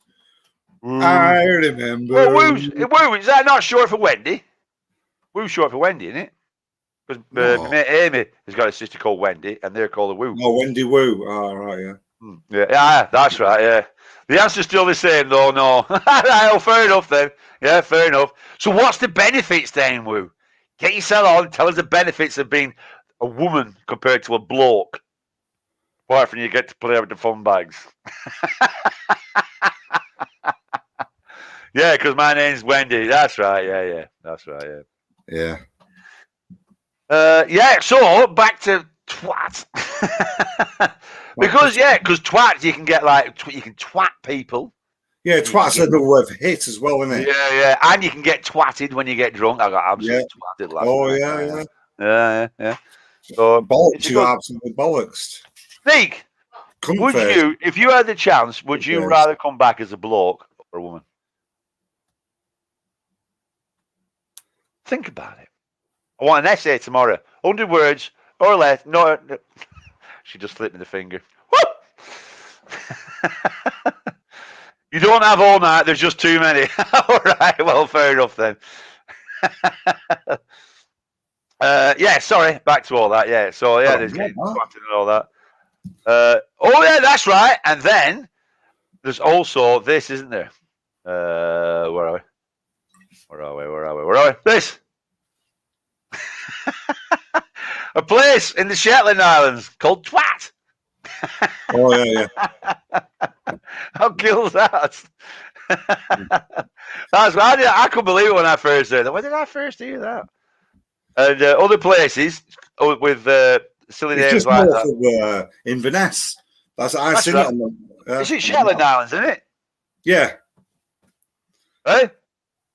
I remember. Well, Woo, is that not short for Wendy? Woo's short for Wendy, isn't it? Because my mate Amy has got a sister called Wendy, and they're called a Woo. Oh, Wendy Woo. Oh, right, yeah. Yeah, that's right, yeah. The answer's still the same, though, no. Right, fair enough, then. Yeah, fair enough. So what's the benefits, then, Woo? Get yourself on, tell us the benefits of being a woman compared to a bloke. Apart from you get to play with the fun bags. Yeah, because my name's Wendy. That's right, yeah. That's right, Yeah. Yeah, so back to twat. because twat, you can get you can twat people. Yeah, twat's another word for hit as well, isn't it? Yeah. And you can get twatted when you get drunk. I got absolutely twatted last night. Yeah. So, bollocks, you got absolutely bollocks. Sneak, would you, if you had the chance, would you rather come back as a bloke or a woman? Think about it. I want an essay tomorrow. 100 words or less. No. She just slipped me the finger. You don't have all night. There's just too many. All right. Well, fair enough then. Yeah. Sorry. Back to all that. Yeah. So yeah, there's getting twatting and all that. Oh yeah, that's right. And then there's also this, isn't there? Where are we? This. A place in the Shetland Islands called Twat. Oh yeah. How cool is that? I couldn't believe it when I first heard that. When did I first hear that? And other places with silly names like that. Inverness. I've seen it on the. Is it Shetland Islands, isn't it? Yeah. Hey?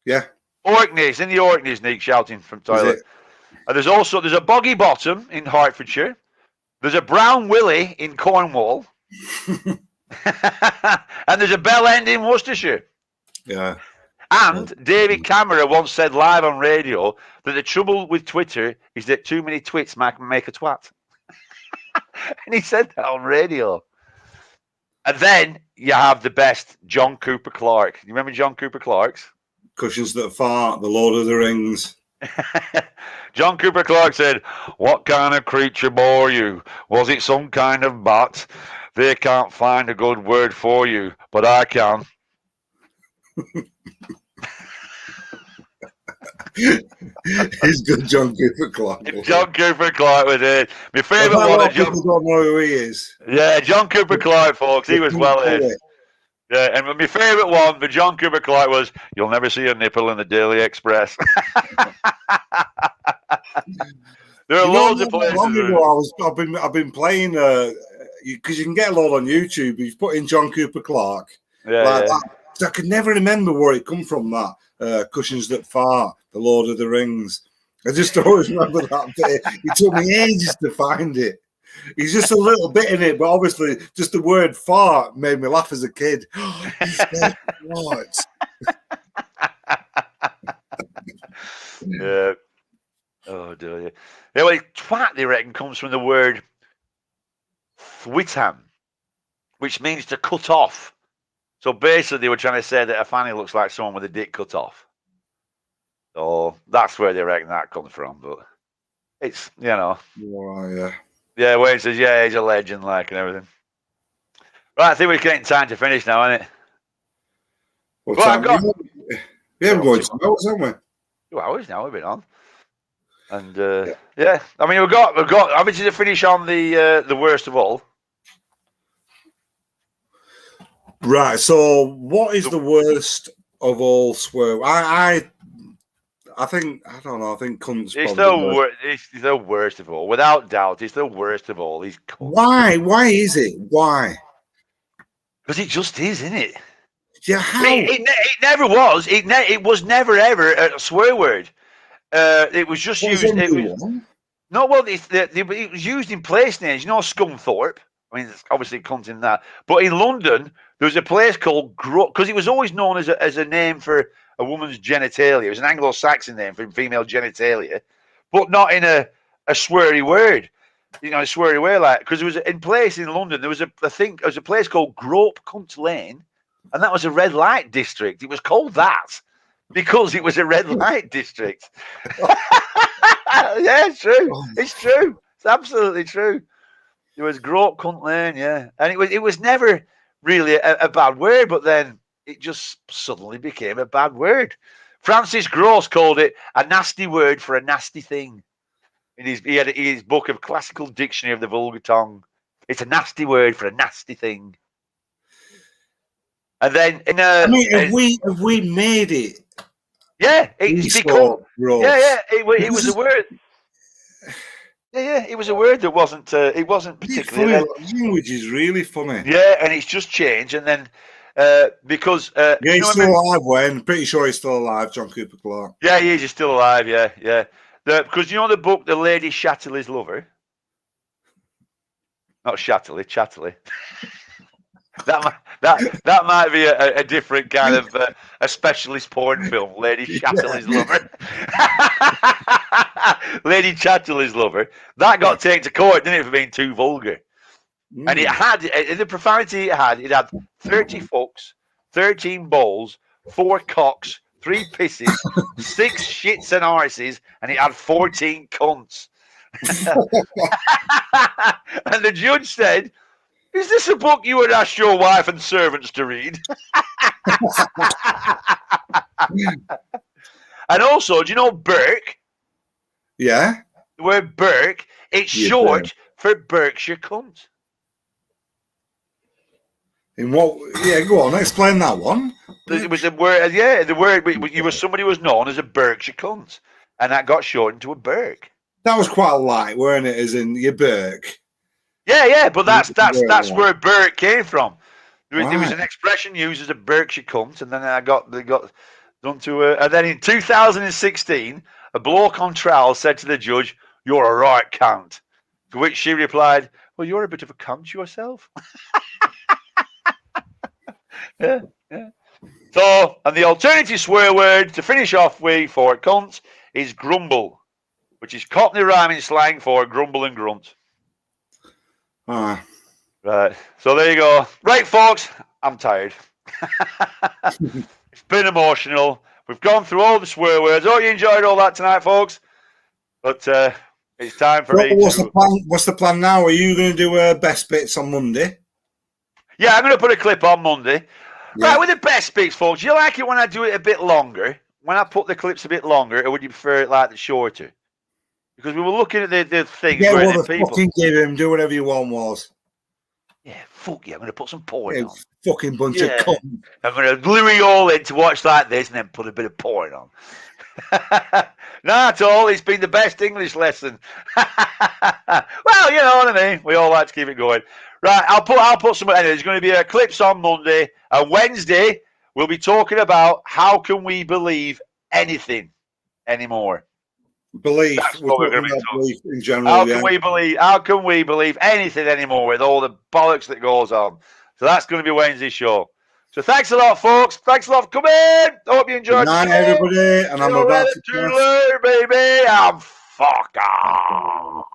Yeah. Orkneys, in the Orkneys, Nick shouting from toilet. And there's a Boggy Bottom in Hertfordshire. There's a Brown Willie in Cornwall. And there's a Bell End in Worcestershire. Yeah. And David Cameron once said live on radio that the trouble with Twitter is that too many twits make a twat. And he said that on radio. And then you have the best, John Cooper Clarke. You remember John Cooper Clarke's? Cushions That Fart, The Lord of the Rings. John Cooper Clarke said, "What kind of creature bore you? Was it some kind of bat? They can't find a good word for you, but I can." He's good, John Cooper Clarke. John Cooper Clarke was it. My favourite one. People don't know who he is. Yeah, John Cooper Clarke, folks. He was well in. Yeah, and my favourite one for John Cooper Clarke was, "You'll never see a nipple in the Daily Express." There are loads of places. I've been playing because you can get a lot on YouTube. You've put in John Cooper Clarke. That. I could never remember where it come from. That Cushions That Fart, The Lord of the Rings. I just always remember that bit. It took me ages to find it. He's just a little bit in it, but obviously just the word fart made me laugh as a kid. He said what? Yeah. Oh, do you? Yeah, well, twat, they reckon, comes from the word thwitam, which means to cut off. So basically, they were trying to say that a fanny looks like someone with a dick cut off. So that's where they reckon that comes from. But it's, yeah. Yeah, where it says, yeah, he's a legend, like, and everything. Right, I think we're getting time to finish now, isn't it? Well, I've got... We haven't gone 2 hours, haven't we? 2 hours now, we've been on. And, yeah. I mean, we've got, obviously, to finish on the worst of all. Right, so what is the worst of all swear? I think, I don't know, I think cunt's it's the worst of all. Without doubt, it's the worst of all. He's cunt. Why? Why is it? Why? Because it just is, isn't it? Yeah, how? It never was. It was never, ever a swear word. It was just used... No, well, it was used in place names. You know, Scunthorpe? I mean, obviously it comes in that. But in London, there was a place called... Because it was always known as a name for a woman's genitalia. It was an Anglo-Saxon name for female genitalia, but not in a sweary word. You know, a sweary word, like, because it was in place in London. There was a place called Grope Cunt Lane, And that was a red light district. It was called that because it was a red light district. Yeah, it's true. It's true. It's absolutely true. It was Groat Cunt Lane, yeah. And it was never really a bad word, but then it just suddenly became a bad word. Francis Gross called it a nasty word for a nasty thing. He had his book of Classical Dictionary of the Vulgar Tongue. It's a nasty word for a nasty thing. And then I mean, have we made it? Yeah, it's become. Yeah, it was a word. Yeah, it was a word that wasn't. It wasn't particularly. Language is really funny. Yeah, and it's just changed, and then because he's still alive. Wayne, pretty sure he's still alive. John Cooper Clarke. Yeah, he is. He's still alive. Yeah. Because you know the book, The Lady Chatterley's Lover. Not Chatterley, Chatterley. that might be a different kind of a specialist porn film. Lady Chatterley's Lover. Lady Chatterley's Lover. That got taken to court, didn't it, for being too vulgar? And it had the profanity it had 30 fucks, 13 balls, 4 cocks, 3 pisses, 6 shits and arses, and it had 14 cunts. And the judge said, "Is this a book you would ask your wife and servants to read?" And also, do you know Burke? Yeah. The word Burke, it's short for Berkshire cunt. In what? Yeah, go on, explain that one. It was a word. Yeah, the word. You were somebody who was known as a Berkshire cunt, and that got shortened to a Burke. That was quite light, weren't it? As in your Burke. Yeah, but that's where Burke came from. There was an expression used as a Berkshire cunt, and then they got done to and then in 2016, a bloke on trial said to the judge, "You're a right cunt." To which she replied, "Well, you're a bit of a cunt yourself." Yeah. So, and the alternative swear word to finish off with for cunt is grumble, which is Cockney rhyming slang for grumble and grunt. Right. So there you go. Right, folks. I'm tired. It's been emotional. We've gone through all the swear words. Oh, you enjoyed all that tonight, folks. But it's time for me what's the plan? What's the plan now? Are you going to do best bits on Monday? Yeah, I'm going to put a clip on Monday. Yeah. Right, with the best bits, folks. You like it when I do it a bit longer? When I put the clips a bit longer, or would you prefer it like the shorter? Because we were looking at the things where the people fucking give him, do whatever you want was. Yeah, fuck yeah, I'm going to put some porn on. Fucking bunch of cotton. I'm going to lure you all in to watch like this and then put a bit of porn on. Not at all. It's been the best English lesson. Well, you know what I mean. We all like to keep it going. Right, I'll put some. Anyway, there's going to be clips on Monday, and Wednesday we'll be talking about how can we believe anything anymore. Belief. We're going to belief in general. How can we believe anything anymore with all the bollocks that goes on? So that's going to be Wednesday's show. So thanks a lot, folks. Thanks a lot for coming. I hope you enjoyed. Good night, everybody. And I'm about to later, baby. I'm fuck off.